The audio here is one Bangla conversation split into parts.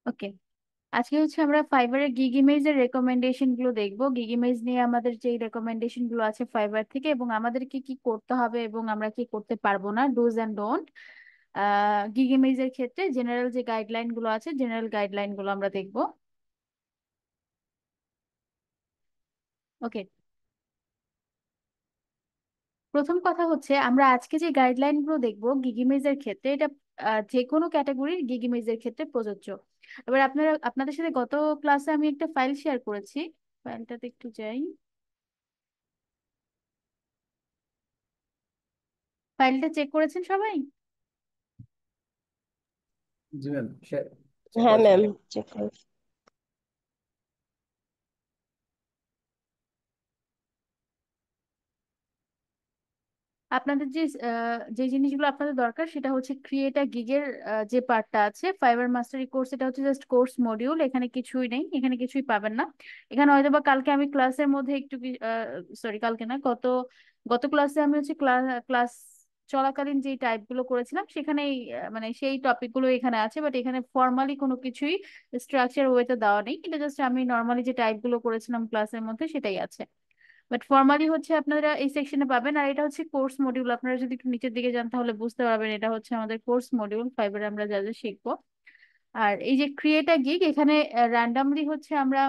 ওকে, আজকে হচ্ছে আমরা ফাইবারের গিগ ইমেজের রেকমেন্ডেশন গুলো দেখবো। গিগ ইমেজ নিয়ে আমাদের যে রেকমেন্ডেশন গুলো আছে ফাইবার থেকে, এবং আমাদের কি কি করতে হবে এবং আমরা কি করতে পারবো না, ডুজ এন্ড ডোন্ট। গিগ ইমেজের ক্ষেত্রে জেনারেল যে গাইডলাইন গুলো আছে, জেনারেল গাইডলাইন গুলো আমরা দেখবো। ওকে, প্রথম কথা হচ্ছে আমরা আজকে যে গাইডলাইন গুলো দেখবো গিগ ইমেজের ক্ষেত্রে, এটা যে কোনো ক্যাটাগরির গিগ ইমেজের ক্ষেত্রে প্রযোজ্য। এবার আপনাদের সাথে গত ক্লাসে আমি একটা ফাইল শেয়ার করেছি, ফাইলটাতে একটু যাই। ফাইলটা চেক করেছেন সবাই? জি ম্যাম, চেক হ্যাঁ করেছি ম্যাম, ম্যাম। চেক করুন। আপনাদের যে জিনিসগুলো আপনাদের দরকার সেটা হচ্ছে ক্রিয়েট আ গিগের যে পার্টটা আছে, ফাইবার মাস্টারি কোর্স, এটা হচ্ছে জাস্ট কোর্স মডিউল, এখানে কিছুই নেই, এখানে কিছুই পাবেন না। এখানে হয়তো বা কালকে আমি ক্লাসের মধ্যে একটু, সরি কালকে না, গত গত ক্লাসে আমি হচ্ছে ক্লাস চলাকালীন যে টাইপ গুলো করেছিলাম সেখানেই মানে সেই টপিক গুলো এখানে আছে, বাট এখানে ফর্মালি কোনো কিছুই স্ট্রাকচার ওয়েতে দেওয়া নেই, এটা জাস্ট আমি নর্মালি যে টাইপ গুলো করেছিলাম ক্লাসের মধ্যে সেটাই আছে। বাট ফর্মালি হচ্ছে আপনারা এই সেকশনে পাবেন। আর এটা হচ্ছে কোর্স মডিউল, আপনারা যদি একটু নিচের দিকে যান তাহলে বুঝতে পারবেন এটা হচ্ছে আমাদের কোর্স মডিউল ফাইবারে আমরা যা যা শিখবো। আর এই যে ক্রিয়েট আ গিগ, এখানে র্যান্ডামলি হচ্ছে আমরা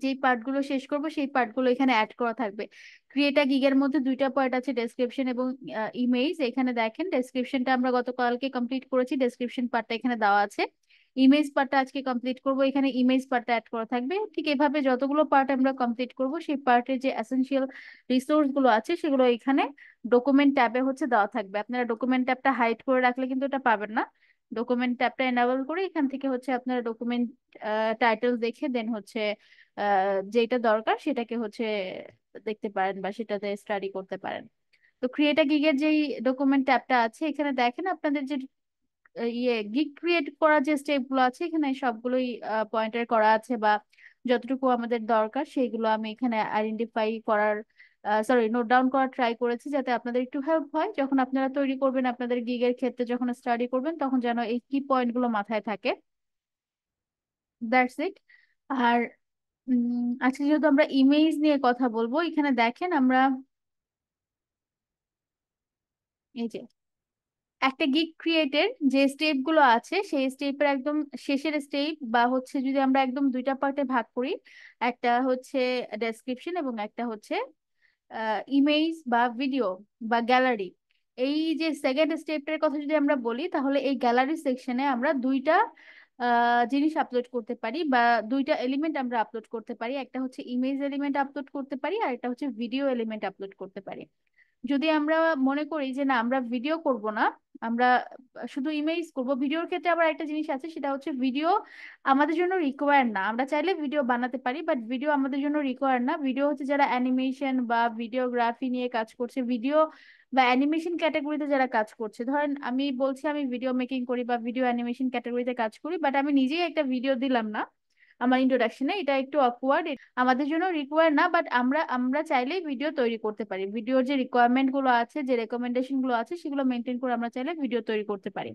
যেই পার্টগুলো শেষ করব সেই পার্টগুলো এখানে অ্যাড করা থাকবে। ক্রিয়েট আ গিগের মধ্যে দুইটা পার্ট আছে, ডেসক্রিপশন এবং ইমেজ। এখানে দেখেন ডেসক্রিপশনটা আমরা গতকালকে কমপ্লিট করেছি, ডেসক্রিপশন পার্টটা এখানে দেওয়া আছে। ইমেজ পার্টটা আজকে কমপ্লিট করব, এখানে ইমেজ পার্টটা অ্যাড করা থাকবে। ঠিক এভাবে যতগুলো পার্ট আমরা কমপ্লিট করব সেই পার্টের যে এসেনশিয়াল রিসোর্স গুলো আছে সেগুলো এখানে ডকুমেন্ট ট্যাবে হচ্ছে দেওয়া থাকবে। আপনারা ডকুমেন্ট ট্যাবটা হাইড করে রাখলে কিন্তু এটা পাবেন না। ডকুমেন্ট ট্যাবটা এনাবল করে এখান থেকে হচ্ছে আপনারা ডকুমেন্ট টাইটেল দেখে দেন হচ্ছে যেটা দরকার সেটাকে হচ্ছে দেখতে পারেন বা সেটাতে স্টাডি করতে পারেন। তো ক্রিয়েট আ গিগের যেই ডকুমেন্ট ট্যাবটা আছে এখানে দেখেন আপনাদের যে গিগ ক্রিয়েট করার যে স্টেপ গুলো আছে এখানে সবগুলোই পয়েন্টার করা আছে, বা যতটুকু আমাদের দরকার সেইগুলো আমি এখানে আইডেন্টিফাই করার, সরি নোট ডাউন করার ট্রাই করেছি, যাতে আপনাদের একটু হেল্প হয় যখন আপনারা তৈরি করবেন আপনাদের গিগের ক্ষেত্রে, যখন স্টাডি করবেন তখন যেন এই কি পয়েন্ট গুলো মাথায় থাকে। That's it. আর আজকে যেহেতু আমরা ইমেজ নিয়ে কথা বলবো, এখানে দেখেন আমরা এই যে একটা গিগ ক্রিয়েটের যে স্টেপ গুলো আছে সেই স্টেপের একদম শেষের স্টেপ, বা হচ্ছে যদি আমরা একদম দুইটা পার্টে ভাগ করি, একটা হচ্ছে ডেসক্রিপশন এবং একটা হচ্ছে ইমেজ বা ভিডিও বা গ্যালারি। এই যে সেকেন্ড স্টেপটার কথা যদি আমরা বলি, তাহলে এই গ্যালারি সেকশনে আমরা দুইটা জিনিস আপলোড করতে পারি, বা দুইটা এলিমেন্ট আমরা আপলোড করতে পারি। একটা হচ্ছে ইমেজ এলিমেন্ট আপলোড করতে পারি, আর একটা হচ্ছে ভিডিও এলিমেন্ট আপলোড করতে পারি। যদি আমরা মনে করি যে না আমরা ভিডিও করব না, আমরা শুধু ইমেজ করব, ভিডিওর ক্ষেত্রে আবার একটা জিনিস আছে, সেটা হচ্ছে ভিডিও আমাদের জন্য রিকোয়ার না। আমরা চাইলে ভিডিও বানাতে পারি, বাট ভিডিও আমাদের জন্য রিকোয়ার না। ভিডিও হচ্ছে যারা অ্যানিমেশন বা ভিডিওগ্রাফি নিয়ে কাজ করছে, ভিডিও বা অ্যানিমেশন ক্যাটাগরিতে যারা কাজ করছে, ধরেন আমি বলছি আমি ভিডিও মেকিং করি বা ভিডিও অ্যানিমেশন ক্যাটাগরিতে কাজ করি, বাট আমি নিজেই একটা ভিডিও দিলাম না আমার ইন্ট্রোডাকশনে, এটা একটু অকওয়ার্ড, আমাদের জন্য রিকোয়ার না। বাট আমরা আমরা চাইলেই ভিডিও তৈরি করতে পারি, ভিডিওর যে রিকোয়ারমেন্ট গুলো আছে, যে রেকমেন্ডেশন গুলো আছে সেগুলো মেনটেন করে আমরা চাইলে ভিডিও তৈরি করতে পারি।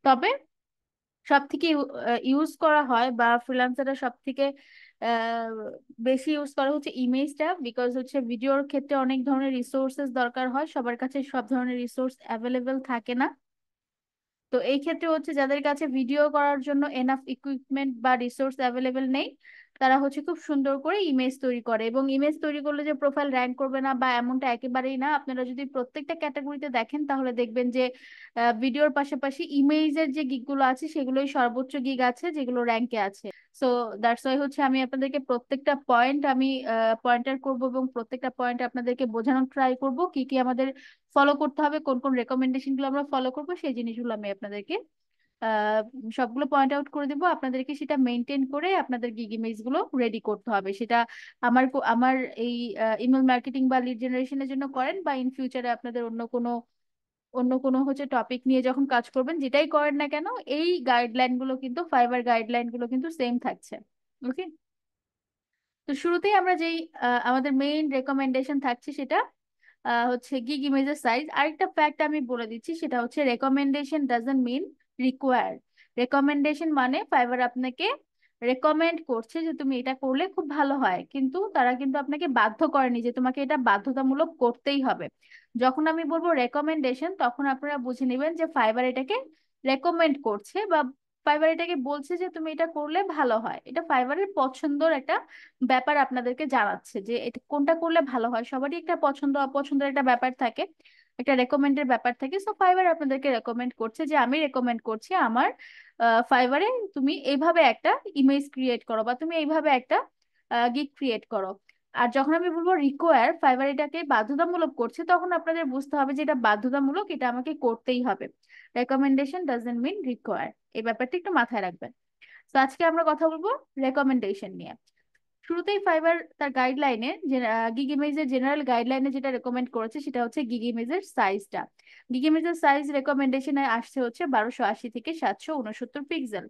তবে সব থেকে ইউজ করা হয় বা ফ্রিল্যান্সাররা সব থেকে বেশি ইউজ করা হচ্ছে ইমেজটা, বিকজ হচ্ছে ভিডিওর ক্ষেত্রে অনেক ধরনের রিসোর্সেস দরকার হয়, সবার কাছে সব ধরনের রিসোর্স অ্যাভেলেবেল থাকে না। তো এই ক্ষেত্রে হচ্ছে যাদের কাছে ভিডিও করার জন্য এনাফ ইকুইপমেন্ট বা রিসোর্স অ্যাভেলেবেল নেই, তারা হচ্ছে খুব সুন্দর করে ইমেজ তৈরি করে। এবং ইমেজ তৈরি করলে যে প্রোফাইল র্যাঙ্ক করবে না বা এমনটা একেবারেই না। আপনারা যদি প্রত্যেকটা ক্যাটাগরিতে দেখেন তাহলে দেখবেন যে ভিডিওর পাশাপাশি ইমেজের যে গিগগুলো আছে সেগুলোই সর্বোচ্চ গিগ আছে যেগুলো র্যাঙ্কে আছে। সো দ্যাটস ওয়াই হচ্ছে আমি আপনাদেরকে প্রত্যেকটা পয়েন্ট আমি পয়েন্টার করব, এবং প্রত্যেকটা পয়েন্ট আপনাদেরকে বোঝানোর ট্রাই করব কি কি আমাদের ফলো করতে হবে, কোন কোন রেকমেন্ডেশন গুলো আমরা ফলো করবো, সেই জিনিসগুলো আমি আপনাদেরকে আহ সবগুলো পয়েন্ট আউট করে দিব। আপনাদেরকে সেটা মেনটেন করে আপনাদের গিগ ইমেজ গুলো রেডি করতে হবে। সেটা আমার এই ইমেল মার্কেটিং বা লিড জেনারেশনের জন্য করেন, বা ইন ফিউচারে আপনাদের অন্য কোনো হচ্ছে টপিক নিয়ে যখন কাজ করবেন, যেটাই করেন না কেন, এই গাইডলাইন গুলো কিন্তু ফাইবার গাইডলাইন গুলো কিন্তু সেম থাকছে। ওকে, তো শুরুতেই আমরা যেই আমাদের মেইন রেকমেন্ডেশন থাকছে সেটা হচ্ছে গিগ ইমেজের সাইজ। আরেকটা ফ্যাক্ট আমি বলে দিচ্ছি, সেটা হচ্ছে recommendation doesn't mean require. Recommendation মানে ফাইবার আপনাকে রেকমেন্ড করছে যে তুমি এটা করলে খুব ভালো হয়, কিন্তু তারা কিন্তু আপনাকে বাধ্য করেনি যে তোমাকে এটা বাধ্যতামূলক করতেই হবে। যখন আমি বলবো রেকমেন্ডেশন, তখন আপনারা বুঝে নেবেন যে ফাইবার এটাকে রেকমেন্ড করছে, বা ফাইবার এটাকে বলছে যে তুমি এটা করলে ভালো হয়। এটা ফাইবারের পছন্দর একটা ব্যাপার আপনাদেরকে জানাচ্ছে যে এটা কোনটা করলে ভালো হয়। সবারই একটা পছন্দ অপছন্দের একটা ব্যাপার থাকে, একটা রেকমেন্ডের ব্যাপার থাকে। সো ফাইবার আপনাদেরকে রেকমেন্ড করছে যে আমি রেকমেন্ড করছি আমার ফাইবারে তুমি এইভাবে একটা ইমেজ ক্রিয়েট করো, বা তুমি এইভাবে একটা গিগ ক্রিয়েট করো। আর যখন আমি বলবো রিকোয়ার, ফাইবার এটাকে বাধ্যতামূলক করছে, তখন আপনাদের বুঝতে হবে যে এটা বাধ্যতামূলক, এটা আমাকে করতেই হবে। রেকমেন্ডেশন ডাজন্ট মিন রিকোয়ার, এই ব্যাপারটা একটু মাথায় রাখবেন। তো আজকে আমরা কথা বলবো রেকমেন্ডেশন নিয়ে। শুরুতেই ফাইবার তার গাইডলাইনে, যে গিগ ইমেজের জেনারেল গাইডলাইনে যেটা রেকমেন্ড করেছে সেটা হচ্ছে গিগ ইমেজের সাইজটা। গিগ ইমেজের সাইজ রেকমেন্ডেশনে আসছে হচ্ছে 1280 থেকে 769 পিক্সেল।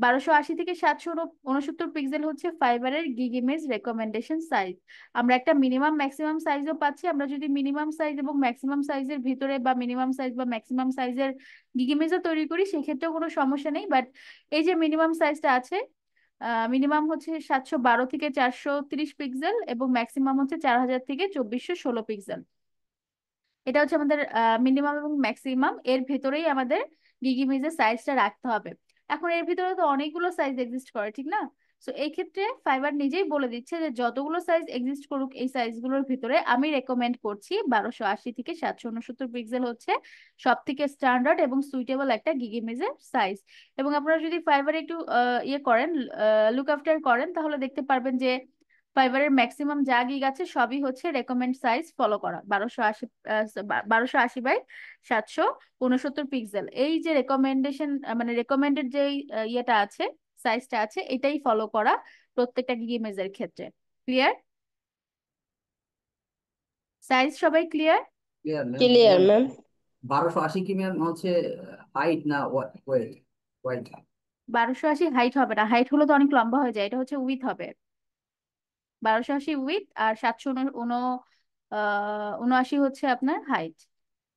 1280 থেকে 769 পিক্সেল হচ্ছে ফাইবারের গিগ ইমেজ রেকমেন্ডেশন সাইজ। আমরা একটা মিনিমাম ম্যাক্সিমাম সাইজও পাচ্ছি। আমরা যদি মিনিমাম সাইজ এবং ম্যাক্সিমাম সাইজের ভিতরে, বা মিনিমাম সাইজ বা ম্যাক্সিমাম সাইজের গিগ ইমেজও তৈরি করি, সেক্ষেত্রেও কোনো সমস্যা নেই। বাট এই যে মিনিমাম সাইজটা আছে, মিনিমাম হচ্ছে 712 থেকে 430 পিক্সেল, এবং ম্যাক্সিমাম হচ্ছে 4000 থেকে 2416 পিক্সেল। এটা হচ্ছে আমাদের মিনিমাম এবং ম্যাক্সিমাম, এর ভেতরেই আমাদের গিগ ইমেজের সাইজটা রাখতে হবে। এখন এর ভিতরে তো অনেকগুলো সাইজ এক্সিস্ট করে, ঠিক না? সো এই ক্ষেত্রে ফাইবার নিজেই বলে দিচ্ছে যে যতগুলো সাইজ এক্সিস্ট করুক, এই সাইজগুলোর ভিতরে আমি রেকমেন্ড করছি 1280 থেকে 769 পিক্সেল হচ্ছে সব থেকে স্ট্যান্ডার্ড এবং সুইটেবল একটা গিগ ইমেজের সাইজ। এবং আপনারা যদি ফাইবারে একটু ইয়ে করেন, লুক আফটার করেন, তাহলে দেখতে পারবেন যে ফাইবারের ম্যাক্সিমাম যা গিগ আছে সবই হচ্ছে রেকমেন্ড সাইজ ফলো করা, 1280 বাই 769 পিক্সেল। এই যে রেকমেন্ডেশন, মানে রেকমেন্ডেড যে ইয়েটা আছে, সাইজটা আছে, এটাই ফলো করা প্রত্যেকটা গিগ ইমেজের ক্ষেত্রে। ক্লিয়ার? সাইজ সবাই clear? Clear ma'am. Clear ma'am, ma'am. 1280 কি ম্যাম হচ্ছে হাইট না ওয়েট? ওয়েট। 1280 হাইট হবে না, হাইট হলে তো অনেক লম্বা হয়ে যায়, এটা হচ্ছে উইথ হবে। 1280 উইথ, আর 779 হচ্ছে আপনার হাইট।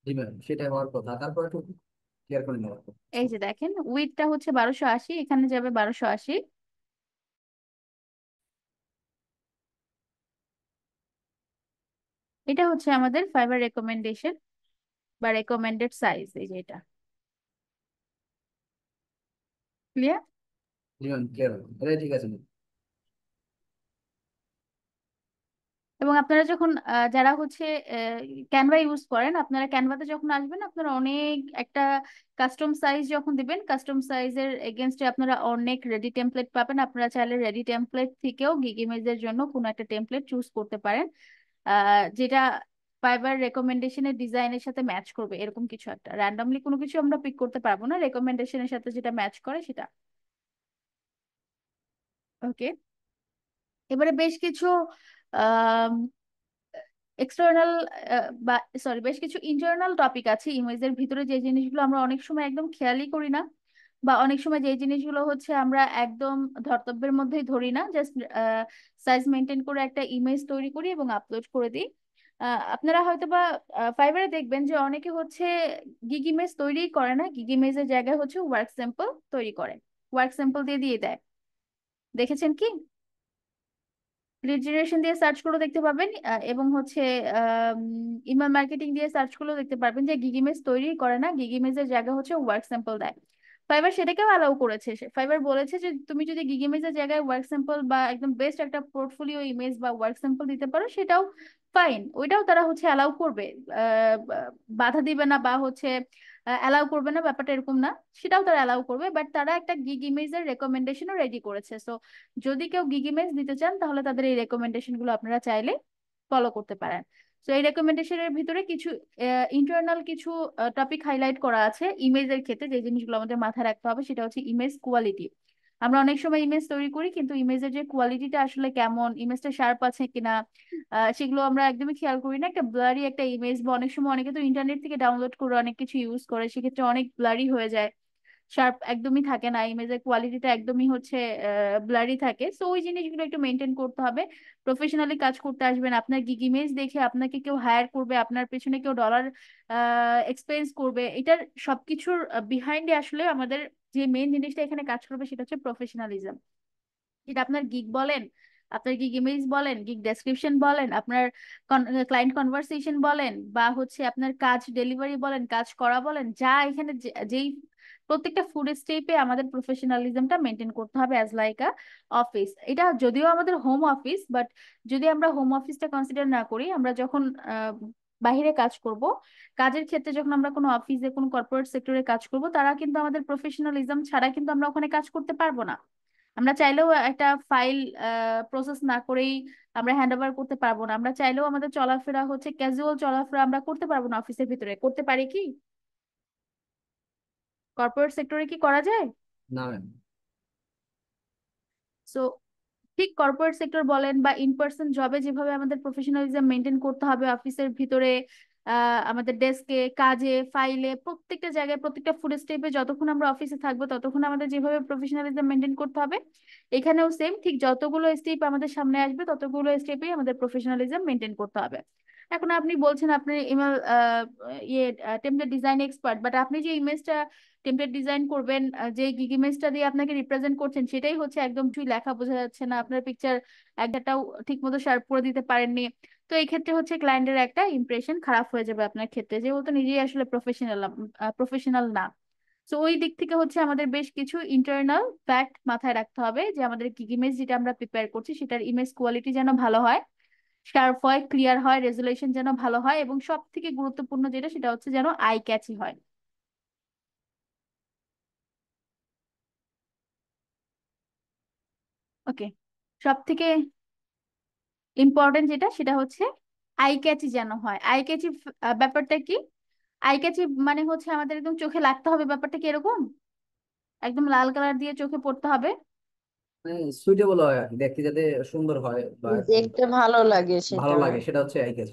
জি ম্যাম, সেটাই হওয়ার কথা। তারপর একটু ক্লিয়ার করে নেওয়ার কথা। এই যে দেখেন, উইথটা হচ্ছে 1280, এখানে যাবে 1280। এটা হচ্ছে আমাদের ফাইবার রেকমেন্ডেশন বা রেকমেন্ডেড সাইজ, এই যে এটা। ক্লিয়ার? জি ম্যাম, ক্লিয়ার। এটা ঠিক আছে ম্যাম। এবং আপনারা যখন যারা হচ্ছে ক্যানভা ইউজ করেন, আপনারা ক্যানভাতে যখন আসবেন, আপনারা অনেক একটা কাস্টম সাইজ যখন দিবেন, কাস্টম সাইজের এগেনস্টে আপনারা অনেক রেডি টেমপ্লেট পাবেন। আপনারা চাইলে রেডি টেমপ্লেট থেকেও গিগ ইমেজের জন্য কোনো একটা টেমপ্লেট চুজ করতে পারেন, যেটা ফাইবার রেকমেন্ডেশনের ডিজাইনের সাথে ম্যাচ করবে, এরকম কিছু একটা। র্যান্ডমলি কোনো কিছু আমরা পিক করতে পারবো না, রেকমেন্ডেশনের সাথে যেটা ম্যাচ করে সেটা। ওকে, এবারে বেশ কিছু এক্সটার্নাল বা সরি, বেশ কিছু ইন্টারনাল টপিক আছে ইমেজের ভিতরে, যে জিনিসগুলো আমরা অনেক সময় একদম খেয়ালই করি না, বা অনেক সময় যে জিনিসগুলো হচ্ছে আমরা একদম ধর্তব্যের মধ্যেই ধরি না, জাস্ট সাইজ মেনটেন করে একটা ইমেজ তৈরি করি এবং আপলোড করে দিই। আপনারা হয়তো বা ফাইবারে দেখবেন যে অনেকে হচ্ছে গিগ ইমেজ তৈরি করে না, গিগ ইমেজের জায়গায় হচ্ছে ওয়ার্ক স্যাম্পল তৈরি করে, ওয়ার্ক স্যাম্পল দিয়ে দিয়ে দেয়। দেখেছেন কি? লিড জেনারেশন দিয়ে সার্চ করে দেখতে পাবেন, এবং হচ্ছে ইমেল মার্কেটিং দিয়ে সার্চ করলেও দেখতে পারবেন যে গিগ ইমেজ তৈরি করে না, গিগ ইমেজের জায়গা হচ্ছে ওয়ার্ক স্যাম্পল দেয়। ফাইবার সেটাকেও অ্যালাউ করেছে। ফাইবার বলেছে যে তুমি যদি গিগ ইমেজের জায়গায় ওয়ার্ক স্যাম্পল বা একদম বেস্ট একটা পোর্টফোলিও ইমেজ বা ওয়ার্ক স্যাম্পল দিতে পারো, সেটাও ফাইন, ওইটাও তারা হচ্ছে অ্যালাউ করবে। বাধা দিবে না বা হচ্ছে অ্যালাউ করবে না, ব্যাপারটা এরকম না, সেটাও তারা অ্যালাউ করবে। বাট তারা একটা গিগ ইমেজের রেকমেন্ডেশনও রেডি করেছে। সো যদি কেউ গিগ ইমেজ দিতে চান, তাহলে তাদের এই রেকমেন্ডেশন গুলো আপনারা চাইলে ফলো করতে পারেন। তো এই রেকমেন্ডেশনের ভিতরে কিছু ইন্টারনাল কিছু টপিক হাইলাইট করা আছে ইমেজের ক্ষেত্রে, যে জিনিসগুলো আমাদের মাথায় রাখতে হবে সেটা হচ্ছে ইমেজ কোয়ালিটি। আমরা অনেক সময় ইমেজ তৈরি করি, কিন্তু ইমেজের যে কোয়ালিটিটা আসলে কেমন, ইমেজটা শার্প আছে কিনা, সেগুলো আমরা একদমই খেয়াল করি না। একটা ব্লারি একটা ইমেজ, বা অনেক সময় অনেকে তো ইন্টারনেট থেকে ডাউনলোড করে অনেক কিছু ইউজ করে, সেক্ষেত্রে অনেক ব্লারি হয়ে যায়, শার্প একদমই থাকে না, ইমেজের কোয়ালিটিটা একদমই হচ্ছে ব্লারি থাকে। সো ওই জিনিসগুলো একটু মেনটেন করতে হবে। প্রফেশনালি কাজ করতে আসবেন, আপনার গিগ ইমেজ দেখে আপনাকে কেউ হায়ার করবে, আপনার পেছনে কেউ ডলার এক্সপেন্স করবে, এটার সবকিছুর বিহাইন্ডে আসলে আমাদের যে মেইন জিনিসটা এখানে কাজ করবে সেটা হচ্ছে প্রফেশনালিজম। এটা আপনার গিগ বলেন, আপনার গিগ ইমেজ বলেন, গিগ ডেসক্রিপশন বলেন, আপনার ক্লায়েন্ট কনভারসেশন বলেন, বা হচ্ছে আপনার কাজ ডেলিভারি বলেন, কাজ করা বলেন, যা এখানে যেই প্রত্যেকটা ফুড স্টেপে আমাদের প্রফেশনালিজমটা মেনটেন করতে হবে অ্যাজ লাইক আ অফিস। এটা যদিও আমাদের হোম অফিস, বাট যদি আমরা হোম অফিসটা কনসিডার না করি, আমরা যখন বাহিরে কাজ করব, কাজের ক্ষেত্রে যখন আমরা কোনো অফিসে কোনো কর্পোরেট সেক্টরে কাজ করব, তারা কিন্তু আমাদের প্রফেশনালিজম ছাড়া কিন্তু আমরা ওখানে কাজ করতে পারবো না। আমরা চাইলেও একটা ফাইল প্রসেস না করেই আমরা হ্যান্ড ওভার করতে পারবো না। আমরা চাইলেও আমাদের চলাফেরা হচ্ছে ক্যাজুয়াল চলাফেরা আমরা করতে পারবো না অফিসের ভিতরে, করতে পারি কি? কর্পোরেট সেক্টরে কি করা যায়? না ম্যাম। সো ঠিক কর্পোরেট সেক্টর বলেন বা ইন পার্সন জবে যেভাবে আমাদের প্রফেশনালিজম মেনটেন করতে হবে অফিসের ভিতরে, আমাদের ডেস্কে, কাজে, ফাইলে, প্রত্যেকটা জায়গায়, প্রত্যেকটা ফুড স্টেপে, যতক্ষণ আমরা অফিসে থাকবো ততক্ষণ আমাদের যেভাবে প্রফেশনালিজম মেনটেন করতে হবে, এখানেও সেম ঠিক যতগুলো স্টেপ আমাদের সামনে আসবে ততগুলো স্টেপেই আমাদের প্রফেশনালিজম মেনটেন করতে হবে। এখন আপনি বলছেন আপনি ইমেল ইয়ে টেমপ্লেট ডিজাইন এক্সপার্ট, বাট আপনি যে ইমেজটা টেমপ্লেট ডিজাইন করবেন, যে গিগ ইমেজটা দিয়ে আপনাকে রিপ্রেজেন্ট করছেন, সেটাই হচ্ছে একদম কিছুই লেখা বোঝা যাচ্ছে না, আপনার পিকচার একটাও ঠিক মতো শার্প করে দিতে পারেননি। তো এই ক্ষেত্রে হচ্ছে ক্লায়েন্টের একটা ইমপ্রেশন খারাপ হয়ে যাবে আপনার ক্ষেত্রে, যেহেতু নিজেই আসলে প্রফেশনাল না। তো ওই দিক থেকে হচ্ছে আমাদের বেশ কিছু ইন্টারনাল ফ্যাক্ট মাথায় রাখতে হবে, যে আমাদের গিগ ইমেজ যেটা আমরা প্রিপেয়ার করছি সেটার ইমেজ কোয়ালিটি যেন ভালো হয়, শার্প হয়, ক্লিয়ার হয়, রেজুলেশন যেন ভালো হয়, এবং সব থেকে গুরুত্বপূর্ণ যেটা সেটা হচ্ছে যেন আই ক্যাচি হয়। ওকে, সব থেকে ইম্পর্টেন্ট যেটা সেটা হচ্ছে আই ক্যাচি যেন হয়। আই ক্যাচি ব্যাপারটা কি? আই ক্যাচি মানে হচ্ছে আমাদের একদম চোখে লাগতে হবে, ব্যাপারটা কি এরকম? একদম লাল কালার দিয়ে চোখে পড়তে হবে। মানে সুইটেবল হয় আর কি, দেখতে যাতে সুন্দর হয় বা একটু দেখতে ভালো লাগে ভালো সেটা। লাগে, সেটা হচ্ছে আই ক্যাচ।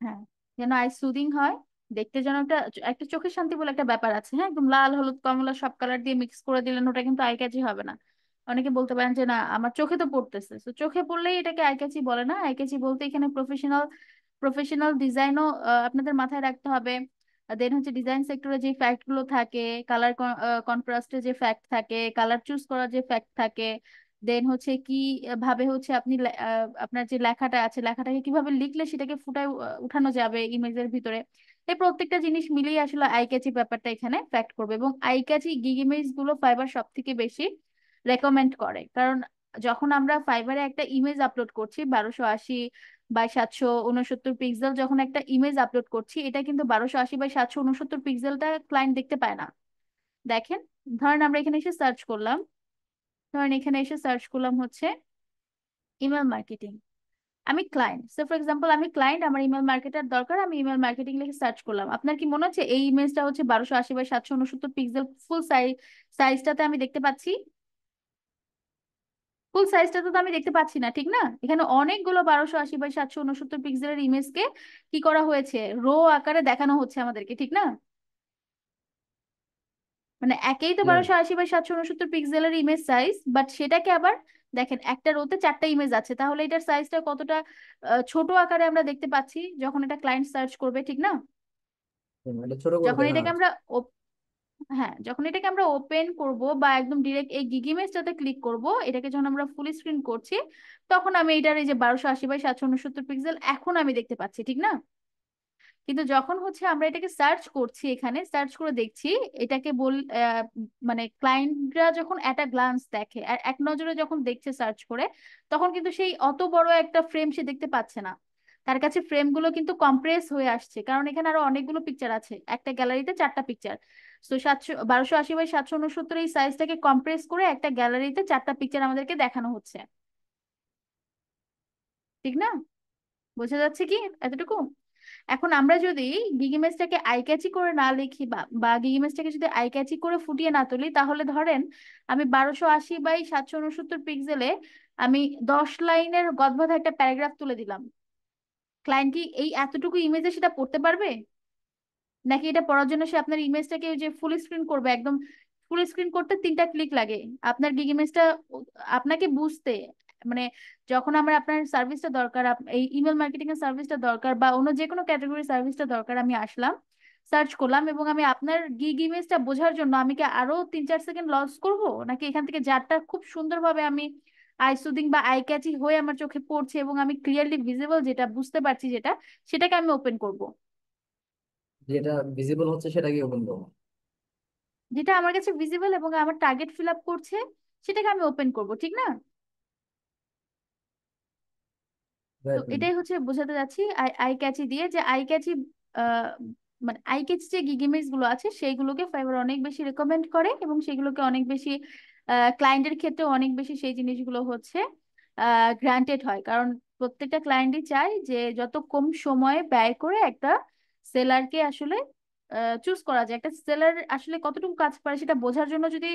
হ্যাঁ, যেন আই সুদিং হয়, দেখতে যেন একটা একটা চোখের শান্তি বলে একটা ব্যাপার আছে। হ্যাঁ, একদম লাল হলুদ কমলা সব কালার দিয়ে মিক্স করে দিলেন, ওটা কিন্তু আই ক্যাচি হবে না। অনেকে বলতে পারেন যে না আমার চোখে তো পড়তেছে, তো চোখে পড়লেই এটাকে আই ক্যাচি বলে না। আই ক্যাচি বলতে এখানে প্রফেশনাল ডিজাইনও আপনাদের মাথায় রাখতে হবে। দেন হচ্ছে ডিজাইন সেক্টরে যে ফ্যাক্ট গুলো থাকে, কালার কন্ট্রাস্টে যে ফ্যাক্ট থাকে, কালার চুজ করার যে ফ্যাক্ট থাকে, দেন হচ্ছে কি ভাবে হচ্ছে আপনি আপনার যে লেখাটা আছে লেখাটাকে কিভাবে লিখলে সেটাকে ফুটায় উঠানো যাবে ইমেজের ভিতরে, এই প্রত্যেকটা জিনিস মিলিয়ে আসলে আই ক্যাচি ব্যাপারটা এখানে ফ্যাক্ট করবে। এবং আই ক্যাচি গিগ ইমেজ গুলো ফাইবার সব থেকে বেশি রেকমেন্ড করে, কারণ যখন আমরা ফাইবারে একটা ইমেজ আপলোড করছি 1280 বাই 769 যখন একটা ইমেজ আপলোড করছি, এটা কিন্তু 1280 বাই 769 ক্লায়েন্ট দেখতে পায় না। দেখেন, ধরেন আমরা এখানে এসে সার্চ করলাম, হচ্ছে ইমেল মার্কেটিং, আমি ক্লায়েন্ট, সো ফর এক্সাম্পল আমি ক্লায়েন্ট, আমার ইমেল মার্কেটার দরকার, আমি ইমেল মার্কেটিং লিখে সার্চ করলাম। আপনার কি মনে হচ্ছে এই ইমেজটা হচ্ছে 1280 বাই 769 ফুল সাইজটাতে আমি দেখতে পাচ্ছি? ফুল সাইজটা তো আমি দেখতে পাচ্ছি না, ঠিক না? এখানে অনেকগুলো 1280 বাই 769 ইমেজকে কি করা হয়েছে, রো আকারে দেখানো হচ্ছে আমাদেরকে, ঠিক না? মানে একেই তো 1280 বাই 769 ইমেজ সাইজ, বাট সেটাকে আবার দেখেন একটা রোতে 4টা ইমেজ আছে, তাহলে এটার সাইজটা কতটা ছোট আকারে আমরা দেখতে পাচ্ছি যখন এটা ক্লায়েন্ট সার্চ করবে, ঠিক না? এটা ছোট করে যখন দেখানো এটাকে হচ্ছে। আমরা হ্যাঁ, যখন এটাকে আমরা ওপেন করব বা একদম ডিরেক্ট এই গিগ ইমেজটাতে ক্লিক করব, এটাকে যখন আমরা ফুল স্ক্রিন করছি, তখন আমি এটার এই যে 1280 বাই 769 এখন আমি দেখতে পাচ্ছি, ঠিক না? কিন্তু যখন হচ্ছে আমরা এটাকে সার্চ করছি, এখানে সার্চ করে দেখছি, এটাকে মানে ক্লায়েন্টরা যখন একটা গ্লান্স দেখে, এক নজরে যখন দেখছে সার্চ করে, তখন কিন্তু সেই অত বড় একটা ফ্রেম সে দেখতে পাচ্ছে না। তার কাছে ফ্রেম গুলো কিন্তু কম্প্রেস হয়ে আসছে, কারণ এখানে আরো অনেকগুলো পিকচার আছে, একটা গ্যালারিতে 4টা পিকচার। তো 1280 বাই 769 এই সাইজটাকে কম্প্রেস করে একটা গ্যালারিতে 4টা পিকচার আমাদেরকে দেখানো হচ্ছে, ঠিক না? বোঝা যাচ্ছে কি এতটুকু? এখন আমরা যদি গিগ ইমেজটাকে আই ক্যাচি করে না লিখি, বা গিগ ইমেজটাকে যদি আই ক্যাচি করে ফুটিয়ে না তুলি, তাহলে ধরেন আমি 1280 বাই 769 আমি 10 লাইনের গদবাঁধা একটা প্যারাগ্রাফ তুলে দিলাম, ক্লায়েন্ট কি এই এতটুকু ইমেজে সেটা পড়তে পারবে? নাকি এটা পড়ার জন্য সে আপনার ইমেজটাকে ওই যে ফুল স্ক্রিন করবে? একদম ফুল স্ক্রিন করতে 3টা ক্লিক লাগে আপনার গিগ ইমেজটা আপনাকে বুঝতে। মানে যখন আমার আপনার সার্ভিসটা দরকার, এই ইমেল মার্কেটিং এর সার্ভিসটা দরকার বা অন্য যে কোনো ক্যাটাগরি সার্ভিসটা দরকার, আমি আসলাম, সার্চ করলাম, এবং আমি আপনার গিগ ইমেজটা বোঝার জন্য আমি কি আরো 3-4 সেকেন্ড লস করব, নাকি এখান থেকে যারটা খুব সুন্দরভাবে আমি আই সুদিং বা আই ক্যাচি হয়ে আমার চোখে পড়ছে এবং আমি ক্লিয়ারলি ভিজিবল যেটা বুঝতে পারছি যেটা, সেটাকে আমি ওপেন করব? যেটা ভিজিবল হচ্ছে সেটাকে ওপেন করবো। যেটা আমার কাছে ভিজিবল এবং আমার টার্গেট ফিল আপ করছে সেটাকে আমি ওপেন করব, ঠিক না? তো রাইট ম্যাম। এটাই হচ্ছে বোঝাতে যাচ্ছি আই আই ক্যাচি দিয়ে, যে আই ক্যাচি মানে আই ক্যাচি যে গিগ ইমেজ গুলো আছে সেইগুলোকে ফাইবার অনেক বেশি রেকমেন্ড করে, এবং সেগুলোকে অনেক বেশি ক্লায়েন্টের ক্ষেত্রে অনেক বেশি সেই জিনিসগুলো হচ্ছে গ্রান্টেড হয়, কারণ প্রত্যেকটা ক্লায়েন্টই চায় যে যত কম সময়ে ব্যয় করে একটা সেলারকে আসলে চুজ করা যায়। একটা সেলার আসলে কতটুকু কাজ পারে সেটা বোঝার জন্য যদি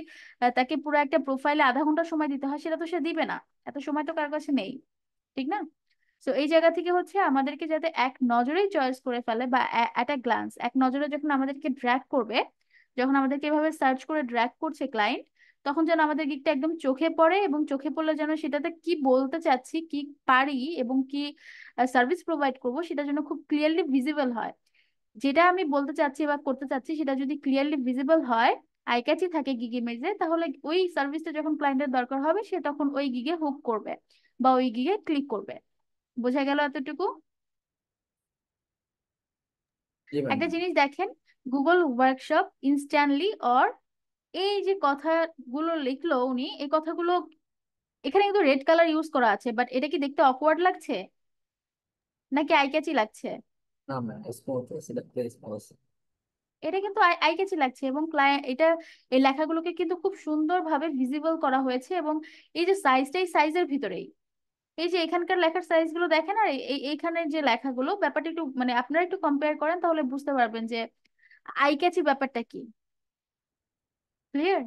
তাকে পুরো একটা প্রোফাইলে আধা ঘন্টা সময় দিতে হয়, সেটা তো সে দিবে না, এত সময় তো কার কাছে নেই, ঠিক না? তো এই জায়গা থেকে হচ্ছে আমাদেরকে যাতে এক নজরেই চয়েস করে ফেলে, বা অ্যাট আ গ্লান্স এক নজরে যখন আমাদেরকে ড্র্যাগ করবে, যখন আমাদেরকে এভাবে সার্চ করে ড্র্যাগ করছে ক্লায়েন্ট, তখন যেন আমাদের গিকটা একদম চোখে পড়ে, এবং চোখে পড়লে যেন সেটাতে কি বলতে চাচ্ছি, কি পারি, এবং কি সার্ভিস প্রোভাইড করব, সেটা যেন খুব ক্লিয়ারলি ভিজিবল হয়। যেটা আমি বলতে চাচ্ছি বা করতে চাচ্ছি সেটা যদি ক্লিয়ারলি ভিজিবল হয়, আই ক্যাচি থাকে গিগ ইমেজে, তাহলে ওই সার্ভিসটা যখন ক্লায়েন্টের দরকার হবে সে তখন ওই গিগে হুক করবে বা ওই গিগে ক্লিক করবে। বোঝা গেল এতটুকু? জি ম্যাম। একটা জিনিস দেখেন, গুগল ওয়ার্কশপ, ইনস্ট্যান্টলি, অর, এই যে কথাগুলো লিখলো উনি, এই কথাগুলো এখানে কিন্তু রেড কালার ইউজ করা আছে, বাট এটা কি দেখতে অকওয়ার্ড লাগছে নাকি আই ক্যাচি লাগছে? না ma'am, smooth select place policy. এটা কিন্তু আই ক্যাচি লাগছে, এবং ক্লায়েন্ট এটা, এই লেখাগুলোকে কিন্তু খুব সুন্দরভাবে ভিজিবল করা হয়েছে, এবং এই যে সাইজটা, এই সাইজের ভিতরেই, এই যে এখানকার লেখার সাইজ গুলো দেখেন, আর এইখানের যে লেখাগুলো, ব্যাপারটা একটু মানে আপনারা একটু কম্পেয়ার করেন তাহলে বুঝতে পারবেন যে আই ক্যাচি ব্যাপারটা কি। ক্লিয়ার?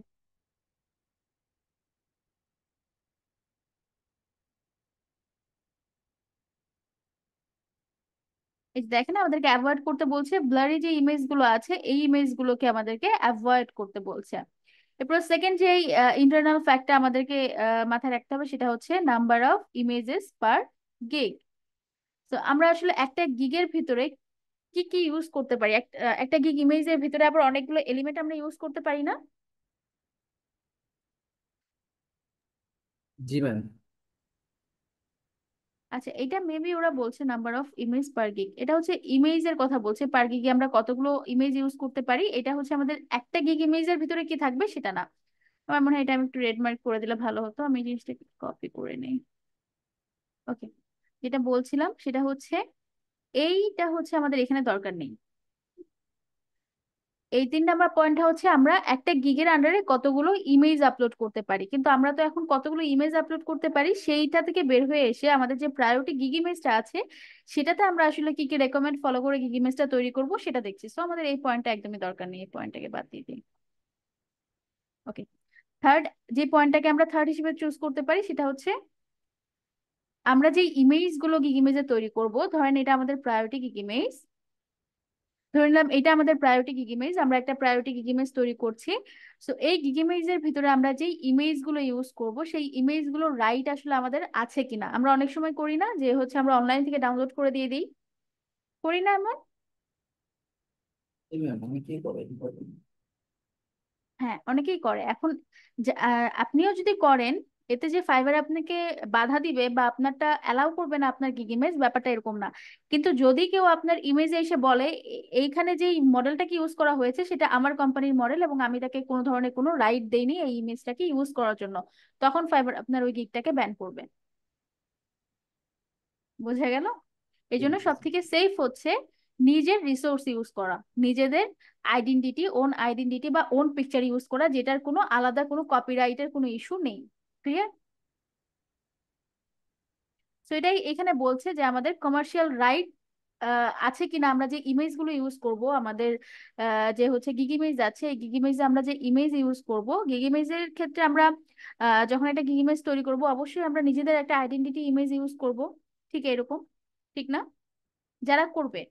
এই যে দেখেন আমাদেরকে অ্যাভয়েড করতে বলছে, ব্লারি যে ইমেজ গুলো আছে এই ইমেজ গুলোকে আমাদেরকে অ্যাভয়েড করতে বলছে। এরপর সেকেন্ড যে ইন্টারনাল ফ্যাক্টটা আমাদেরকে মাথায় রাখতে হবে সেটা হচ্ছে number of images per gig. তো আমরা আসলে একটা গিগের ভিতরে কি কি ইউজ করতে পারি, একটা গিগ ইমেজের ভিতরে আবার অনেকগুলো এলিমেন্ট আমরা ইউজ করতে পারি না? জি ম্যাম। আচ্ছা, এটা মেবি ওরা বলছে number of image per gig, এটা হচ্ছে ইমেজের কথা বলছে, পার গিগে আমরা কতগুলো ইমেজ ইউজ করতে পারি, এটা হচ্ছে আমাদের একটা গিগ ইমেজের ভিতরে কি থাকবে সেটা না। আমার মনে হয় এটা আমি একটু রেড মার্ক করে দিলে ভালো হতো, আমি জিনিসটা কপি করে নেই। ওকে, যেটা বলছিলাম সেটা হচ্ছে এইটা হচ্ছে আমাদের এখানে দরকার নেই। এই 3 নাম্বার পয়েন্টটা হচ্ছে আমরা একটা গিগের আন্ডারে কতগুলো ইমেজ আপলোড করতে পারি, কিন্তু আমরা তো এখন কতগুলো ইমেজ আপলোড করতে পারি সেইটা থেকে বের হয়ে এসে আমাদের যে প্রায়োরিটি গিগ ইমেজটা আছে সেটাতে আমরা আসলে কি কি রেকমেন্ড ফলো করে গিগ ইমেজটা তৈরি করব সেটা দেখছি। সো আমাদের এই পয়েন্টটা একদমই দরকার নেই, এই পয়েন্টটাকে বাদ দিয়ে দিই। ওকে, থার্ড, যে পয়েন্টটাকে আমরা থার্ড হিসেবে চুজ করতে পারি সেটা হচ্ছে আমরা যে ইমেজ গুলো গিগ ইমেজে তৈরি করব, ধরেন এটা আমাদের প্রায়োরিটি গিগ ইমেজ, ধরে নিলাম এটা আমাদের প্রায়োরিটি গিগ ইমেজ, আমরা একটা প্রায়োরিটি গিগ ইমেজ তৈরি করছি। সো এই গিগ ইমেজের ভিতরে আমরা যেই ইমেজ গুলো ইউজ করব সেই ইমেজ গুলো রাইট আসলে আমাদের আছে কিনা, আমরা অনেক সময় করি না যে হচ্ছে আমরা অনলাইন থেকে ডাউনলোড করে দিয়ে দিই, করি না এমন? জি ম্যাম, আমি কি করে হ্যাঁ, অনেকেই করে এখন। আপনিও যদি করেন, এতে যে ফাইবার আপনাকে বাধা দিবে বা আপনারটা অ্যালাউ করবে না আপনার গিগ ইমেজ, ব্যাপারটা এরকম না। কিন্তু যদি কেউ আপনার ইমেজে এসে বলে এইখানে যে মডেলটাকে ইউজ করা হয়েছে সেটা আমার কোম্পানির মডেল এবং আমি তাকে কোনো ধরনের কোনো রাইট দেইনি এই ইমেজটাকে ইউজ করার জন্য, তখন ফাইবার আপনার ওই গিগটাকে ব্যান করবে। বোঝা গেল? এই জন্য সব থেকে সেফ হচ্ছে নিজের রিসোর্স ইউজ করা, নিজেদের আইডেন্টিটি, ওন আইডেন্টিটি বা ওন পিকচার ইউজ করা, যেটার কোনো আলাদা কোনো কপিরাইটের কোনো ইস্যু নেই। ক্লিয়ার? তো এটাই এখানে বলছে যে আমাদের কমার্শিয়াল রাইট আছে কিনা, আমরা যে ইমেজ গুলো ইউজ করব আমাদের যে হচ্ছে গিগ ইমেজ আছে, এই গিগ ইমেজে আমরা যে ইমেজ ইউজ করব, গিগ ইমেজের ক্ষেত্রে আমরা যখন একটা গিগ ইমেজ তৈরি করব অবশ্যই আমরা নিজেদের একটা আইডেন্টিটি ইমেজ ইউজ করব, ঠিক এরকম, ঠিক না? যারা করবে,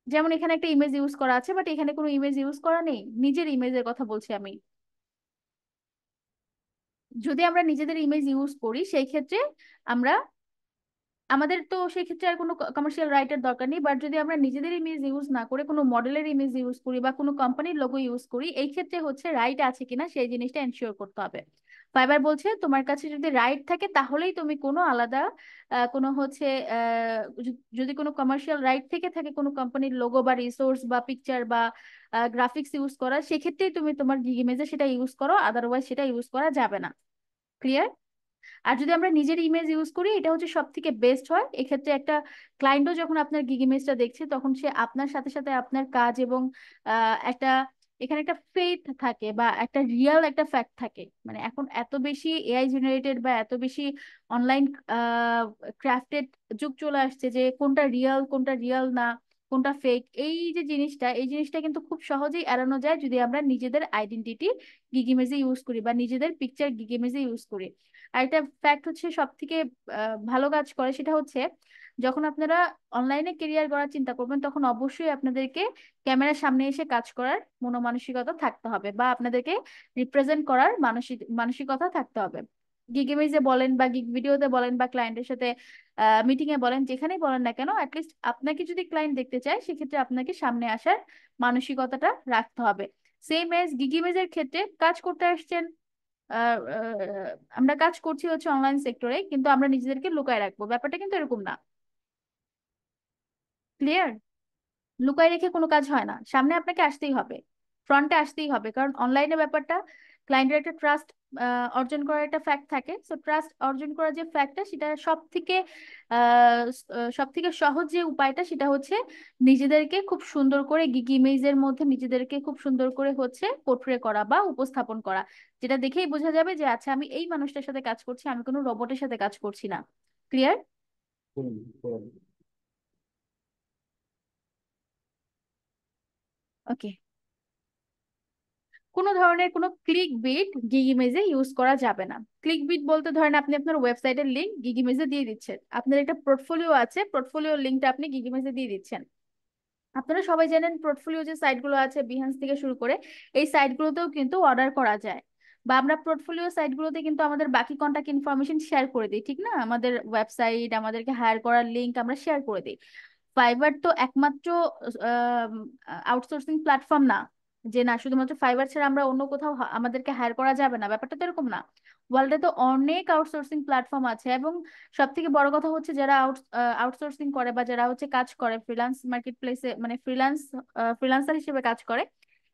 যেমন এখানে একটা ইমেজ ইউজ করা আছে বাট এখানে কোনো ইমেজ ইউজ করা নেই, নিজের ইমেজের কথা বলছি আমি। যদি আমরা নিজেদের ইমেজ ইউজ করি সেই ক্ষেত্রে আমরা আমাদের তো সেই ক্ষেত্রে আর কোনো কমার্শিয়াল রাইটের দরকার নেই, বাট যদি আমরা নিজেদের ইমেজ ইউজ না করে কোনো মডেলের ইমেজ ইউজ করি বা কোনো কোম্পানির লোগো ইউজ করি, এই ক্ষেত্রে হচ্ছে রাইট আছে কিনা সেই জিনিসটা এনশিওর করতে হবে। ফাইবার বলছে তোমার কাছে যদি রাইট থাকে তাহলেই তুমি কোনো আলাদা কোনো হচ্ছে যদি কোনো কমার্শিয়াল রাইট থেকে থাকে কোনো কোম্পানির লোগো বা রিসোর্স বা পিকচার বা গ্রাফিক্স ইউজ করা, সেক্ষেত্রেই তুমি তোমার গিগ ইমেজে সেটা ইউজ করো, আদারওয়াইজ সেটা ইউজ করা যাবে না। ক্লিয়ার? আর যদি আমরা নিজের ইমেজ ইউজ করি এটা হচ্ছে সব থেকে বেস্ট হয়। এক্ষেত্রে একটা ক্লায়েন্টও যখন আপনার গিগ ইমেজটা দেখছে তখন সে আপনার সাথে সাথে আপনার কাজ এবং একটা এখানে একটা ফেথ থাকে বা একটা রিয়েল একটা ফ্যাক্ট থাকে। মানে এখন এত বেশি এআই জেনারেটেড বা এত বেশি অনলাইন ক্রাফটেড যুগ চলে আসছে যে কোনটা রিয়েল কোনটা রিয়েল না, কোনটা ফেক, এই যে জিনিসটা এই জিনিসটা কিন্তু খুব সহজেই এড়ানো যায় যদি আমরা নিজেদের আইডেন্টিটি গিগ ইমেজে ইউজ করি বা নিজেদের পিকচার গিগ ইমেজে ইউজ করি। আর একটা ফ্যাক্ট হচ্ছে সব থেকে ভালো কাজ করে সেটা হচ্ছে যখন আপনারা অনলাইনে কেরিয়ার গড়ার চিন্তা করবেন তখন অবশ্যই আপনাদেরকে ক্যামেরার সামনে এসে কাজ করার মনোমানসিকতা থাকতে হবে বা আপনাদেরকে রিপ্রেজেন্ট করার মানসিকতা থাকতে হবে। গিগ ইমেজে বলেন বা গিগ ভিডিওতে বলেন বা ক্লায়েন্টের সাথে মিটিং এ বলেন, যেখানেই বলেন না কেন, অ্যাটলিস্ট আপনাকে যদি ক্লায়েন্ট দেখতে চায় সেক্ষেত্রে আপনাকে সামনে আসার মানসিকতাটা রাখতে হবে। সেম এজ গিগ ইমেজের ক্ষেত্রে কাজ করতে আসছেন, আমরা কাজ করছি হচ্ছে অনলাইন সেক্টরে, কিন্তু আমরা নিজেদেরকে লুকায় রাখবো, ব্যাপারটা কিন্তু এরকম না। ক্লিয়ার? লুকায় রেখে কোনো কাজ হয় না, সামনে আপনাকে আসতেই হবে, ফ্রন্টে আসতেই হবে, কারণ অনলাইনে ব্যাপারটা ক্লায়েন্টের একটা ট্রাস্ট অর্জন করার একটা ফ্যাক্ট থাকে। সো ট্রাস্ট অর্জন করার যে ফ্যাক্টটা সেটা সব থেকে সহজ যে উপায়টা সেটা হচ্ছে নিজেদেরকে খুব সুন্দর করে গিগ ইমেজের মধ্যে নিজেদেরকে খুব সুন্দর করে হচ্ছে পোর্ট্রে করা বা উপস্থাপন করা, যেটা দেখেই বোঝা যাবে যে আচ্ছা আমি এই মানুষটার সাথে কাজ করছি, আমি কোনো রোবটের সাথে কাজ করছি না। ক্লিয়ার? হুম, হুম। ওকে। কোনো ধরনের কোনো ক্লিক বিট গিগ ইমেজে ইউজ করা যাবে না। ক্লিক বিট বলতে ধরেন আপনি আপনার ওয়েবসাইটের লিংক গিগ ইমেজে দিয়ে দিচ্ছেন, আপনার একটা পোর্টফোলিও আছে, পোর্টফোলিওর লিঙ্কটা আপনি গিগ ইমেজে দিয়ে দিচ্ছেন। আপনারা সবাই জানেন পোর্টফোলিও যে সাইটগুলো আছে বিহান্স থেকে শুরু করে এই সাইটগুলোতেও কিন্তু অর্ডার করা যায়, বা আমরা পোর্টফোলিও সাইটগুলোতে কিন্তু আমাদের বাকি কন্টাক্ট ইনফরমেশন শেয়ার করে দিই, ঠিক না? আমাদের ওয়েবসাইট, আমাদেরকে হায়ার করার লিঙ্ক আমরা শেয়ার করে দিই। ফাইবার তো একমাত্র আউটসোর্সিং প্ল্যাটফর্ম না যে না শুধুমাত্র ফাইবার ছাড়া আমরা অন্য কোথাও আমাদেরকে হায়ার করা যাবে না, ব্যাপারটা তো এরকম না। ওয়ার্ল্ডে তো অনেক আউটসোর্সিং প্ল্যাটফর্ম আছে, এবং সব থেকে বড় কথা হচ্ছে যারা আউটসোর্সিং করে বা যারা হচ্ছে কাজ করে ফ্রিল্যান্স মার্কেট প্লেসে, মানে ফ্রিল্যান্সার হিসেবে কাজ করে,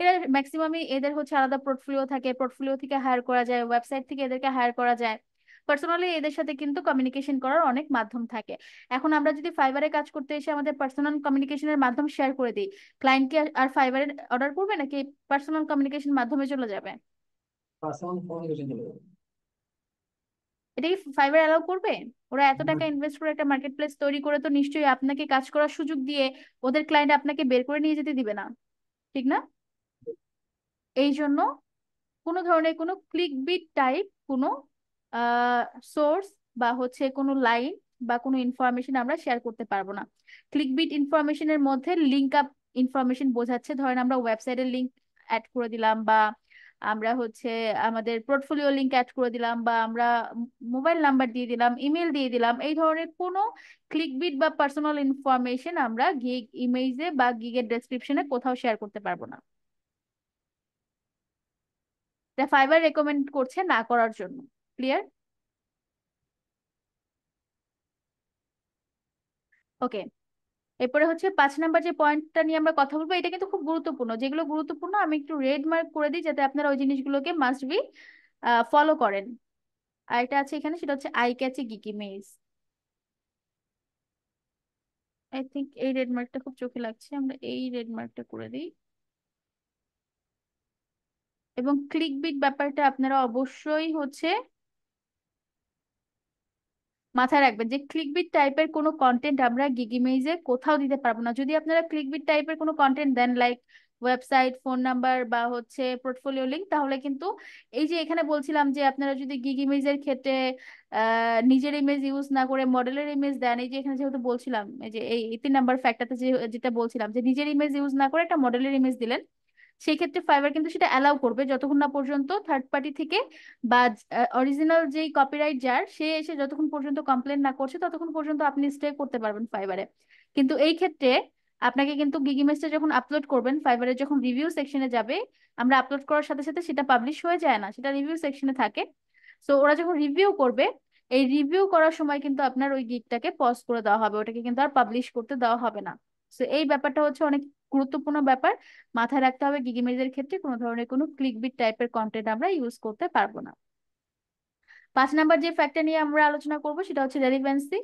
এরা ম্যাক্সিমামই এদের হচ্ছে আলাদা পোর্টফোলিও থাকে, পোর্টফোলিও থেকে হায়ার করা যায়, ওয়েবসাইট থেকে এদেরকে হায়ার করা যায়। পার্সোনালি এদের সাথে কিন্তু কমিউনিকেশন করার অনেক মাধ্যম থাকে। এখন আমরা যদি ফাইবারে কাজ করতে এসে আমাদের পার্সোনাল কমিউনিকেশনের মাধ্যম শেয়ার করে দিই, ক্লায়েন্ট কি আর ফাইবারে অর্ডার করবে নাকি পার্সোনাল কমিউনিকেশন মাধ্যমে চলে যাবে? পার্সোনাল কমিউনিকেশন চলে যাবে। এটা কি ফাইবার অ্যালাউ করবে? ওরা এত হুম। টাকা ইনভেস্ট করে একটা মার্কেট প্লেস তৈরি করে তো নিশ্চয়ই আপনাকে কাজ করার সুযোগ দিয়ে ওদের ক্লায়েন্ট আপনাকে বের করে নিয়ে যেতে দিবে না, ঠিক না? এই জন্য কোনো ধরনের কোনো ক্লিক বিট টাইপ কোনো সোর্স বা হচ্ছে কোনো লাইন বা কোনো ইনফরমেশন আমরা শেয়ার করতে পারবো না। ক্লিক বিট ইনফরমেশনের মধ্যে লিঙ্ক আপ ইনফরমেশন বোঝাচ্ছে, ধরেন আমরা ওয়েবসাইটের লিঙ্ক অ্যাড করে দিলাম, বা আমরা হচ্ছে আমাদের পোর্টফোলিও লিঙ্ক অ্যাড করে দিলাম, বা আমরা মোবাইল নাম্বার দিয়ে দিলাম, ইমেল দিয়ে দিলাম, এই ধরনের কোনো ক্লিক বিট বা পার্সোনাল ইনফরমেশন আমরা গিগ ইমেজে বা গিগের ডেসক্রিপশনে কোথাও শেয়ার করতে পারবো না। এটা ফাইবার রেকমেন্ড করছে না করার জন্য। ক্লিয়ার? ওকে। এরপরে হচ্ছে 5 নাম্বার যে পয়েন্টটা নিয়ে আমরা কথা বলবো, এটা কিন্তু খুব গুরুত্বপূর্ণ, যেগুলো গুরুত্বপূর্ণ আমি একটু রেড মার্ক করে দিই যাতে আপনারা ওই জিনিসগুলোকে মাস্ট বি ফলো করেন। আর এটা আছে এখানে, সেটা হচ্ছে eye catchy geeky maze. I think এই রেড মার্কটা খুব চোখে লাগছে, আমরা এই রেড মার্কটা করে দিই। এবং ক্লিক বিট ব্যাপারটা আপনারা অবশ্যই হচ্ছে মাথায় রাখবেন যে ক্লিকবিট টাইপের কোনো কন্টেন্ট আমরা গিগ ইমেজে কোথাও দিতে পারবো না। যদি আপনারা ক্লিকবিট টাইপের কোনো কন্টেন্ট দেন লাইক ওয়েবসাইট, ফোন নাম্বার বা হচ্ছে পোর্টফোলিও লিংক, তাহলে কিন্তু এই যে এখানে বলছিলাম যে আপনারা যদি গিগ ইমেজের ক্ষেত্রে নিজের ইমেজ ইউজ না করে মডেলের ইমেজ দেন, এই যে এখানে যেহেতু বলছিলাম এই যে এই 3 নাম্বার ফ্যাক্টরতে যেটা বলছিলাম যে নিজের ইমেজ ইউজ না করে একটা মডেলের ইমেজ দিলেন, সেই ক্ষেত্রে ফাইবার কিন্তু সেটা অ্যালাউ করবে যতক্ষণ না পর্যন্ত থার্ড পার্টি থেকে বা অরিজিনাল যেই কপিরাইট যার সে এসে যতক্ষণ পর্যন্ত কমপ্লেন না করছে ততক্ষণ পর্যন্ত আপনি স্টে করতে পারবেন ফাইবারে। কিন্তু এই ক্ষেত্রে আপনাকে কিন্তু গিগ ইমেজটা যখন আপলোড করবেন ফাইবারে, যখন রিভিউ সেকশনে যাবে, আমরা আপলোড করার সাথে সাথে সেটা পাবলিশ হয়ে যায় না, সেটা রিভিউ সেকশনে থাকে। সো ওরা যখন রিভিউ করবে, এই রিভিউ করার সময় কিন্তু আপনার ওই গিগটাকে পজ করে দেওয়া হবে, ওটাকে কিন্তু আর পাবলিশ করতে দেওয়া হবে না। তো এই ব্যাপারটা হচ্ছে অনেক গুরুত্বপূর্ণ ব্যাপার, মাথায় রাখতে হবে। গিগ ইমেজের ক্ষেত্রে কোনো ধরনের কোনো ক্লিকবিট টাইপের কন্টেন্ট আমরা ইউজ করতে পারবো না। 5 নাম্বার যে ফ্যাক্টর নিয়ে আমরা আলোচনা করব সেটা হচ্ছে রেলিভেন্সি।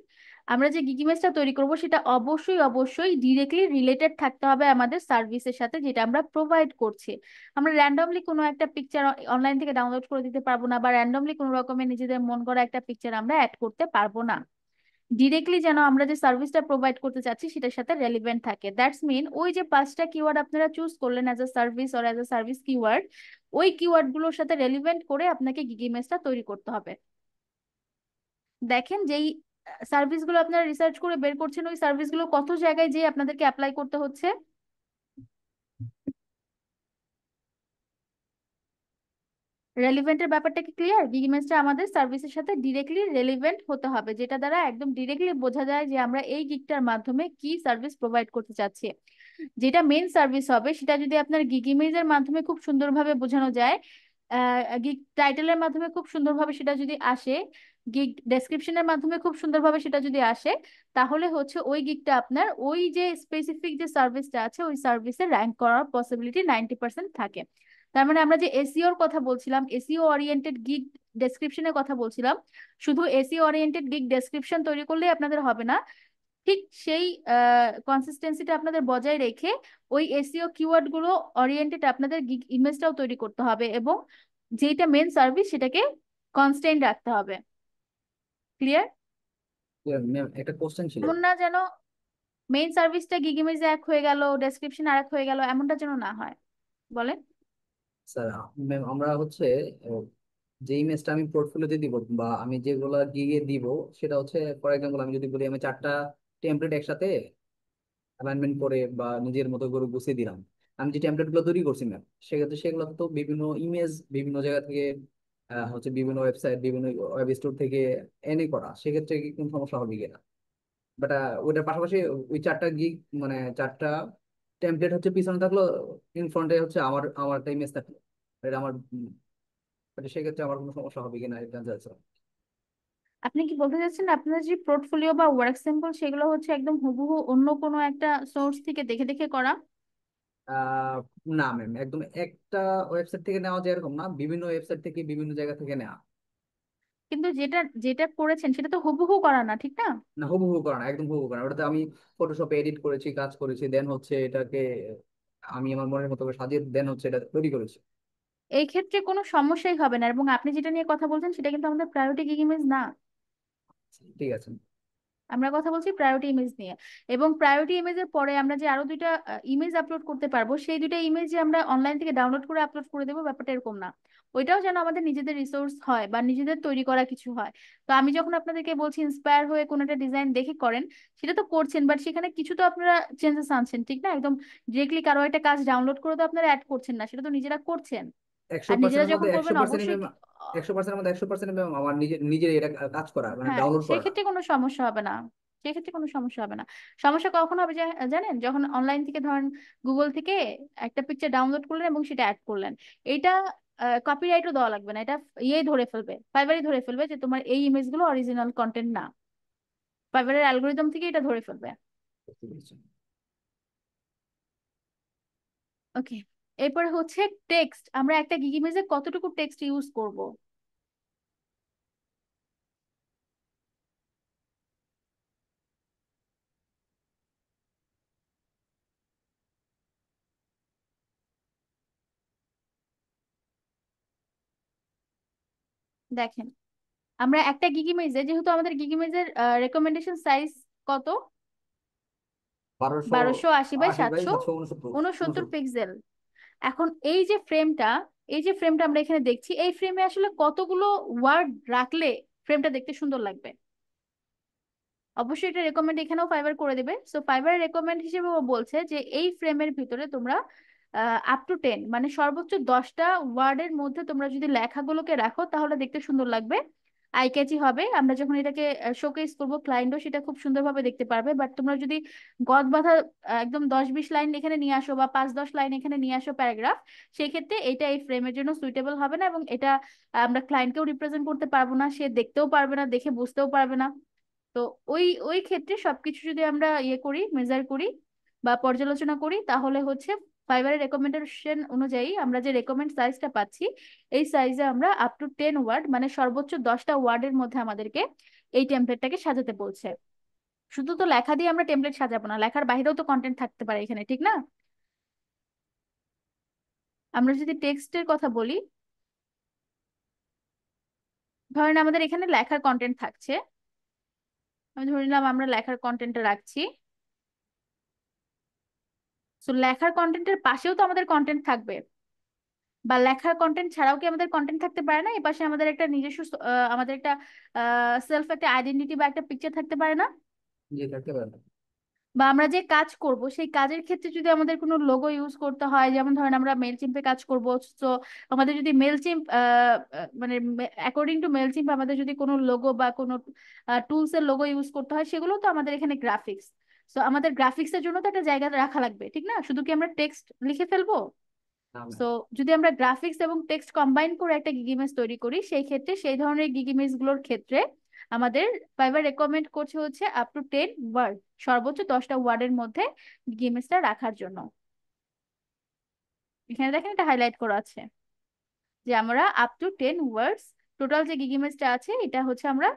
আমরা যে গিগ ইমেজটা তৈরি করব সেটা অবশ্যই অবশ্যই ডিরেক্টলি রিলেটেড থাকতে হবে আমাদের সার্ভিসের সাথে যেটা আমরা প্রোভাইড করছি। আমরা র্যান্ডমলি কোনো একটা পিকচার অনলাইন থেকে ডাউনলোড করে দিতে পারবো না, বা র্যান্ডমলি কোনো রকমের নিজেদের মন করা একটা পিকচার আমরা অ্যাড করতে পারবো না। ডিরেক্টলি যেন আমরা যে সার্ভিসটা প্রোভাইড করতে চাচ্ছি সেটার সাথে রেলিভেন্ট থাকে। দ্যাটস মিন ওই যে 5টা কিওয়ার্ড আপনারা চুজ করলেন as a service or as a service keyword, ওই কিওয়ার্ড গুলোর সাথে রেলিভেন্ট করে আপনাকে গিগ ইমেজটা তৈরি করতে হবে। দেখেন যেই সার্ভিসগুলো আপনারা রিসার্চ করে বের করছেন ওই সার্ভিসগুলো কত জায়গায় যে আপনাদেরকে অ্যাপ্লাই করতে হচ্ছে। রেলিভেন্টের ব্যাপারটা কি ক্লিয়ার? গিগ ইমেজটা আমাদের সার্ভিসের সাথে ডিরেক্টলি রেলিভেন্ট হতে হবে, যেটা দ্বারা একদম ডিরেক্টলি বোঝা যায় যে আমরা এই গিগটার মাধ্যমে কি সার্ভিস প্রোভাইড করতে চাচ্ছি। যেটা মেন সার্ভিস হবে সেটা যদি আপনার গিগ ইমেজের মাধ্যমে খুব সুন্দরভাবে বোঝানো যায়, গিগ টাইটেলের মাধ্যমে খুব সুন্দরভাবে সেটা যদি আসে, গিগ ডেসক্রিপশনের মাধ্যমে খুব সুন্দরভাবে সেটা যদি আসে, তাহলে হচ্ছে ওই গিগটা আপনার ওই যে স্পেসিফিক যে সার্ভিসটা আছে ওই সার্ভিসে র্যাঙ্ক করার পসিবিলিটি 90% থাকে। তার মানে আমরা যে এসইওর কথা বলছিলাম, এসইও ওরিয়েন্টেড গিগ ডেসক্রিপশনের কথা বলছিলাম, শুধু এসইও ওরিয়েন্টেড গিগ ডেসক্রিপশন তৈরি করলেই আপনাদের হবে না, ঠিক সেই কনসিস্টেন্সিটা আপনাদের বজায় রেখে ওই এসইও কিওয়ার্ড গুলো ওরিয়েন্টেড আপনাদের গিগ ইমেজটাও তৈরি করতে হবে, এবং যেটা মেন সার্ভিস সেটাকে কনস্ট্যান্ট রাখতে হবে। ক্লিয়ার? ম্যাম একটা কোশ্চেন ছিল। এমন না যেন মেইন সার্ভিসটা গিগ ইমেজে এক হয়ে গেল, ডেসক্রিপশন আর এক হয়ে গেল, এমনটা যেন না হয়। বলেন। স্যার ম্যাম আমরা হচ্ছে আহ, যে ইমেজটা আমি পোর্টফোলিওতে দিব বা আমি যেগুলো গিগে দিব, সেটা হচ্ছে ফর এক্সাম্পল আমি যদি বলি আমি 4টা টেমপ্লেট একসাথে অ্যালাইনমেন্ট করে বা নিজের মতো করে গুছিয়ে দিলাম। আমি যে টেমপ্লেট গুলো তৈরি করছি ম্যাম, সেক্ষেত্রে সেগুলো তো বিভিন্ন ইমেজ বিভিন্ন জায়গা থেকে হচ্ছে বিভিন্ন ওয়েবসাইট বিভিন্ন ওয়েব স্টোর থেকে এনে করা, সেক্ষেত্রে কি কোনো সমস্যা হবে কিনা? বাট ওইটার পাশাপাশি ওই 4টা গিগ মানে 4টা টেমপ্লেট হচ্ছে পিছনে থাকলো, ইন ফ্রন্টে হচ্ছে আমার একটা ইমেজ থাকলো, এটা আমার সেক্ষেত্রে আমার কোনো সমস্যা হবে কিনা এটা জানতে চাচ্ছিলাম। আপনি কি বলতে চাচ্ছেন আপনার যে পোর্টফোলিও বা ওয়ার্ক স্যাম্পল সেগুলো হচ্ছে একদম হুবহু অন্য কোনো একটা সোর্স থেকে দেখে দেখে করা? আহ না ম্যাম, একদম একটা ওয়েবসাইট থেকে নেওয়া যায় এরকম না, বিভিন্ন ওয়েবসাইট থেকে বিভিন্ন জায়গা থেকে নেওয়া। কিন্তু যেটা যেটা করেছেন সেটা তো হুবহু করা না, ঠিক না? না, হুবহু করা না, একদম হুবহু করা না। ওটাতে আমি ফটোশপে এডিট করেছি, কাজ করেছি, দেন হচ্ছে এটাকে আমি আমার মনের মতো করে সাজিয়ে দেন হচ্ছে এটা তৈরি করেছি। এই ক্ষেত্রে কোনো সমস্যাই হবে না, এবং আপনি যেটা নিয়ে কথা বলছেন সেটা কিন্তু আমাদের প্রায়োরিটি গিগ ইমেজ না। ঠিক আছে। আমরা কথা বলছি প্রায়োরিটি ইমেজ নিয়ে। এবং প্রায়োরিটি ইমেজের পরে আমরা যে আরো দুইটা ইমেজ আপলোড করতে পারবো, সেই দুইটা ইমেজ যে আমরা অনলাইন থেকে ডাউনলোড করে আপলোড করে দেবো ব্যাপারটা এরকম না। ওইটাও যেন আমাদের নিজেদের রিসোর্স হয় বা নিজেদের তৈরি করা কিছু হয়। তো আমি যখন আপনাদেরকে বলছি ইন্সপায়ার হয়ে কোনো একটা ডিজাইন দেখে করেন, সেটা তো করছেন, বাট সেখানে কিছু তো আপনারা চেঞ্জেস আনছেন, ঠিক না? একদম ডিরেক্টলি কারো একটা কাজ ডাউনলোড করে তো আপনারা অ্যাড করছেন না, সেটা তো নিজেরা করছেন। একশো আর নিজেরা পার্সেন্টের যখন মধ্যে একশো করবেন পার্সেন্ট অবশ্যই 100%-এর মধ্যে 100% ম্যাম আমার নিজের নিজের এটা কাজ করা মানে হ্যাঁ, ডাউনলোড করা না। সেক্ষেত্রে কোনো সমস্যা হবে না। সেক্ষেত্রে কোনো সমস্যা হবে না। সমস্যা কখন হবে জানেন? যখন অনলাইন থেকে ধরেন গুগল থেকে একটা পিকচার ডাউনলোড করলেন এবং সেটা অ্যাড করলেন, এটা কপিরাইটও দেওয়া লাগবে না, এটা ধরে ফেলবে, ফাইবারই ধরে ফেলবে যে তোমার এই ইমেজগুলো অরিজিনাল কন্টেন্ট না। ফাইবারের অ্যালগোরিদম থেকে এটা ধরে ফেলবে। বুঝতে পেরেছি। ওকে। এরপরে হচ্ছে টেক্সট, আমরা একটা গিগ ইমেজে কতটুকু টেক্সট ইউজ করব। দেখেন, আমরা একটা গিগ ইমেজে, যেহেতু আমাদের গিগ ইমেজের রেকমেন্ডেশন সাইজ কত, 1280 1280 বাই বাই 700 769 উনসত্তর পিক্সেল। এখন এই যে ফ্রেমটা, আমরা এখানে দেখছি, এই ফ্রেমে আসলে কতগুলো ওয়ার্ড রাখলে ফ্রেমটা দেখতে সুন্দর লাগবে। অবশ্যই এটা রেকমেন্ড এখানেও ফাইবার করে দেবে। সো ফাইবার রেকমেন্ড হিসেবে ও বলছে যে এই ফ্রেমের ভিতরে তোমরা up to 10, মানে সর্বোচ্চ 10টা ওয়ার্ডের মধ্যে তোমরা যদি লেখাগুলোকে রাখো তাহলে দেখতে সুন্দর লাগবে, আই ক্যাচি হবে। আমরা যখন এটাকে শোকেস করবো, ক্লায়েন্টও সেটা খুব সুন্দরভাবে দেখতে পারবে। বাট তোমরা যদি গদ বাঁধা একদম 10-20 লাইন এখানে নিয়ে আসো, বা 5-10 লাইন এখানে নিয়ে আসো প্যারাগ্রাফ, সেই ক্ষেত্রে এটা এই ফ্রেমের জন্য সুইটেবল হবে না, এবং এটা আমরা ক্লায়েন্টকেও রিপ্রেজেন্ট করতে পারবো না, সে দেখতেও পারবে না, দেখে বুঝতেও পারবে না। তো ওই ওই ক্ষেত্রে সবকিছু যদি আমরা ইয়ে করি, মেজার করি বা পর্যালোচনা করি, তাহলে হচ্ছে ফাইবারের রেকমেন্ডেশন অনুযায়ী আমরা যে রেকমেন্ড সাইজটা পাচ্ছি, এই সাইজে আমরা up to 10 ওয়ার্ড, মানে সর্বোচ্চ 10টা ওয়ার্ডের মধ্যে আমাদেরকে এই টেমপ্লেটটাকে সাজাতে বলছে। শুধু তো লেখা দিয়ে আমরা টেমপ্লেট সাজাবো না, লেখার বাইরেও তো কন্টেন্ট থাকতে পারে এখানে, ঠিক না? আমরা যদি টেক্সটের কথা বলি, ধরেন আমাদের এখানে লেখার কন্টেন্ট থাকছে, আমি ধরে নিলাম আমরা লেখার কন্টেন্টটা রাখছি। তো লেখার কন্টেন্টের পাশেও তো আমাদের কন্টেন্ট থাকবে, বা লেখার কন্টেন্ট ছাড়াও কি আমাদের কন্টেন্ট থাকতে পারে না? এই পাশে আমাদের একটা নিজস্ব আমাদের একটা সেলফ একটা আইডেন্টিটি বা একটা পিকচার থাকতে পারে না? জি, থাকতে পারে। বা আমরা যে কাজ করব সেই কাজের ক্ষেত্রে যদি আমাদের কোনো লোগো ইউজ করতে হয়, যেমন ধরেন আমরা মেলচিম্পে কাজ করব, তো আমাদের যদি মেলচিম্প মানে অ্যাকর্ডিং টু মেলচিম্প আমাদের যদি কোনো লোগো বা কোনো টুলস এর লোগো ইউজ করতে হয়, সেগুলো তো আমাদের এখানে গ্রাফিক্স। তো আমাদের গ্রাফিক্স এর জন্য তো একটা জায়গা রাখা লাগবে, ঠিক না? শুধু কি আমরা টেক্সট লিখে ফেলবো? না না। সো যদি আমরা গ্রাফিক্স এবং টেক্সট কম্বাইন করে একটা গিগ ইমেজ তৈরি করি, সেই ক্ষেত্রে সেই ধরনের গিগ ইমেজ গুলোর ক্ষেত্রে আমাদের ফাইবার রেকমেন্ড করছে হচ্ছে up to 10 ওয়ার্ড, সর্বোচ্চ 10টা ওয়ার্ডের মধ্যে গিগ ইমেজটা রাখার জন্য। এখানে দেখেন এটা হাইলাইট করা আছে যে আমরা up to 10 ওয়ার্ডস, টোটাল যে গিগ ইমেজটা আছে এটা হচ্ছে আমরা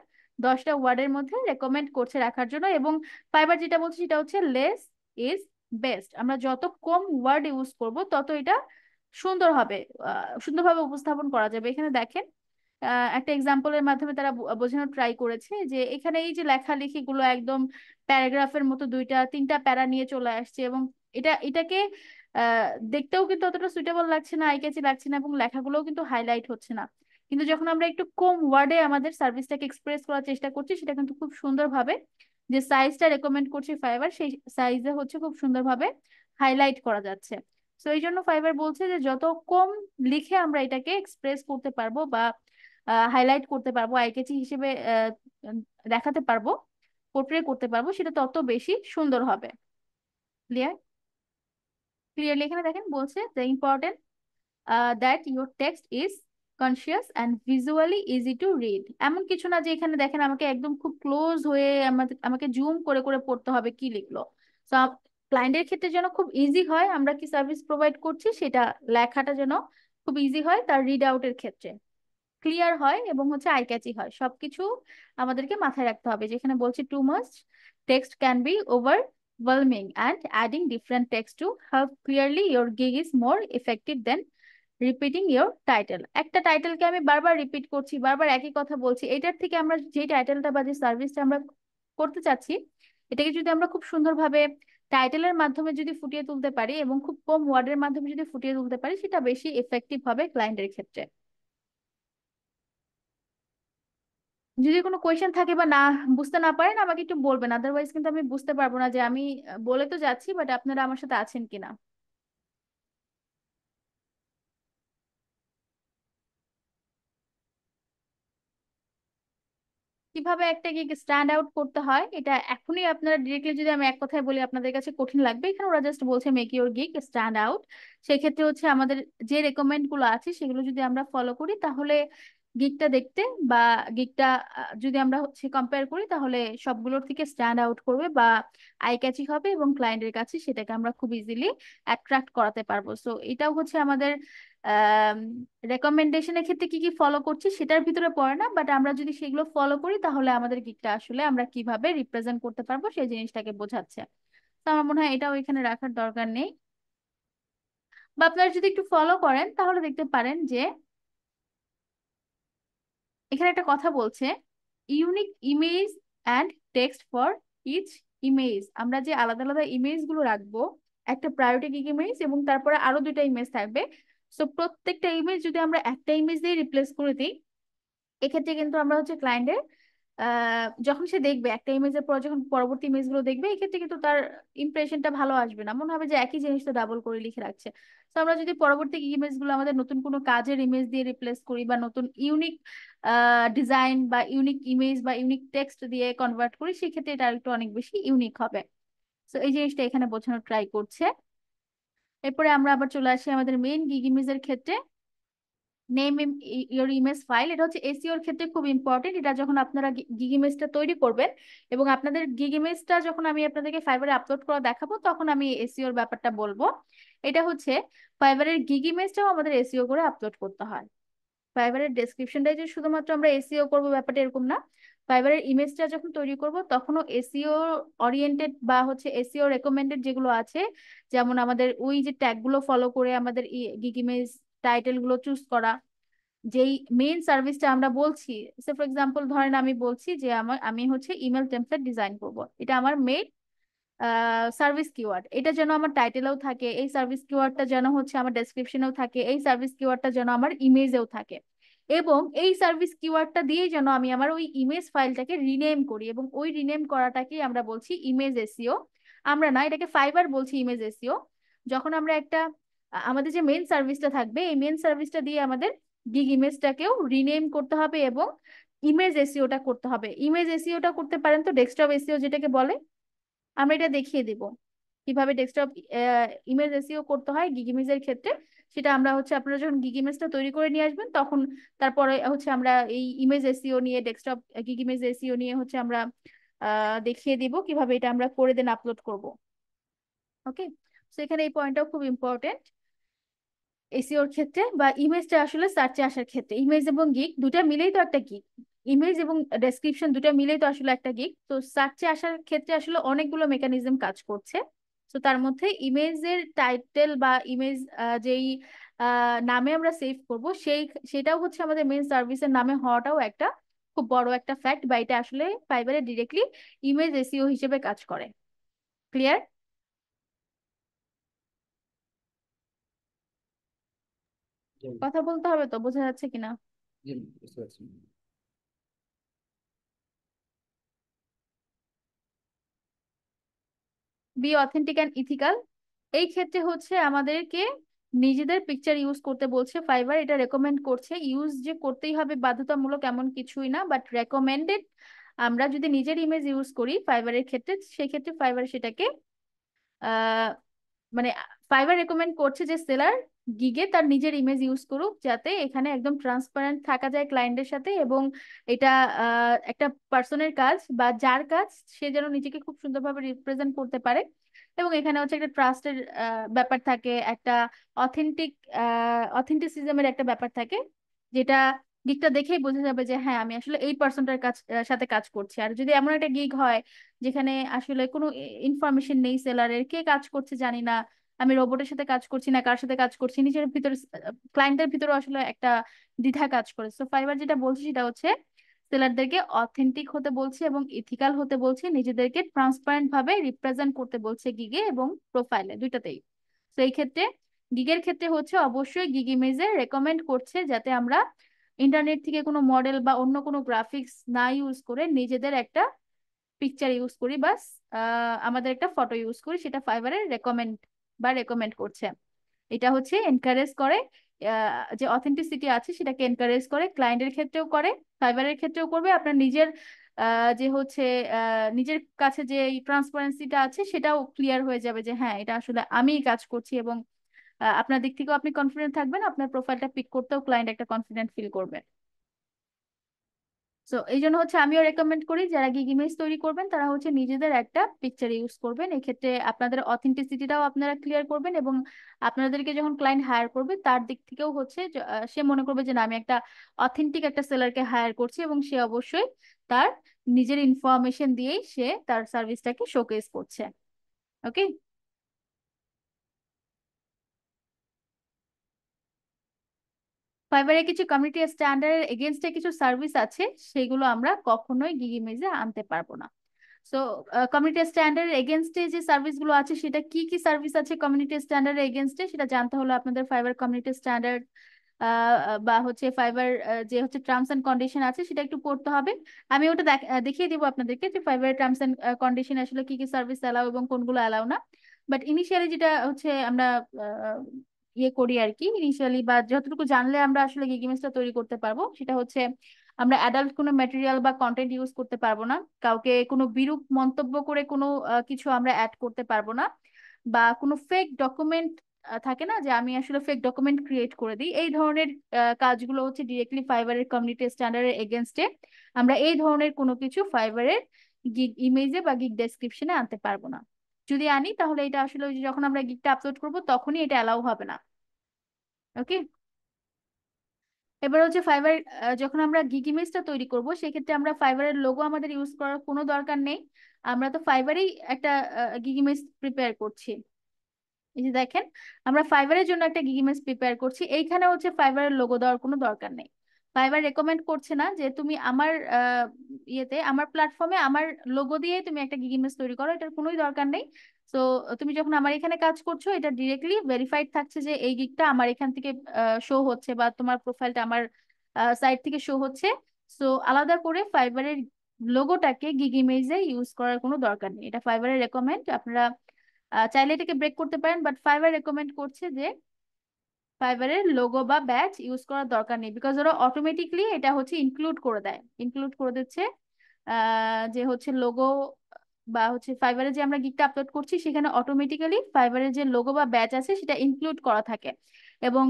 10টা ওয়ার্ডের মধ্যে রেকমেন্ড করছে রাখার জন্য। এবং ফাইবার যেটা বলছে সেটা হচ্ছে লেস ইজ বেস্ট, আমরা যত কম ওয়ার্ড ইউজ করব তত এটা সুন্দর হবে, সুন্দরভাবে উপস্থাপন করা যাবে। এখানে দেখেন একটা এক্সাম্পলের মাধ্যমে তারা বোঝানোর ট্রাই করেছে যে এখানে এই যে লেখালেখি গুলো একদম প্যারাগ্রাফের মতো 2-3টা প্যারা নিয়ে চলে আসছে, এবং এটাকে দেখতেও কিন্তু অতটা সুইটেবল লাগছে না, আই ক্যাচি লাগছে না, এবং লেখাগুলোও কিন্তু হাইলাইট হচ্ছে না। কিন্তু যখন আমরা একটু কম ওয়ার্ডে আমাদের সার্ভিসটাকে এক্সপ্রেস করার চেষ্টা করছি, সেটা কিন্তু খুব সুন্দরভাবে, যে সাইজটা রেকমেন্ড করছে ফাইবার, সেই সাইজে হচ্ছে খুব সুন্দরভাবে হাইলাইট করা যাচ্ছে। তো এই জন্য ফাইবার বলছে যে যত কম লিখে আমরা এটাকে এক্সপ্রেস করতে পারবো বা হাইলাইট করতে পারবো, আইকেচি হিসেবে উম, দেখাতে পারবো, পোর্ট্রে করতে পারবো, সেটা তত বেশি সুন্দর হবে। ক্লিয়ার? ক্লিয়ারলি এখানে দেখেন বলছে the important that your text is conscious and visually easy to read. এমন কিছু না যে এখানে দেখেন আমাকে একদম খুব ক্লোজ হয়ে আমাকে জুম করে করে পড়তে হবে কি লিখলো। তো ক্লায়েন্টের ক্ষেত্রে যেন খুব ইজি হয়, আমরা কি সার্ভিস প্রোভাইড করছি সেটা লেখাটা যেন খুব ইজি হয়, তার রিড আউটের ক্ষেত্রে ক্লিয়ার হয় এবং হচ্ছে আই ক্যাচি হয়, সবকিছু আমাদেরকে মাথায় রাখতে হবে। যেখানে বলছি too much text can be overwhelming and adding different text to help clearly your gig is more effective then repeating your title. একটা টাইটেলকে আমি বারবার রিপিট করছি, বারবার একই কথা বলছি, এটার থেকে আমরা যে টাইটেলটা বা যে সার্ভিসটা আমরা করতে চাচ্ছি, এটাকে যদি আমরা খুব সুন্দরভাবে টাইটেলের মাধ্যমে যদি ফুটিয়ে তুলতে পারি এবং খুব কম ওয়ার্ডের মাধ্যমে যদি ফুটিয়ে তুলতে পারি, সেটা বেশি এফেক্টিভ হবে ক্লায়েন্টের ক্ষেত্রে। যদি কোনো কোয়েশ্চেন থাকে বা না বুঝতে না পারেন আমাকে একটু বলবেন, আদারওয়াইজ কিন্তু আমি বুঝতে পারবো না যে আমি বলে তো যাচ্ছি বাট আপনারা আমার সাথে আছেন কিনা। কিভাবে একটা গিগ স্ট্যান্ড আউট করতে হয়, এটা এখনই আপনারা ডিরেক্টলি যদি আমি এক কথায় বলি আপনাদের কাছে কঠিন লাগবে। এখানে ওরা জাস্ট বলছে make your gig stand out. সেক্ষেত্রে হচ্ছে আমাদের যে রেকমেন্ড গুলো আছে সেগুলো যদি আমরা ফলো করি, তাহলে গিগটা দেখতে বা গিগটা যদি আমরা হচ্ছে কম্পেয়ার করি, তাহলে সবগুলোর থেকে স্ট্যান্ড আউট করবে বা আই ক্যাচি হবে, এবং ক্লায়েন্টের কাছে সেটাকে আমরা খুব ইজিলি অ্যাট্রাক্ট করাতে পারবো। সো এটাও হচ্ছে আমাদের রেকমেন্ডেশনের ক্ষেত্রে কি কি ফলো করছি সেটার ভিতরে পড়ে না, বাট আমরা যদি সেগুলো ফলো করি তাহলে আমাদের গিকটা আসলে আমরা কিভাবে রিপ্রেজেন্ট করতে পারবো সেই জিনিসটাকে বোঝাচ্ছে। তো আমার মনে হয় এটাও এখানে রাখার দরকার নেই। বা আপনারা যদি একটু ফলো করেন তাহলে দেখতে পারেন যে এখানে একটা কথা বলছে unique image and text for each image. আমরা যে আলাদা আলাদা ইমেজ গুলো রাখবো, একটা প্রায়োরিটি ইমেজ এবং তারপরে আরো 2টা ইমেজ থাকবে। সো প্রত্যেকটা ইমেজ যদি আমরা একটা ইমেজ দিয়ে রিপ্লেস করে দিই, এক্ষেত্রে কিন্তু আমরা হচ্ছে ক্লায়েন্টের যখন সে দেখবে একটা ইমেজের পর, যখন পরবর্তী ইমেজগুলো দেখবে, এই ক্ষেত্রে কিন্তু তার ইমপ্রেশনটা ভালো আসবে না, মনে হবে যে একই জিনিস তো ডাবল করে লিখে রাখছে। তো আমরা যদি পরবর্তী ইমেজগুলো আমাদের নতুন কোনো কাজের ইমেজ দিয়ে রিপ্লেস করি, বা নতুন ইউনিক ডিজাইন বা ইউনিক ইমেজ বা ইউনিক টেক্সট দিয়ে কনভার্ট করি, সেক্ষেত্রে এটা একটু অনেক বেশি ইউনিক হবে। তো এই জিনিসটা এখানে বোঝানোর ট্রাই করছে। এরপরে আমরা আবার চলে আসি আমাদের মেইন গিগ ইমেজের ক্ষেত্রে। নেম ইওর ইমেজ ফাইল, এটা হচ্ছে এসইওর ক্ষেত্রে খুব ইম্পর্টেন্ট। এটা যখন আপনারা গিগ ইমেজটা তৈরি করবেন, এবং আপনাদের গিগ ইমেজটা যখন আমি আপনাদেরকে ফাইবারে আপলোড করা দেখাবো, তখন আমি এসইওর ব্যাপারটা বলবো। এটা হচ্ছে ফাইবারের গিগ ইমেজটাও আমাদের এসইও করে আপলোড করতে হয়। ফাইবারের ডেসক্রিপশনটাই যে শুধুমাত্র আমরা এসইও করবো ব্যাপারটা এরকম না। ফাইবারের ইমেজটা যখন তৈরি করব, তখনও এসইও ওরিয়েন্টেড বা হচ্ছে এসইও রেকমেন্ডেড যেগুলো আছে, যেমন আমাদের ওই যে ট্যাগ গুলো ফলো করে আমাদের গিগ ইমেজ টাইটেল গুলো চুজ করা, যেই মেইন সার্ভিসটা আমরা বলছি। সে ফর এক্সাম্পল ধরেন আমি বলছি যে আমি হচ্ছে ইমেল টেমপ্লেট ডিজাইন করব, এটা আমার মেইন সার্ভিস কিওয়ার্ড। এটা যেন আমার টাইটেলেও থাকে, এই সার্ভিস কিওয়ার্ডটা যেন হচ্ছে আমার ডেসক্রিপশনেও থাকে, এই সার্ভিস কিওয়ার্ডটা যেন আমার ইমেজেও থাকে, এবং এই সার্ভিস কিওয়ার্ডটা দিয়েই যেন আমি আমার ওই ইমেজ ফাইলটাকে রিনেম করি, এবং ওই রিনেম করাটাকেই আমরা বলছি ইমেজ এসইও। আমরা না, এটাকে ফাইবার বলছি ইমেজ এসইও। যখন আমরা একটা আমাদের যে মেন সার্ভিসটা থাকবে, এই মেন সার্ভিসটা দিয়ে আমাদের গিগ ইমেজটাকেও রিনেম করতে হবে, এবং ইমেজ এসইওটা করতে হবে। ইমেজ এসইওটা করতে পারেন তো ডেস্কটপ এসইও যেটাকে বলে। আমরা এটা দেখিয়ে দিব কিভাবে ডেস্কটপ ইমেজ এসইও করতে হয় গিগ ইমেজের ক্ষেত্রে। সেটা আমরা হচ্ছে আপনারা যখন গিগ ইমেজটা তৈরি করে নিয়ে আসবেন, তখন তারপরে হচ্ছে আমরা এই ইমেজ এসইও নিয়ে, ডেস্কটপ গিগ ইমেজ এসইও নিয়ে হচ্ছে আমরা দেখিয়ে দিব কিভাবে এটা আমরা করে দেন আপলোড করব। ওকে, তো এখানে এই পয়েন্টটাও খুব ইম্পর্টেন্ট এসইওর ক্ষেত্রে, বা ইমেজটা আসলে সার্চে আসার ক্ষেত্রে। ইমেজ এবং গিগ দুটা মিলেই তো একটা গিগ, ইমেজ এবং ডেসক্রিপশন দুটা মিলেই তো আসলে একটা গিগ। তো সার্চে আসার ক্ষেত্রে আসলে অনেকগুলো মেকানিজম কাজ করছে। তো তার মধ্যে ইমেজের টাইটেল বা ইমেজ যেই নামে আমরা সেভ করব, সেটাও হচ্ছে আমাদের মেইন সার্ভিসের নামে হওয়াটাও একটা খুব বড় একটা ফ্যাক্ট, বা এটা আসলে ফাইবারে ডিরেক্টলি ইমেজ এসইও হিসেবে কাজ করে। ক্লিয়ার? জি, কথা বলতে হবে তো, বোঝা যাচ্ছে কিনা? জি, বুঝতে পারছি। বি অথেন্টিক অ্যান্ড ইথিক্যাল, এই ক্ষেত্রে হচ্ছে আমাদেরকে নিজেদের পিকচার ইউজ করতে বলছে ফাইবার। এটা রেকমেন্ড করছে, ইউজ যে করতেই হবে বাধ্যতামূলক এমন কিছুই না, বাট রেকমেন্ডেড। আমরা যদি নিজের ইমেজ ইউজ করি ফাইবারের ক্ষেত্রে, সেক্ষেত্রে ফাইবার সেটাকে আহ মানে ফাইবার রেকমেন্ড করছে যে সেলার গিগে তার নিজের ইমেজ ইউজ করুক, যাতে এখানে একদম ট্রান্সপারেন্ট থাকা যায় ক্লায়েন্টের সাথে, এবং এটা একটা পার্সনের কাজ বা যার কাজ, সে যেন নিজেকে খুব সুন্দরভাবে রিপ্রেজেন্ট করতে পারে। এবং এখানে হচ্ছে একটা ট্রাস্টের ব্যাপার থাকে, একটা অথেন্টিক অথেন্টিসিজমের একটা ব্যাপার থাকে, যেটা গিগটা দেখেই বোঝা যাবে যে হ্যাঁ আমি আসলে এই পার্সনটার কাজ সাথে কাজ করছি। আর যদি এমন একটা গিগ হয় যেখানে আসলে কোনো ইনফরমেশন নেই, সেলারের কে কাজ করছে জানি না, আমি রোবটের সাথে কাজ করছি না কার সাথে কাজ করছি, নিজের ভিতরে ক্লায়েন্টের ভিতরে আসলে একটা দ্বিধা কাজ করে। তো ফাইবার যেটা বলছে সেটা হচ্ছে সেলারদেরকে অথেন্টিক হতে বলছে এবং ইথিক্যাল হতে বলছে, নিজেদেরকে ট্রান্সপারেন্ট ভাবে রিপ্রেজেন্ট করতে বলছে গিগে এবং প্রোফাইলে, দুইটাতেই। তো এই ক্ষেত্রে গিগের ক্ষেত্রে হচ্ছে অবশ্যই গিগ ইমেজে রেকমেন্ড করছে যাতে আমরা ইন্টারনেট থেকে কোনো মডেল বা অন্য কোনো গ্রাফিক্স না ইউজ করে নিজেদের একটা পিকচার ইউজ করি, বাস আমাদের একটা ফটো ইউজ করি, সেটা ফাইবারে রেকমেন্ড বা রেকমেন্ড করছে। এটা হচ্ছে এনকারেজ করে, যে অথেন্টিসিটি আছে সেটাকে এনকারেজ করে, ক্লায়েন্টের ক্ষেত্রেও করে, ফাইবারের ক্ষেত্রেও করবে। আপনার নিজের যে হচ্ছে নিজের কাছে যে ট্রান্সপারেন্সিটা আছে সেটাও ক্লিয়ার হয়ে যাবে যে হ্যাঁ এটা আসলে আমিই কাজ করছি, এবং আপনার দিক থেকেও আপনি কনফিডেন্ট থাকবেন, আপনার প্রোফাইলটা পিক করতেও ক্লায়েন্ট একটা কনফিডেন্ট ফিল করবে। সো এই জন্য হচ্ছে আমিও রেকমেন্ড করি যারা গিগ ইমেজ তৈরি করবেন তারা হচ্ছে নিজেদের একটা পিকচার ইউজ করবেন। এক্ষেত্রে আপনাদের অথেন্টিসিটিটাও আপনারা ক্লিয়ার করবেন, এবং আপনাদেরকে যখন ক্লায়েন্ট হায়ার করবে তার দিক থেকেও হচ্ছে সে মনে করবে যে না আমি একটা অথেন্টিক একটা সেলারকে হায়ার করছি, এবং সে অবশ্যই তার নিজের ইনফরমেশন দিয়েই সে তার সার্ভিসটাকে শোকেস করছে। ওকে, ফাইবারে কিছু কমিউনিটি স্ট্যান্ডার্ডের এগেনস্টে কিছু সার্ভিস আছে, সেগুলো আমরা কখনোই গিগ ইমেজে আনতে পারবো না। সো কমিউনিটি স্ট্যান্ডার্ড এগেনস্টে যে সার্ভিসগুলো আছে, সেটা কি কি সার্ভিস আছে কমিউনিটি স্ট্যান্ডার্ড এগেনস্টে, সেটা জানতে হলে আপনাদের ফাইবার কমিউনিটি স্ট্যান্ডার্ড বা হচ্ছে ফাইবার যে হচ্ছে টার্মস এন্ড কন্ডিশন আছে সেটা একটু পড়তে হবে। আমি ওটা দেখিয়ে দিব আপনাদেরকে যে ফাইবারের টার্মস এন্ড কন্ডিশন আসলে কি কি সার্ভিস অ্যালাউ এবং কোনগুলো অ্যালাউ না। বাট ইনিশিয়ালি যেটা হচ্ছে আমরা আহ, ইয়ে করি আর কি, ইনিশিয়ালি বা যতটুকু জানলে আমরা আসলে গিগিমেসটা তৈরি করতে পারবো সেটা হচ্ছে আমরা অ্যাডাল্ট কোনো ম্যাটেরিয়াল বা কন্টেন্ট ইউজ করতে পারবো না, কাউকে কোনো বিরূপ মন্তব্য করে কোনো কিছু আমরা অ্যাড করতে পারবো না, বা কোনো ফেক ডকুমেন্ট থাকে না যে আমি আসলে ফেক ডকুমেন্ট ক্রিয়েট করে দিই, এই ধরনের কাজগুলো হচ্ছে ডিরেক্টলি ফাইবারের কমিউনিটি স্ট্যান্ডার্ডের এগেনস্টে আমরা এই ধরনের কোনো কিছু ফাইবারের গিগ ইমেজে বা গিগ ডেসক্রিপশনে আনতে পারবো না। যদি আনি তাহলে এটা আসলে ওই যে যখন আমরা গিগটা আপলোড করব তখনই এটা অ্যালাউ হবে না। ওকে। এবার হচ্ছে ফাইবার যখন আমরা গিগ ইমেজটা তৈরি করব সেক্ষেত্রে আমরা ফাইবারের লোগো আমাদের ইউজ করার কোনো দরকার নেই। আমরা তো ফাইবারেই একটা গিগ ইমেজ প্রিপেয়ার করছি। এই যে দেখেন, আমরা ফাইবারের জন্য একটা গিগ ইমেজ প্রিপেয়ার করছি, এইখানে হচ্ছে ফাইবারের লোগো দেওয়ার কোনো দরকার নেই। ফাইবার রেকমেন্ড করছে না যে তুমি আমার ইয়েতে আমার প্ল্যাটফর্মে আমার লোগো দিয়ে তুমি একটা গিগ ইমেজ তৈরি করো, এটার কোনোই দরকার নেই। তো তুমি যখন আমার এখানে কাজ করছো এটা ডিরেক্টলি ভেরিফাইড থাকছে যে এই গিগটা আমার এখান থেকে শো হচ্ছে বা তোমার প্রোফাইলটা আমার সাইট থেকে শো হচ্ছে। সো আলাদা করে ফাইবারের লোগোটাকে গিগ ইমেজে ইউজ করার কোনো দরকার নেই, এটা ফাইবারের রেকমেন্ড। আপনারা চাইলে এটাকে ব্রেক করতে পারেন, বাট ফাইবার রেকমেন্ড করছে যে ফাইবারের লোগো বা ব্যাচ ইউজ করার দরকার নেই, বিকজ ওরা অটোমেটিকলি এটা হচ্ছে ইনক্লুড করে দেয়, ইনক্লুড করে দিচ্ছে যে হচ্ছে লোগো বা হচ্ছে ফাইবারে যে আমরা গিকটা আপলোড করছি সেখানে অটোমেটিক্যালি ফাইবারের যে লোগো বা ব্যাচ আছে সেটা ইনক্লুড করা থাকে। এবং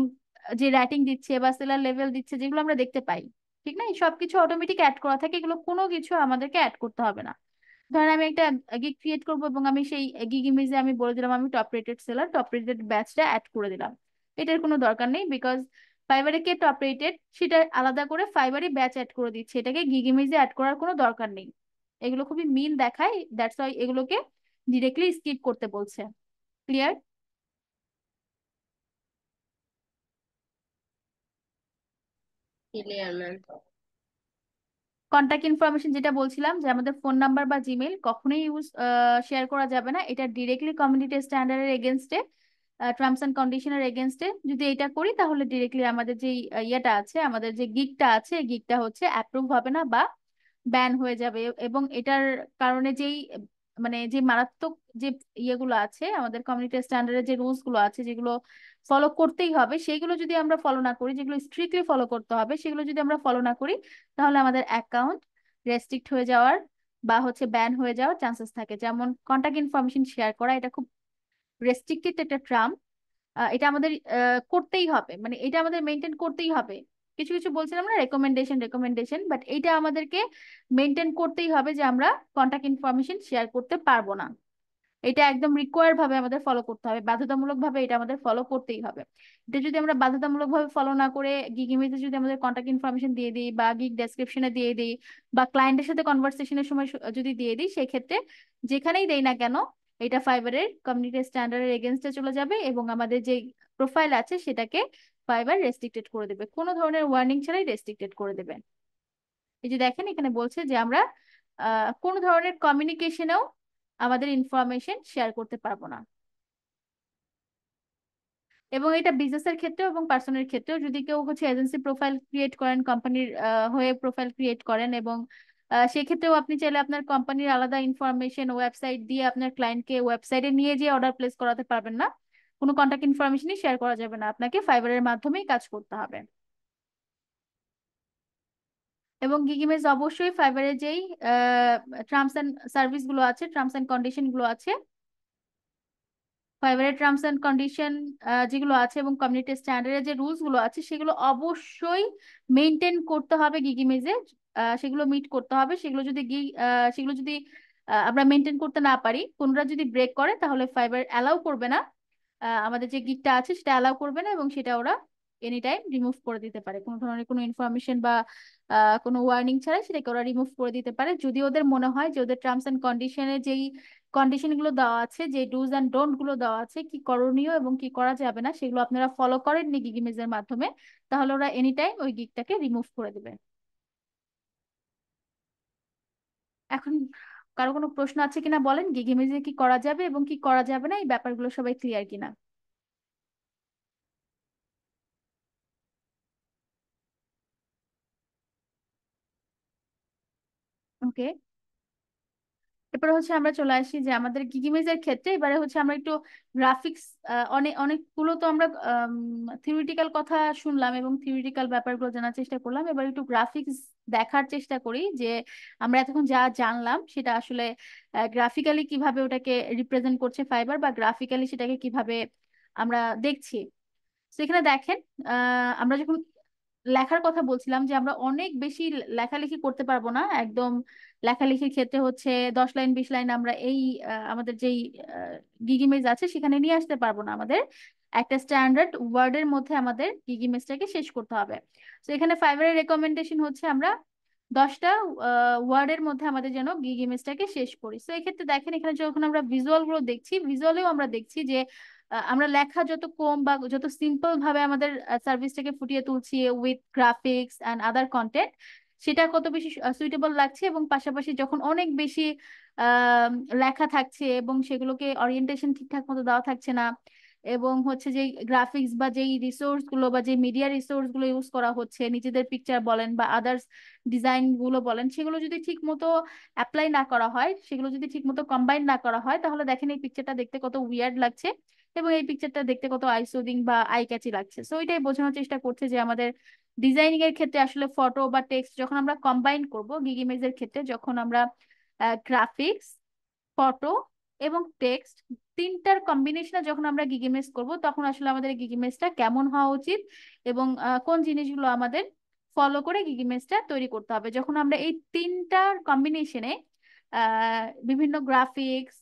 যে র্যাটিং দিচ্ছে বা সেলার লেভেল দিচ্ছে যেগুলো আমরা দেখতে পাই, ঠিক না, এই সবকিছু অটোমেটিক অ্যাড করা থাকে, এগুলো কোনো কিছু আমাদেরকে অ্যাড করতে হবে না। ধরেন আমি একটা গিগ ক্রিয়েট করবো এবং আমি সেই গিগ ইমেজে আমি বলে দিলাম আমি top rated seller, top rated ব্যাচটা অ্যাড করে দিলাম, এটার কোনো দরকার নেই, বিকজ ফাইবারে কে টপ রেটেড সেটা আলাদা করে ফাইবারই ব্যাচ অ্যাড করে দিচ্ছে, এটাকে গিগ ইমেজে অ্যাড করার কোনো দরকার নেই। এগুলো খুবই মিল দেখায়, দ্যাটস ওয়াই এগুলোকে ডিরেক্টলি স্কিপ করতে বলছে। Clear? Clear ma'am. Contact information যেটা বলছিলাম যে আমাদের ফোন নাম্বার বা জিমেইল কখনোই শেয়ার করা যাবে না, এটা ডিরেক্টলি কমিউনিটি স্ট্যান্ডার্ডের এগেনস্টে, টার্মস এন্ড কন্ডিশনের এগেনস্টে যদি এটা করি তাহলে ডিরেক্টলি আমাদের যে ইয়েটা আছে, আমাদের যে গিগটা আছে গিগটা হচ্ছে অ্যাপ্রুভ হবে না বা ব্যান হয়ে যাবে। এবং এটার কারণে যেই মানে যে মারাত্মক যে ইয়েগুলো আছে আমাদের কমিউনিটি স্ট্যান্ডার্ডের যে রুলস গুলো আছে যেগুলো ফলো করতেই হবে, সেগুলো যদি আমরা ফলো না করি, যেগুলো স্ট্রিক্টলি ফলো করতে হবে সেগুলো যদি আমরা ফলো না করি তাহলে আমাদের অ্যাকাউন্ট রেস্ট্রিক্ট হয়ে যাওয়ার বা হচ্ছে ব্যান হয়ে যাওয়ার চান্সেস থাকে। যেমন কন্টাক্ট ইনফরমেশন শেয়ার করা, এটা খুব রেস্ট্রিক্টেড একটা ট্রাম, এটা আমাদের করতেই হবে, মানে এটা আমাদের মেনটেন করতেই হবে। কিছু কিছু বলছিলাম না রেকমেন্ডেশন রেকমেন্ডেশন, বাট এইটা আমাদেরকে মেনটেন করতেই হবে যে আমরা কন্টাক্ট ইনফরমেশন শেয়ার করতে পারবো না। এটা একদম রিকোয়ার্ড ভাবে আমাদের ফলো করতে হবে, বাধ্যতামূলক ভাবে এটা আমাদের ফলো করতেই হবে। এটা যদি আমরা বাধ্যতামূলক ভাবে ফলো না করে গিগ ইমেজে যদি আমাদের কন্টাক্ট ইনফরমেশন দিয়ে দিই বা গিগ ডেসক্রিপশনে দিয়ে দিই বা ক্লায়েন্টের সাথে কনভারসেশনের সময় যদি দিয়ে দিই, সেক্ষেত্রে যেখানেই দেই না কেন এটা ফাইবারের কমিউনিটি স্ট্যান্ডার্ডের এগেনস্টে চলে যাবে এবং আমাদের যে প্রোফাইল আছে সেটাকে ফাইবার রেস্ট্রিক্টেড করে দেবে, কোনো ধরনের ওয়ার্নিং ছাড়াই রেস্ট্রিক্টেড করে দেবে। এই যে দেখেন এখানে বলছে যে আমরা কোনো ধরনের কমিউনিকেশনেও আমাদের ইনফরমেশন শেয়ার করতে পারবো না। এবং এটা বিজনেসের ক্ষেত্রেও এবং পার্সোনাল ক্ষেত্রেও, যদি কেউ হচ্ছে এজেন্সি প্রোফাইল ক্রিয়েট করেন, কোম্পানির হয়ে প্রোফাইল ক্রিয়েট করেন এবং সেক্ষেত্রেও আপনি চাইলে আপনার কোম্পানির আলাদা ইনফরমেশন ওয়েবসাইট দিয়ে আপনার ক্লায়েন্টকে ওয়েবসাইটে নিয়ে যেয়ে অর্ডার প্লেস করাতে পারবেন না, কোনো কন্ট্যাক্ট ইনফরমেশনই শেয়ার করা যাবে না, আপনাকে ফাইবারের মাধ্যমেই কাজ করতে হবে। এবং গিগিমেজ অবশ্যই ফাইবারের যেই টার্মস এন্ড সার্ভিস গুলো আছে, টার্মস এন্ড কন্ডিশন গুলো আছে, ফাইবারের টার্মস এন্ড কন্ডিশন যেগুলো আছে এবং কমিউনিটি স্ট্যান্ডার্ডের যে রুলস গুলো আছে সেগুলো অবশ্যই মেনটেন করতে হবে গিগিমেজে, সেগুলো মিট করতে হবে। সেগুলো যদি আমরা মেনটেন করতে না পারি, কোনটা যদি ব্রেক করে তাহলে ফাইবার অ্যালাউ করবে না, আমাদের যে গিগটা আছে সেটা অ্যালাউ করবে না এবং সেটা ওরা এনি টাইম রিমুভ করে দিতে পারে, কোনো ধরনের কোনো ইনফরমেশন বা কোনো ওয়ার্নিং ছাড়াই সেটাকে ওরা রিমুভ করে দিতে পারে, যদি ওদের মনে হয় যে ওদের টার্মস এন্ড কন্ডিশনের যেই কন্ডিশন গুলো দেওয়া আছে, যে ডুজ অ্যান্ড ডোন্ট গুলো দেওয়া আছে, কি করণীয় এবং কি করা যাবে না সেগুলো আপনারা ফলো করেননি গিগ ইমেজের মাধ্যমে, তাহলে ওরা এনি টাইম ওই গিগটাকে রিমুভ করে দেবে। এখন কারো কোনো প্রশ্ন আছে কিনা বলেন, গিগ ইমেজে কি করা যাবে এবং কি করা যাবে না, এই ব্যাপারগুলো সবাই ক্লিয়ার কিনা? ওকে, এরপরে হচ্ছে আমরা চলে আসি যে আমাদের গিগিমেজের ক্ষেত্রে এবারে হচ্ছে আমরা একটু গ্রাফিক্স, অনেকগুলো তো আমরা থিওরিটিক্যাল কথা শুনলাম এবং থিওরিটিক্যাল ব্যাপারগুলো জানার চেষ্টা করলাম, এবার একটু গ্রাফিক্স দেখার চেষ্টা করি যে আমরা এতক্ষণ যা জানলাম সেটা আসলে গ্রাফিক্যালি কিভাবে ওটাকে রিপ্রেজেন্ট করছে ফাইবার, বা গ্রাফিক্যালি সেটাকে কিভাবে আমরা দেখছি। তো এখানে দেখেন, আমরা যখন লেখার কথা বলছিলাম যে আমরা অনেক বেশি লেখালেখি করতে পারবো না একদম। লেখালেখির ক্ষেত্রে হচ্ছে 10 লাইন 20 লাইন আমরা এই আমাদের যেই গিগিমেজ আছে সেখানে নিয়ে আসতে পারবো না, আমাদের একটা স্ট্যান্ডার্ড ওয়ার্ডের মধ্যে আমাদের গিগিমেজটাকে শেষ করতে হবে। তো এখানে ফাইবারের রেকমেন্ডেশন হচ্ছে আমরা 10টা ওয়ার্ডের মধ্যে আমাদের যেন গিগ ইমেজটাকে শেষ করি। তো এক্ষেত্রে দেখেন এখানে যখন আমরা ভিজুয়াল গুলো দেখছি, ভিজুয়ালেও আমরা দেখছি যে আমরা লেখা যত কম বা যত সিম্পল ভাবে আমাদের সার্ভিসটাকে ফুটিয়ে তুলছি with graphics and other content, সেটা কত বেশি সুইটেবল লাগছে। এবং পাশাপাশি যখন অনেক বেশি আহ লেখা থাকছে এবং সেগুলোকে অরিয়েন্টেশন ঠিকঠাক মতো দেওয়া থাকছে না, এবং হচ্ছে যে গ্রাফিক্স বা যেই রিসোর্স গুলো বা যে মিডিয়া রিসোর্স গুলো ইউজ করা হচ্ছে, নিজেদের পিকচার বলেন বা আদার্স ডিজাইন গুলো বলেন, সেগুলো যদি ঠিক মতো অ্যাপ্লাই না করা হয়, সেগুলো যদি ঠিক মতো কম্বাইন না করা হয়, তাহলে দেখেন এই পিকচারটা দেখতে কত উইয়ার্ড লাগছে এবং এই পিকচারটা দেখতে কত আই সুদিং বা আই ক্যাচি লাগছে। সো এটাই বোঝানোর চেষ্টা করছে যে আমাদের ডিজাইনিং এর ক্ষেত্রে আসলে ফটো বা টেক্সট যখন আমরা কম্বাইন করব, গিগ ইমেজের ক্ষেত্রে যখন আমরা গ্রাফিক্স, ফটো এবং টেক্সট তিনটার কম্বিনেশনে যখন আমরা গিগ ইমেজ করব, তখন আসলে আমাদের গিগ ইমেজটা কেমন হওয়া উচিত এবং কোন জিনিসগুলো আমাদের ফলো করে গিগ ইমেজটা তৈরি করতে হবে। যখন আমরা এই তিনটার কম্বিনেশনে বিভিন্ন গ্রাফিক্স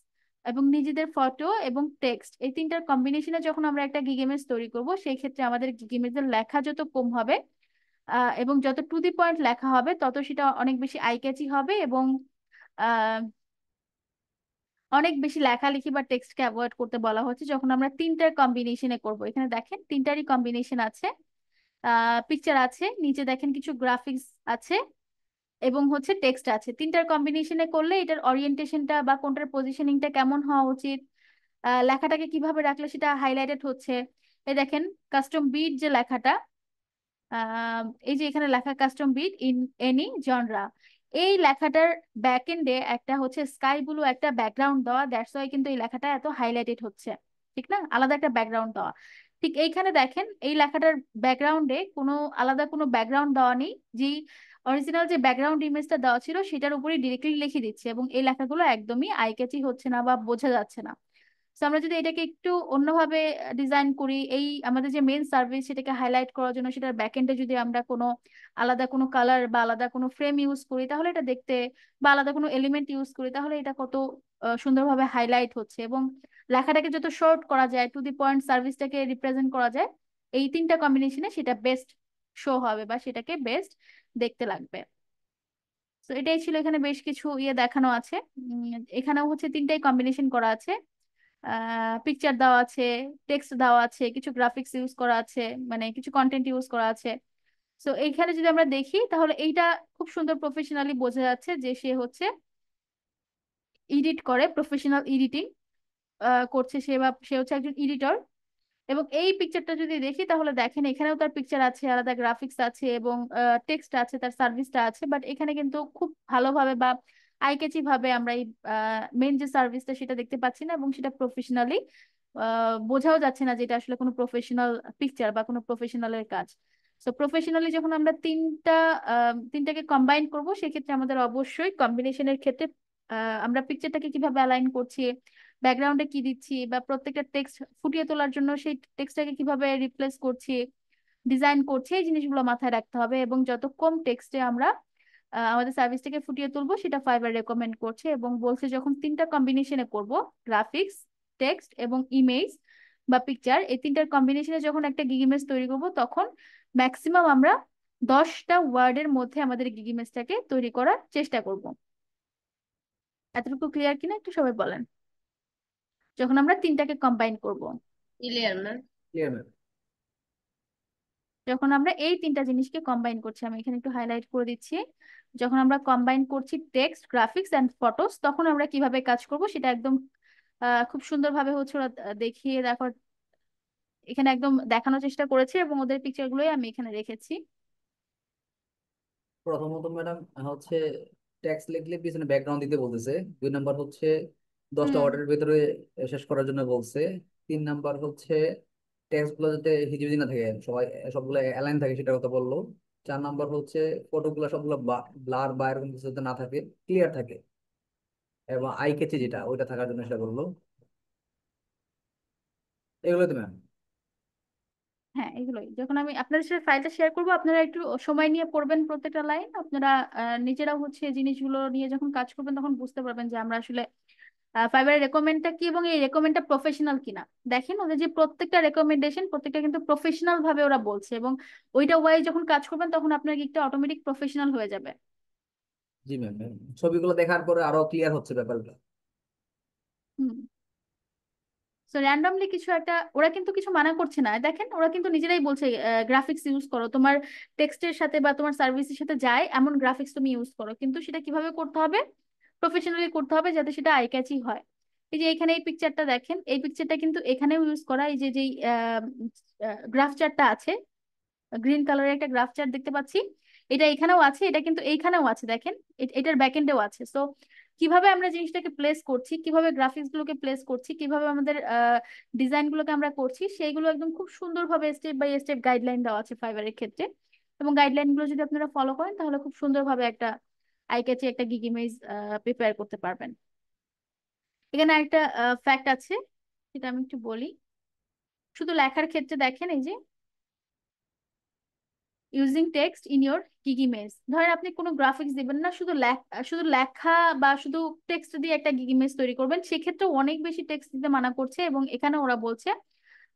এবং নিজেদের ফটো এবং টেক্সট এই তিনটার কম্বিনেশনে যখন আমরা একটা গিগ ইমেজ তৈরি করব, সেই ক্ষেত্রে আমাদের গিগ ইমেজের লেখা যত কম হবে এবং যত টু দি পয়েন্ট লেখা হবে, তত সেটা অনেক বেশি আই ক্যাচি হবে এবং অনেক বেশি লেখালেখি বা টেক্সটকে অ্যাভয়েড করতে বলা হচ্ছে যখন আমরা তিনটার কম্বিনেশনে করব। এখানে দেখেন তিনটারই কম্বিনেশন আছে, পিকচার আছে, নিচে দেখেন কিছু গ্রাফিক্স আছে এবং হচ্ছে টেক্সট আছে। তিনটার কম্বিনেশনে করলে এটার অরিয়েন্টেশনটা বা কোনটার পজিশনিংটা কেমন হওয়া উচিত, লেখাটাকে কিভাবে রাখলে সেটা হাইলাইটেড হচ্ছে। এই দেখেন কাস্টম বিট যে লেখাটা, এই যে এখানে লেখা custom beat in any genre, এই লেখাটার ব্যাক এন্ডে একটা হচ্ছে স্কাই ব্লু একটা ব্যাকগ্রাউন্ড দেওয়া, দ্যাটস ওয়াই কিন্তু এই লেখাটা এত হাইলাইটেড হচ্ছে, ঠিক না, আলাদা একটা ব্যাকগ্রাউন্ড দেওয়া। ঠিক এইখানে দেখেন এই লেখাটার ব্যাকগ্রাউন্ডে কোনো আলাদা কোনো ব্যাকগ্রাউন্ড দেওয়া নেই, যেই অরিজিনাল যে ব্যাকগ্রাউন্ড ইমেজটা দেওয়া ছিল সেটার উপরেই ডিরেক্টলি লিখে দিচ্ছে এবং এই লেখাগুলো একদমই আই ক্যাচি হচ্ছে না বা বোঝা যাচ্ছে না। তো আমরা যদি এটাকে একটু অন্যভাবে ডিজাইন করি, এই আমাদের যে মেইন সার্ভিস সেটাকে হাইলাইট করার জন্য সেটার ব্যাকএন্ডে যদি আমরা কোনো আলাদা কোনো কালার বা আলাদা কোনো ফ্রেম ইউজ করি, তাহলে এটা দেখতে, বা আলাদা কোনো এলিমেন্ট ইউজ করি, তাহলে এটা কত সুন্দরভাবে হাইলাইট হচ্ছে এবং লেখাটাকে যত শর্ট করা যায়, টু দি পয়েন্ট সার্ভিসটাকে রিপ্রেজেন্ট করা যায়, এই তিনটা কম্বিনেশনে সেটা বেস্ট শো হবে বা সেটাকে বেস্ট দেখতে লাগবে। তো এটাই ছিল, এখানে বেশ কিছু দেখানো আছে। এখানেও হচ্ছে তিনটাই কম্বিনেশন করা আছে, পিকচার দেওয়া আছে, টেক্সট দেওয়া আছে, কিছু গ্রাফিক্স ইউজ করা আছে, মানে কিছু কন্টেন্ট ইউজ করা আছে। সো এইখানে যদি আমরা দেখি তাহলে এইটা খুব সুন্দর প্রফেশনালি বোঝা যাচ্ছে যে সে হচ্ছে এডিট করে, প্রফেশনাল এডিটিং করছে সে, বা সে হচ্ছে একজন এডিটর। এবং এই পিকচারটা যদি দেখি তাহলে দেখেন এখানেও তার পিকচার আছে, আলাদা গ্রাফিক্স আছে এবং টেক্সট আছে, তার সার্ভিসটা আছে, বাট এখানে কিন্তু খুব ভালোভাবে বা আইকেচি ভাবে আমরা এই মেন যে সার্ভিসটা সেটা দেখতে পাচ্ছি না এবং সেটা প্রফেশনালি বোঝাও যাচ্ছে না যে এটা আসলে কোনো প্রফেশনাল পিকচার বা কোনো প্রফেশনালের কাজ। সো প্রফেশনালি যখন আমরা তিনটাকে কম্বাইন করব, সেক্ষেত্রে আমাদের অবশ্যই কম্বিনেশনের ক্ষেত্রে আমরা পিকচারটাকে কিভাবে অ্যালাইন করছি, ব্যাকগ্রাউন্ডে কি দিচ্ছি, বা প্রত্যেকটা টেক্সট ফুটিয়ে তোলার জন্য সেই টেক্সটটাকে কিভাবে রিপ্লেস করছি, ডিজাইন করছি, এই জিনিসগুলো মাথায় রাখতে হবে। এবং যত কম টেক্সটে আমরা আমাদের সার্ভিসটাকে ফুটিয়ে তুলবো সেটা ফাইবার রেকমেন্ড করছে এবং বলছে যখন তিনটা কম্বিনেশনে করব, গ্রাফিক্স, টেক্সট এবং ইমেজ বা পিকচার, এই তিনটার কম্বিনেশনে যখন একটা গিগ ইমেজ তৈরি করব, তখন ম্যাক্সিমাম আমরা 10টা ওয়ার্ডের মধ্যে আমাদের গিগ ইমেজটাকে তৈরি করার চেষ্টা করব। এতটুকু ক্লিয়ার কিনা একটু সবাই বলেন, যখন আমরা তিনটাকে কম্বাইন করব, ক্লিয়ার ম্যাম। Clear ma'am. যখন আমরা এই তিনটা জিনিসকে কম্বাইন করছি, আমি এখানে একটু হাইলাইট করে দিচ্ছি, যখন আমরা কম্বাইন করছি টেক্সট, গ্রাফিক্স এন্ড ফটোস, তখন আমরা কিভাবে কাজ করব সেটা একদম খুব সুন্দরভাবে হচ্ছে ওরা দেখিয়ে দেখো, এখানে একদম দেখানোর চেষ্টা করেছে এবং ওদের পিকচার গুলোই আমি এখানে রেখেছি। প্রথমত ম্যাডাম হচ্ছে টেক্সট লিখলে পিছনে ব্যাকগ্রাউন্ড দিতে বলতেছে। 2 নাম্বার হচ্ছে 10টা হুম। ওয়ার্ডের ভিতরে শেষ করার জন্য বলছে। 3 নাম্বার হচ্ছে টেক্সট গুলো যাতে হিজিবিজি না থাকে, সবাই সবগুলো অ্যালাইন থাকে সেটার কথা বললো। 4 নাম্বার হচ্ছে ফটোগুলো সবগুলো ব্লার বা এরকম কিছু যাতে না থাকে, ক্লিয়ার থাকে, এবং আই ক্যাচি যেটা ওইটা থাকার জন্য সেটা বললো। এগুলো তো ম্যাম। হ্যাঁ, এগুলোই যখন আমি আপনাদের সাথে ফাইলটা শেয়ার করবো, আপনারা একটু সময় নিয়ে পড়বেন প্রত্যেকটা লাইন। আপনারা নিজেরাও হচ্ছে এই জিনিসগুলো নিয়ে যখন কাজ করবেন তখন বুঝতে পারবেন যে আমরা আসলে ফাইবারের রেকমেন্ডটা কি এবং এই রেকমেন্ডটা প্রফেশনাল কিনা। দেখেন ওদের যে প্রত্যেকটা রেকমেন্ডেশন প্রত্যেকটা কিন্তু প্রফেশনাল ভাবে ওরা বলছে, এবং ওইটা ওয়াই যখন কাজ করবেন তখন আপনার গিকটা অটোমেটিক প্রফেশনাল হয়ে যাবে। জি ম্যাম, ছবিগুলো দেখার পরে আরো ক্লিয়ার হচ্ছে ব্যাপারগুলো। হুম। সো র্যান্ডমলি কিছু একটা, ওরা কিন্তু কিছু মানা করছে না, দেখেন ওরা কিন্তু নিজেরাই বলছে গ্রাফিক্স ইউজ করো, তোমার টেক্সটের সাথে বা তোমার সার্ভিসের সাথে যায় এমন গ্রাফিক্স তুমি ইউজ করো, কিন্তু সেটা কিভাবে করতে হবে, প্রফেশনালি করতে হবে যাতে সেটা আই ক্যাচি হয়। এই যে এখানে এই পিকচারটা দেখেন, এই পিকচারটা কিন্তু এখানেও ইউজ করা, এই যে যেই গ্রাফ চার্টটা আছে, গ্রিন কালারের একটা গ্রাফ চার্ট দেখতে পাচ্ছি, এটা এখানেও আছে, এটা কিন্তু এইখানেও আছে দেখেন, এটার ব্যাকএন্ডেও আছে। সো কিভাবে আমরা জিনিসটাকে প্লেস করছি, কিভাবে গ্রাফিক্স গুলোকে প্লেস করছি, কিভাবে আমাদের ডিজাইন গুলোকে আমরা করছি, সেইগুলো একদম খুব সুন্দরভাবে স্টেপ বাই স্টেপ গাইডলাইন দেওয়া আছে ফাইবারের ক্ষেত্রে। এবং গাইডলাইন গুলো যদি আপনারা ফলো করেন তাহলে খুব সুন্দরভাবে একটা আই ক্যাচি একটা গিগ ইমেজ প্রিপেয়ার করতে পারবেন। এখানে একটা ফ্যাক্ট আছে, সেটা আমি একটু বলি। শুধু লেখার ক্ষেত্রে দেখেন, এই যে using text in your gig image, ধরেন আপনি কোনো গ্রাফিক্স দিবেন না, শুধু লেখা বা শুধু টেক্সট দিয়ে একটা গিগ ইমেজ তৈরি করবেন, সেক্ষেত্রে অনেক বেশি টেক্সট দিতে মানা করছে। এবং এখানে ওরা বলছে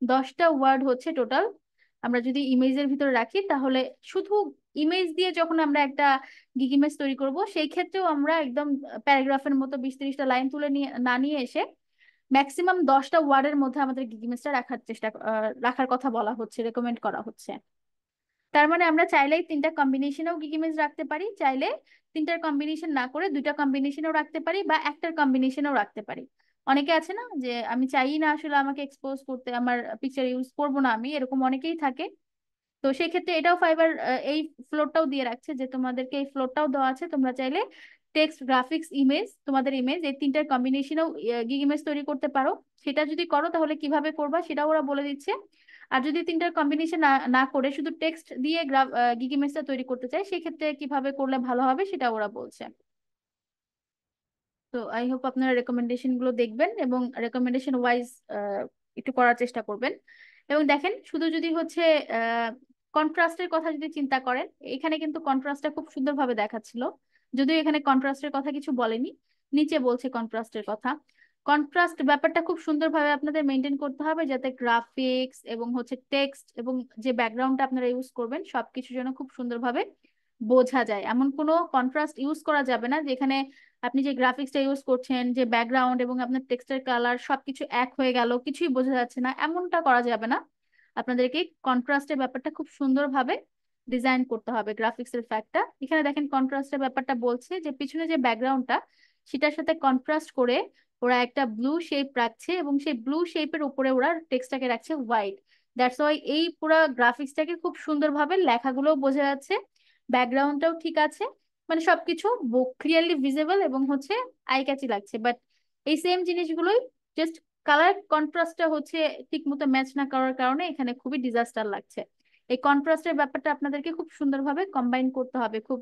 10টা ওয়ার্ড হচ্ছে টোটাল আমরা যদি ইমেজের ভিতরে রাখি, তাহলে শুধু ইমেজ দিয়ে যখন আমরা একটা গিগ ইমেজ তৈরি করব সেই ক্ষেত্রেও আমরা একদম প্যারাগ্রাফের মতো 20-30টা লাইন তুলে নিয়ে না নিয়ে এসে ম্যাক্সিমাম 10টা ওয়ার্ডের মধ্যে আমাদের গিগ ইমেজটা রাখার কথা বলা হচ্ছে, রেকমেন্ড করা হচ্ছে। তার মানে আমরা চাইলেই 3টা কম্বিনেশনেও গিগ ইমেজ রাখতে পারি, চাইলে 3টার কম্বিনেশন না করে 2টা কম্বিনেশনেও রাখতে পারি, বা একটার কম্বিনেশনেও রাখতে পারি। অনেকে আছে না যে আমি চাই না আসলে আমাকে এক্সপোজ করতে, আমার পিকচার ইউজ করব না আমি, এরকম অনেকেই থাকে। তো সেই ক্ষেত্রে এটাও ফাইবার এই ফ্লোরটাও দিয়ে রাখছে যে তোমাদেরকে এই ফ্লোরটাও দেওয়া আছে, তোমরা চাইলে টেক্সট, গ্রাফিক্স, ইমেজ, তোমাদের ইমেজ এই 3টার কম্বিনেশনেও গিগ ইমেজ তৈরি করতে পারো। সেটা যদি করো তাহলে কিভাবে করবা সেটাও ওরা বলে দিচ্ছে। আর যদি 3টার কম্বিনেশন না না করে শুধু টেক্সট দিয়ে গিগ ইমেজটা তৈরি করতে চাই, সেক্ষেত্রে কিভাবে করলে ভালো হবে সেটা ওরা বলছে। তো আই হোপ আপনারা রেকমেন্ডেশন গুলো দেখবেন এবং রেকমেন্ডেশন ওয়াইজ একটু করার চেষ্টা করবেন। এবং দেখেন শুধু যদি হচ্ছে কন্ট্রাস্টের কথা যদি চিন্তা করেন, এখানে কিন্তু কন্ট্রাস্টটা খুব সুন্দরভাবে দেখাচ্ছিল, যদিও এখানে কন্ট্রাস্টের কথা কিছু বলেনি, নিচে বলছে কন্ট্রাস্টের কথা। কন্ট্রাস্ট ব্যাপারটা খুব সুন্দরভাবে আপনাদের মেনটেন করতে হবে যাতে গ্রাফিক্স এবং হচ্ছে টেক্সট এবং যে ব্যাকগ্রাউন্ডটা আপনারা ইউজ করবেন সবকিছু যেন খুব সুন্দরভাবে বোঝা যায়। এমন কোনো কন্ট্রাস্ট ইউজ করা যাবে না যেখানে আপনি যে গ্রাফিক্সটা ইউজ করছেন, যে ব্যাকগ্রাউন্ড এবং আপনার টেক্সটের কালার সবকিছু এক হয়ে গেল, কিছুই বোঝা যাচ্ছে না, এমনটা করা যাবে না। আপনাদেরকে কন্ট্রাস্টের ব্যাপারটা খুব সুন্দরভাবে ডিজাইন করতে হবে। গ্রাফিক্সের ফ্যাক্টটা এখানে দেখেন, কন্ট্রাস্টের ব্যাপারটা বলছে যে পিছনে যে ব্যাকগ্রাউন্ডটা সেটার সাথে কন্ট্রাস্ট করে ওরা একটা ব্লু শেপ রাখছে, এবং সেই ব্লু শেপের উপরে ওরা টেক্সটটাকে রাখছে হোয়াইট। দ্যাটস ওয়াই এই পুরো গ্রাফিক্সটাকে খুব সুন্দরভাবে লেখাগুলো বোঝা যাচ্ছে, ব্যাকগ্রাউন্ডটাও ঠিক আছে, মানে সবকিছু ক্লিয়ারলি ভিজিবল এবং হচ্ছে আই ক্যাচি লাগছে। বাট এই সেম জিনিসগুলোই জাস্ট কালার কন্ট্রাস্টটা হচ্ছে ঠিক মতো ম্যাচ না করার কারণে এখানে খুবই ডিজাস্টার লাগছে। এই কন্ট্রাস্টের ব্যাপারটা আপনাদেরকে খুব সুন্দরভাবে কম্বাইন করতে হবে, খুব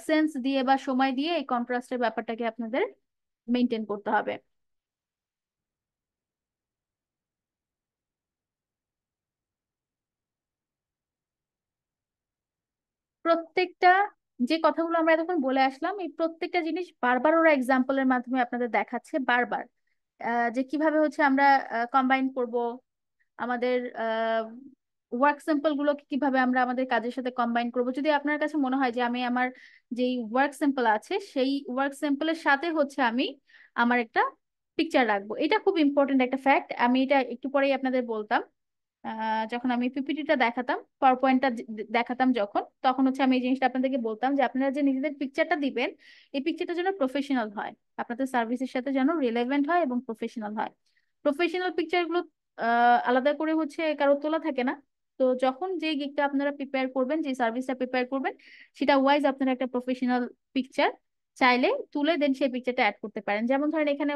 সেন্স দিয়ে বা সময় দিয়ে এই কন্ট্রাস্টের ব্যাপারটাকে আপনাদের মেনটেন করতে হবে। প্রত্যেকটা যে কথাগুলো আমরা এতক্ষণ বলে আসলাম, এই প্রত্যেকটা জিনিস বারবার ওরা এক্সাম্পলের মাধ্যমে আপনাদের দেখাচ্ছে বারবার, যে কিভাবে হচ্ছে আমরা কম্বাইন করব আমাদের ওয়ার্ক স্যাম্পল গুলোকে, কিভাবে আমরা আমাদের কাজের সাথে কম্বাইন করব। যদি আপনার কাছে মনে হয় যে আমি আমার যেই ওয়ার্ক স্যাম্পল আছে সেই ওয়ার্ক স্যাম্পলের সাথে হচ্ছে আমি আমার একটা পিকচার রাখবো, এটা খুব ইম্পর্টেন্ট একটা ফ্যাক্ট। আমি এটা একটু পরেই আপনাদের বলতাম, যখন আমি পিপিটিটা দেখাতাম, পাওয়ার পয়েন্টটা দেখাতাম যখন, তখন হচ্ছে আমি এই জিনিসটা আপনাদেরকে বলতাম যে আপনারা যে নিজেদের পিকচারটা দিবেন এই পিকচারটা যেন প্রফেশনাল হয়, আপনাদের সার্ভিসের সাথে যেন রিলেভেন্ট হয় এবং প্রফেশনাল হয়। প্রফেশনাল পিকচারগুলো আলাদা করে হচ্ছে কারো তোলা থাকে না। তো যখন যে গিগটা আপনারা প্রিপেয়ার করবেন, যে সার্ভিসটা প্রিপেয়ার করবেন, সেটা ওয়াইজ আপনারা একটা প্রফেশনাল পিকচার চাইলে তুলে দেন সেই পিকচারটা অ্যাড করতে পারেন। যেমন ধরেন এখানে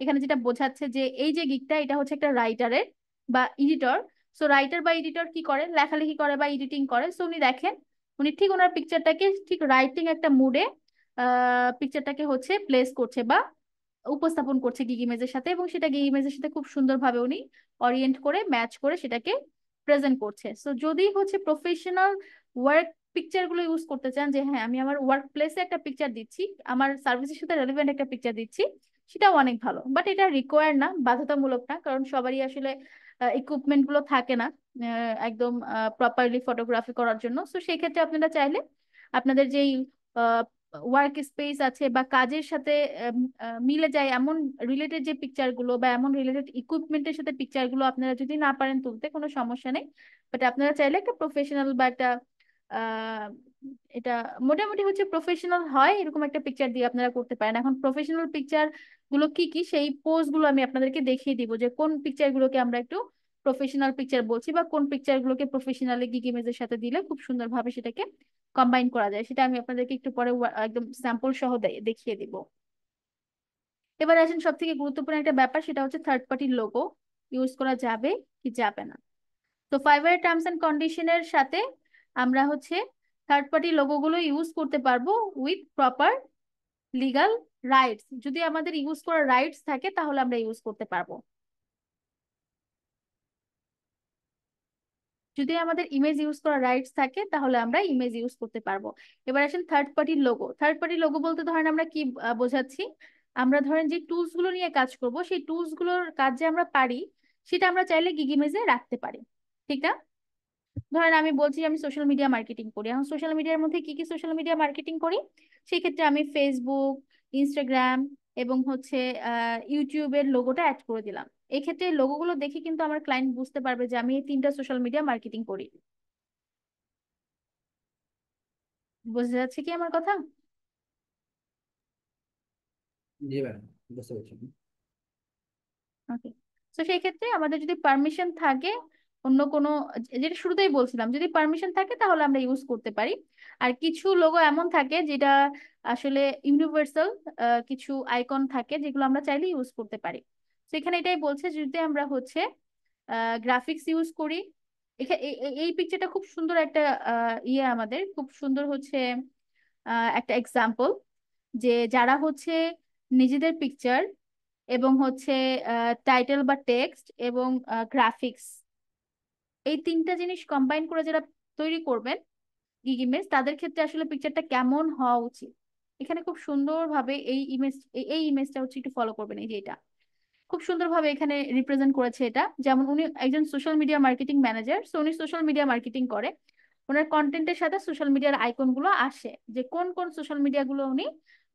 এখানে যেটা বোঝাচ্ছে যে এই যে গিকটা এটা হচ্ছে একটা রাইটারের বা এডিটর। সো রাইটার বা এডিটর কি করে, লেখালেখি করে বা এডিটিং করে। সো উনি দেখেন উনি ঠিক ওনার পিকচারটাকে ঠিক রাইটিং একটা মুডে পিকচারটাকে হচ্ছে প্লেস করছে বা উপস্থাপন করছে গিগ ইমেজের সাথে, এবং সেটা গিগ ইমেজের সাথে খুব সুন্দরভাবে উনি অরিয়েন্ট করে ম্যাচ করে সেটাকে প্রেজেন্ট করছে। সো যদি হচ্ছে প্রফেশনাল ওয়ার্ক পিকচার গুলো ইউজ করতে চান, যে হ্যাঁ আমি আমার ওয়ার্ক প্লেসে একটা পিকচার দিচ্ছি, আমার সার্ভিসের সাথে রেলিভেন্ট একটা পিকচার দিচ্ছি, সেটাও অনেক ভালো। বাট এটা রিকোয়ার না, বাধ্যতামূলক না, কারণ সবারই আসলে ইকুইপমেন্ট গুলো থাকে না একদম প্রপারলি ফটোগ্রাফি করার জন্য। সো সেই ক্ষেত্রে আপনারা চাইলে আপনাদের যেই ওয়ার্ক স্পেস আছে বা কাজের সাথে মিলে যায় এমন রিলেটেড যে পিকচার গুলো বা এমন রিলেটেড ইকুইপমেন্টের সাথে পিকচার গুলো আপনারা যদি না পারেন তুলতে, কোনো সমস্যা নেই। বাট আপনারা চাইলে একটা প্রফেশনাল বা একটা আহ এটা মোটামুটি হচ্ছে প্রফেশনাল হয় এরকম একটা পিকচার দিয়ে আপনারা করতে পারেন। এখন প্রফেশনাল পিকচার গুলো কি কি সেই পোজ গুলো আমি আপনাদেরকে দেখিয়ে দিব, যে কোন পিকচার গুলোকে আমরা একটু প্রফেশনাল পিকচার বলছি বা কোন পিকচার গুলোকে প্রফেশনালি গিগ ইমেজের সাথে দিলে খুব সুন্দরভাবে সেটাকে কম্বাইন করা যায়। সেটা আমি আপনাদেরকে একটু পরে একদম স্যাম্পল সহ দেখিয়ে দিব। এবার আসেন সব থেকে গুরুত্বপূর্ণ একটা ব্যাপার, সেটা হচ্ছে থার্ড পার্টির লোগো ইউজ করা যাবে কি যাবে না। তো ফাইবারের টার্মস এন্ড কন্ডিশনের সাথে আমরা হচ্ছে থার্ড পার্টি লোগোগুলো ইউজ করতে পারবো উইথ প্রপার লিগাল রাইটস। যদি আমাদের ইউজ করার রাইটস থাকে তাহলে আমরা ইউজ করতে পারবো। যদি আমাদের ইমেজ ইউজ করার রাইটস থাকে তাহলে আমরা ইমেজ ইউজ করতে পারবো। এবার আসেন থার্ড পার্টির লোগো। থার্ড পার্টির লোগো বলতে ধরেন আমরা কি বোঝাচ্ছি, আমরা ধরেন যে টুলস গুলো নিয়ে কাজ করব সেই টুলস গুলোর কাজ যে আমরা পারি সেটা আমরা চাইলে গিগ ইমেজে রাখতে পারি, ঠিক না? ধরেন আমি বলছি আমি সোশ্যাল মিডিয়া মার্কেটিং করি, এখন সোশ্যাল মিডিয়ার মধ্যে কি কি সোশ্যাল মিডিয়া মার্কেটিং করি, সেই ক্ষেত্রে আমি ফেসবুক, ইনস্টাগ্রাম এবং হচ্ছে ইউটিউবের লোগোটা অ্যাড করে দিলাম। এই ক্ষেত্রে লোগোগুলো দেখে কিন্তু আমার ক্লায়েন্ট বুঝতে পারবে যে আমি এই তিনটা সোশ্যাল মিডিয়া মার্কেটিং করি। বুঝতে যাচ্ছে কি আমার কথা? জি ম্যাম, বুঝতে পারছি। ওকে। তো সেই ক্ষেত্রে আমাদের যদি পারমিশন থাকে অন্য কোনো, যেটা শুরুতেই বলছিলাম, যদি পারমিশন থাকে তাহলে আমরা ইউজ করতে পারি। আর কিছু লোগো এমন থাকে যেটা আসলে ইউনিভার্সাল, কিছু আইকন থাকে যেগুলো আমরা চাইলে ইউজ করতে পারি। তো এখানে এটাই বলছে যদি আমরা হচ্ছে গ্রাফিক্স ইউজ করি। এই পিকচারটা খুব সুন্দর একটা আমাদের খুব সুন্দর হচ্ছে একটা এক্সাম্পল, যে যারা হচ্ছে নিজেদের পিকচার এবং হচ্ছে টাইটেল বা টেক্সট এবং গ্রাফিক্স এই তিনটা জিনিস কম্বাইন করে যারা তৈরি করবেন গিগ ইমেজ, তাদের ক্ষেত্রে আসলে পিকচারটা কেমন হওয়া উচিত। এখানে খুব সুন্দরভাবে এই ইমেজ, এই ইমেজটা হচ্ছে একটু ফলো করবেন, এই যে এটা খুব সুন্দরভাবে এখানে রিপ্রেজেন্ট করেছে। এটা যেমন উনি একজন social media marketing manager, so উনি সোশ্যাল মিডিয়া মার্কেটিং করে, ওনার কন্টেন্টের সাথে সোশ্যাল মিডিয়ার আইকন গুলো আসে, যে কোন কোন সোশ্যাল মিডিয়া গুলো উনি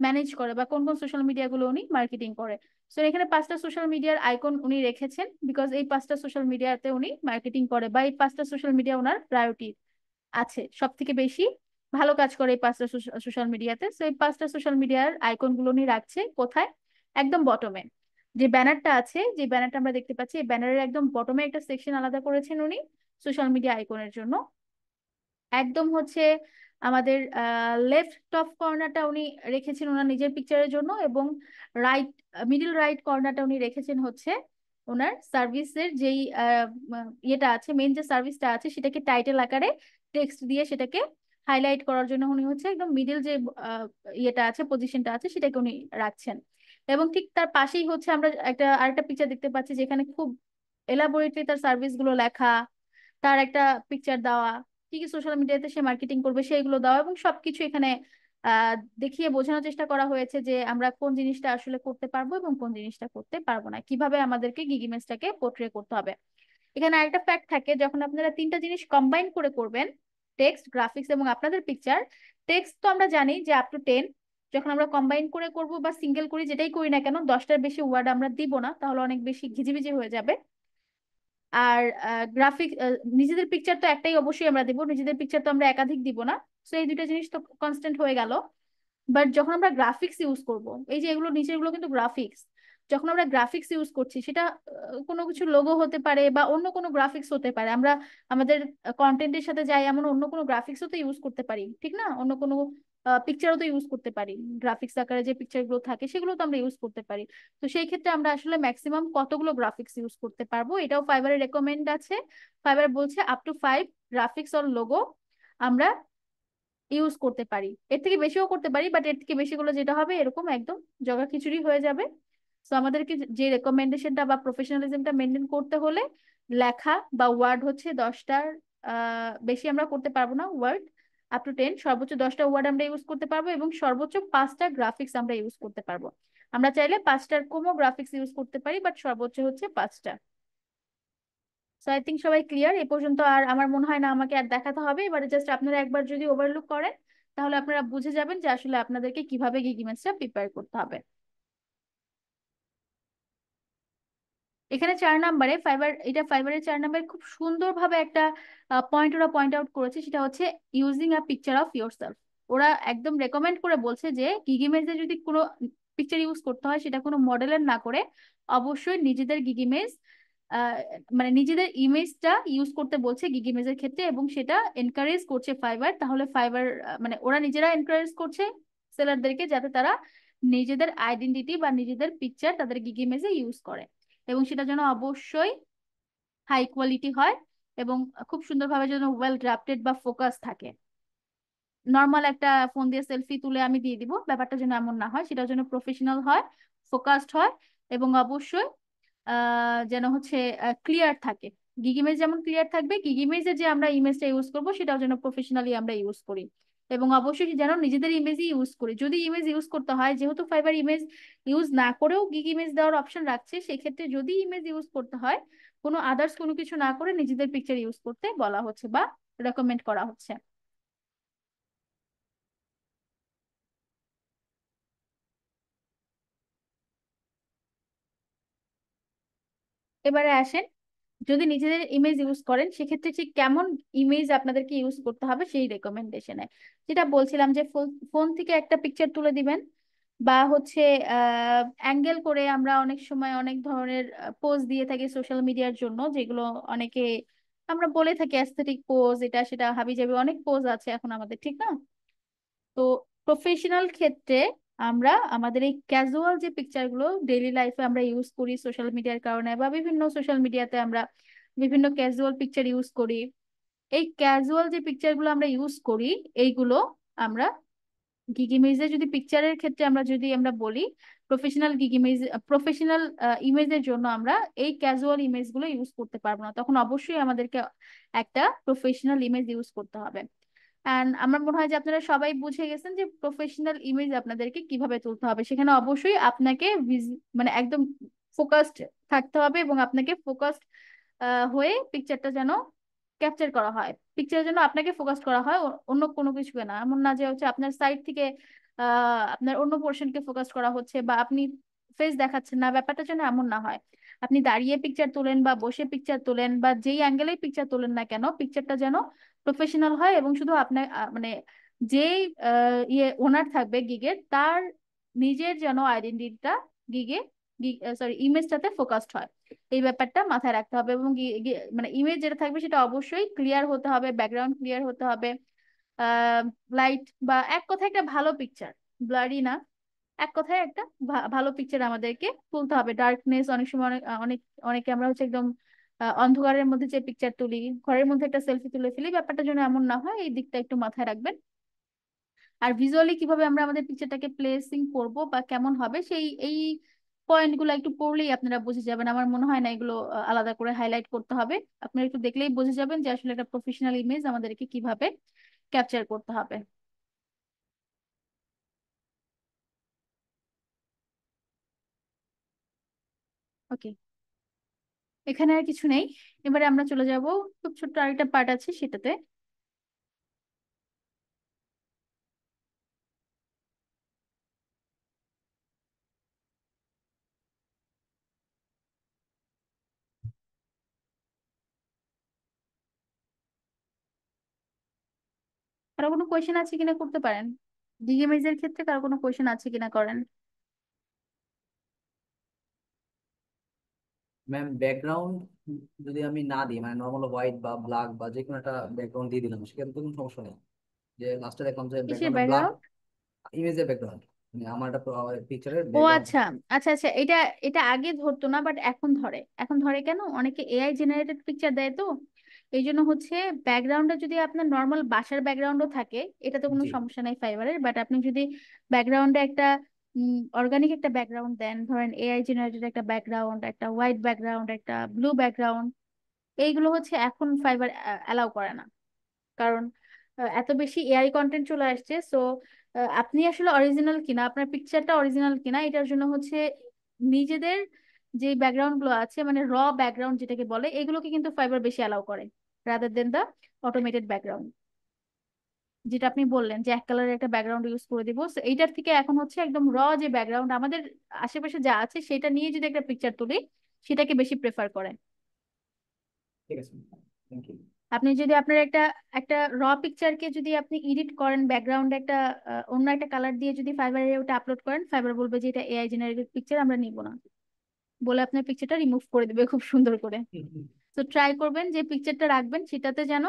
ম্যানেজ করে বা কোন কোন সোশ্যাল মিডিয়া গুলো উনি মার্কেটিং করে। সো এখানে পাঁচটা সোশ্যাল মিডিয়ার আইকন উনি রেখেছেন, বিকজ এই পাঁচটা সোশ্যাল মিডিয়াতে উনি মার্কেটিং করে বা এই পাঁচটা সোশ্যাল মিডিয়া ওনার প্রায়োরিটি আছে, সব থেকে বেশি ভালো কাজ করে এই পাঁচটা সোশ্যাল মিডিয়াতে। সো এই পাঁচটা সোশ্যাল মিডিয়ার আইকন গুলো উনি রাখছে কোথায়, একদম বটমে। যে ব্যানারটা আছে, যে ব্যানারটা আমরা দেখতে পাচ্ছি, এই ব্যানারের একদম বটমে একটা সেকশন আলাদা করেছেন উনি সোশ্যাল মিডিয়া আইকনের জন্য। একদম হচ্ছে আমাদের লেফট টপ কর্নারটা উনি রেখেছেন ওনার নিজের পিকচারের জন্য, এবং রাইট মিডল রাইট কর্নারটা উনি রেখেছেন হচ্ছে ওনার সার্ভিসের যেই ইয়েটা আছে, মেন যে সার্ভিসটা আছে সেটাকে টাইটেল আকারে টেক্সট দিয়ে সেটাকে হাইলাইট করার জন্য উনি হচ্ছে একদম মিডল যে ইয়েটা আছে, পজিশনটা আছে, সেটাকে উনি রাখছেন। এবং ঠিক তার পাশেই হচ্ছে আমরা একটা আরেকটা পিকচার দেখতে পাচ্ছি যেখানে খুব এলাবোরেটলি তার সার্ভিস গুলো লেখা, তার একটা পিকচার দেওয়া, কি কি সোশ্যাল মিডিয়াতে সে মার্কেটিং করবে সেইগুলো দেওয়া, এবং সবকিছু এখানে আহ দেখিয়ে বোঝানোর চেষ্টা করা হয়েছে যে আমরা কোন জিনিসটা আসলে করতে পারবো এবং কোন জিনিসটা করতে পারবো না, কিভাবে আমাদেরকে গিগ ইমেজটাকে পোর্ট্রে করতে হবে। এখানে আরেকটা ফ্যাক্ট থাকে, যখন আপনারা তিনটা জিনিস কম্বাইন করে করবেন, টেক্সট, গ্রাফিক্স এবং আপনাদের পিকচার। টেক্সট তো আমরা জানি যে আপ টু 10, যখন আমরা কম্বাইন করে করব বা সিঙ্গেল করি যেটাই করি না কেন, 10টার বেশি ওয়ার্ড আমরা দিব না, তাহলে অনেক বেশি ঘিজিবিজি হয়ে যাবে। আর গ্রাফিক, নিজেদের পিকচার তো একটাই অবশ্যই আমরা দিব, নিজেদের পিকচার তো আমরা একাধিক দিব না। তো এই দুইটা জিনিস তো কনস্ট্যান্ট হয়ে গেল। বাট যখন আমরা গ্রাফিক্স ইউজ করব, এই যে এগুলো নিচের গুলো কিন্তু গ্রাফিক্স, যখন আমরা গ্রাফিক্স ইউজ করছি সেটা কোনো কিছু লোগো হতে পারে বা অন্য কোনো গ্রাফিক্স হতে পারে, আমরা আমাদের কন্টেন্টের সাথে যাই এমন অন্য কোনো গ্রাফিক্সও তো ইউজ করতে পারি, ঠিক না? অন্য কোনো পিকচারও তো ইউজ করতে পারি, গ্রাফিক্স আকারে যে পিকচার গুলো থাকে সেগুলো তো আমরা ইউজ করতে পারি। তো সেই ক্ষেত্রে আমরা আসলে ম্যাক্সিমাম কতগুলো গ্রাফিক্স ইউজ করতে পারবো, এটাও ফাইবারের রেকমেন্ড আছে। ফাইবার বলছে up to 5 graphics or logo আমরা ইউজ করতে পারি। এর থেকে বেশিও করতে পারি, বাট এর থেকে বেশি গুলো যেটা হবে এরকম একদম জগা খিচুড়ি হয়ে যাবে। তো আমাদেরকে যে রেকমেন্ডেশনটা বা প্রফেশনালিজমটা মেনটেন করতে হলে লেখা বা ওয়ার্ড হচ্ছে 10টার বেশি আমরা করতে পারবো না, ওয়ার্ড আপ টু 10, সর্বোচ্চ 10টা ওয়ার্ড আমরা ইউজ করতে পারবো এবং সর্বোচ্চ 5টা গ্রাফিক্স আমরা ইউজ করতে পারবো। আমরা চাইলে 5টার কমও গ্রাফিক্স ইউজ করতে পারি, বাট সর্বোচ্চ হচ্ছে 5টা। সো আই থিঙ্ক সবাই ক্লিয়ার এ পর্যন্ত, আর আমার মনে হয় না আমাকে আর দেখাতে হবে। এবারে জাস্ট আপনারা একবার যদি ওভারলুক করেন তাহলে আপনারা বুঝে যাবেন যে আসলে আপনাদেরকে কিভাবে গিগ ইমেজটা প্রিপেয়ার করতে হবে। এখানে 4 নম্বরে ফাইবার, এটা ফাইবারের 4 নম্বরে খুব সুন্দরভাবে একটা পয়েন্ট ওরা পয়েন্ট আউট করেছে, সেটা হচ্ছে using a picture of yourself. ওরা একদম রেকমেন্ড করে বলছে যে গিগ ইমেজে যদি কোনো পিকচার ইউজ করতে হয় সেটা কোনো মডেলের না করে অবশ্যই নিজেদের গিগ ইমেজ, মানে নিজেদের ইমেজটা ইউজ করতে বলছে গিগ ইমেজের ক্ষেত্রে, এবং সেটা এনকারেজ করছে ফাইবার। তাহলে ফাইবার মানে ওরা নিজেরা এনকারেজ করছে সেলারদেরকে যাতে তারা নিজেদের আইডেন্টিটি বা নিজেদের পিকচার তাদের গিগ ইমেজে ইউজ করে, এবং সেটা যেন অবশ্যই হাই কোয়ালিটি হয় এবং খুব সুন্দরভাবে যেন ওয়েল ড্রাফটেড বা ফোকাস থাকে। নর্মাল একটা ফোন দিয়ে সেলফি তুলে আমি দিয়ে দিব, ব্যাপারটা যেন এমন না হয়, সেটা যেন প্রফেশনাল হয়, ফোকাসড হয়, এবং অবশ্যই যেন হচ্ছে ক্লিয়ার থাকে। গিগ ইমেজ যেমন ক্লিয়ার থাকবে, গিগ ইমেজে যে আমরা ইমেজটা ইউজ করব সেটাও যেন প্রফেশনালি আমরা ইউজ করি, এবং অবশ্যই যেন নিজেদের ইমেজই ইউজ করি। যদি ইমেজ ইউজ করতে হয়, যেহেতু ফাইবার ইমেজ ইউজ না করেও গিগ ইমেজ দেওয়ার অপশন রাখছে, সেক্ষেত্রে যদি ইমেজ ইউজ করতে হয় কোনো আদার্স কোনো কিছু না করে নিজেদের পিকচার ইউজ করতে বলা হচ্ছে বা রেকমেন্ড করা হচ্ছে। এবারে আসেন, যদি নিজেদের ইমেজ ইউজ করেন সেক্ষেত্রে ঠিক কেমন ইমেজ আপনাদেরকে ইউজ করতে হবে সেই রেকমেন্ডেশনে, যেটা বলছিলাম যে ফোন থেকে একটা পিকচার তুলে দিবেন, বা হচ্ছে অ্যাঙ্গেল করে আমরা অনেক সময় অনেক ধরনের পোজ দিয়ে থাকি সোশ্যাল মিডিয়ার জন্য, যেগুলো অনেকে আমরা বলে থাকি অ্যাস্থেটিক পোজ, এটা সেটা হাবি জাবি অনেক পোজ আছে এখন আমাদের, ঠিক না? তো প্রফেশনাল ক্ষেত্রে আমরা আমাদের এই ক্যাজুয়াল যে পিকচার গুলো ডেইলি লাইফে আমরা ইউজ করি সোশ্যাল মিডিয়ার কারণে, বা বিভিন্ন সোশ্যাল মিডিয়াতে আমরা বিভিন্ন ক্যাজুয়াল পিকচার ইউজ করি, এই ক্যাজুয়াল যে পিকচার গুলো আমরা ইউজ করি এইগুলো আমরা গিগ ইমেজে যদি পিকচারের ক্ষেত্রে আমরা বলি প্রফেশনাল গিগ ইমেজ, প্রফেশনাল ইমেজের জন্য আমরা এই ক্যাজুয়াল ইমেজ গুলো ইউজ করতে পারবো না, তখন অবশ্যই আমাদেরকে একটা প্রফেশনাল ইমেজ ইউজ করতে হবে। অ্যান্ড আমার মনে হয় যে আপনারা সবাই বুঝে গেছেন যে প্রফেশনাল ইমেজ আপনাদেরকে কিভাবে তুলতে হবে। সেখানে অবশ্যই আপনাকে মানে একদম ফোকাসড থাকতে হবে, এবং আপনাকে ফোকাসড হয়ে পিকচারটা যেন ক্যাপচার করা হয়, পিকচারের জন্য আপনাকে ফোকাস করা হয়, অন্য কোনো কিছুকে না। এমন না যে হচ্ছে আপনার সাইড থেকে আপনার অন্য পোর্শনকে ফোকাস করা হচ্ছে বা আপনি ফেস দেখাচ্ছেন না, ব্যাপারটা যেন এমন না হয়। আপনি দাঁড়িয়ে পিকচার তোলেন বা বসে পিকচার তোলেন বা যেই অ্যাঙ্গেলেই পিকচার তোলেন না কেন, পিকচারটা যেন প্রফেশনাল হয়, এবং শুধু আপনার মানে যেই ইয়ে ওনার থাকবে গিগের তার নিজের যেন আইডেন্টিটিটা গিগে, সরি ইমেজটাতে ফোকাসড হয়, এই ব্যাপারটা মাথায় রাখতে হবে। এবং মানে ইমেজ যেটা থাকবে সেটা অবশ্যই ক্লিয়ার হতে হবে, ব্যাকগ্রাউন্ড ক্লিয়ার হতে হবে, লাইট বা এক কথায় একটা ভালো পিকচার, ব্লারি না, এক কথায় একটা ভালো পিকচার আমাদেরকে তুলতে হবে। ডার্কনেস অনেক সময় অনেকে আমরা হচ্ছে একদম অন্ধকারের মধ্যে যে পিকচার তুলি, ঘরের মধ্যে একটা সেলফি তুলে ফেলি, ব্যাপারটা যেন এমন না হয় এই দিকটা একটু মাথায় রাখবেন। আর ভিজুয়ালি কিভাবে আমরা আমাদের পিকচারটাকে প্লেসিং করব বা কেমন হবে সেই এই পয়েন্ট গুলো একটু পড়লেই আপনারা বুঝে যাবেন। আমার মনে হয় না এগুলো আলাদা করে হাইলাইট করতে হবে, আপনারা একটু দেখলেই বুঝে যাবেন যে আসলে একটা প্রফেশনাল ইমেজ আমাদেরকে কিভাবে ক্যাপচার করতে হবে। ওকে, এখানে আর কিছু নেই। এবারে আমরা চলে যাব খুব ছোট্ট আরেকটা পার্ট আছে সেটাতে। কারো কোনো কোয়েশ্চেন আছে কিনা করতে পারেন, ডিএমএস এর ক্ষেত্রে কারো কোনো কোয়েশ্চেন আছে কিনা করেন। ম্যাম ব্যাকগ্রাউন্ড যদি আমি না দিই, মানে নর্মাল হোয়াইট বা ব্ল্যাক বা যে কোনো একটা ব্যাকগ্রাউন্ড দিয়ে দিলাম, সেক্ষেত্রে তো কোনো সমস্যা নেই? যে লাস্টে দেখলাম যে কিসের ব্যাকগ্রাউন্ডে ব্ল্যাক, ব্যাকগ্রাউন্ড? ইমেজের ব্যাকগ্রাউন্ড, মানে আমার একটা পিকচারের ও ব্যাকগ্রাউন্ড। আচ্ছা, আচ্ছা আচ্ছা, এটা এটা আগে ধরতো না, বাট এখন ধরে। এখন ধরে কেন, অনেকে এআই জেনারেটেড পিকচার দেয় তো, এই জন্য হচ্ছে ব্যাকগ্রাউন্ডে যদি আপনার নর্মাল বাসার ব্যাকগ্রাউন্ডও থাকে, এটা তো কোনো জি। সমস্যা নাই ফাইবারের, বাট আপনি যদি ব্যাকগ্রাউন্ডে একটা অর্গানিক একটা ব্যাকগ্রাউন্ড দেন, ধরেন এআই জেনারেটেড একটা ব্যাকগ্রাউন্ড, একটা হোয়াইট ব্যাকগ্রাউন্ড, একটা ব্লু ব্যাকগ্রাউন্ড, এইগুলো হচ্ছে এখন ফাইবার অ্যালাউ করে না। কারণ এত বেশি এআই কন্টেন্ট চলে আসছে, সো আপনি আসলে অরিজিনাল কিনা, আপনার পিকচারটা অরিজিনাল কিনা, এটার জন্য হচ্ছে নিজেদের যে ব্যাকগ্রাউন্ড গুলো আছে, মানে র ব্যাকগ্রাউন্ড যেটাকে বলে, এগুলোকে কিন্তু ফাইবার বেশি অ্যালাউ করে রাদার দেন দা অটোমেটেড ব্যাকগ্রাউন্ড। যেটা আপনি বললেন যে এক কালারের একটা ব্যাকগ্রাউন্ড ইউজ করে দিব, so এইটার থেকে এখন হচ্ছে একদম র যে ব্যাকগ্রাউন্ড আমাদের আশেপাশে যা আছে সেটা নিয়ে যদি একটা পিকচার তুলি, সেটাকে বেশি প্রেফার করে। ঠিক আছে, থ্যাংক ইউ। আপনি যদি আপনার একটা একটা র পিকচারকে যদি আপনি এডিট করেন, ব্যাকগ্রাউন্ডে একটা অন্য একটা কালার দিয়ে যদি ফাইবারে ওটা আপলোড করেন, ফাইবার বলবে যে এটা এআই জেনারেটেড পিকচার, আমরা নিব না, বলে আপনার পিকচারটা রিমুভ করে দিবে খুব সুন্দর করে। তো ট্রাই করবেন যে পিকচারটা রাখবেন সেটাতে যেন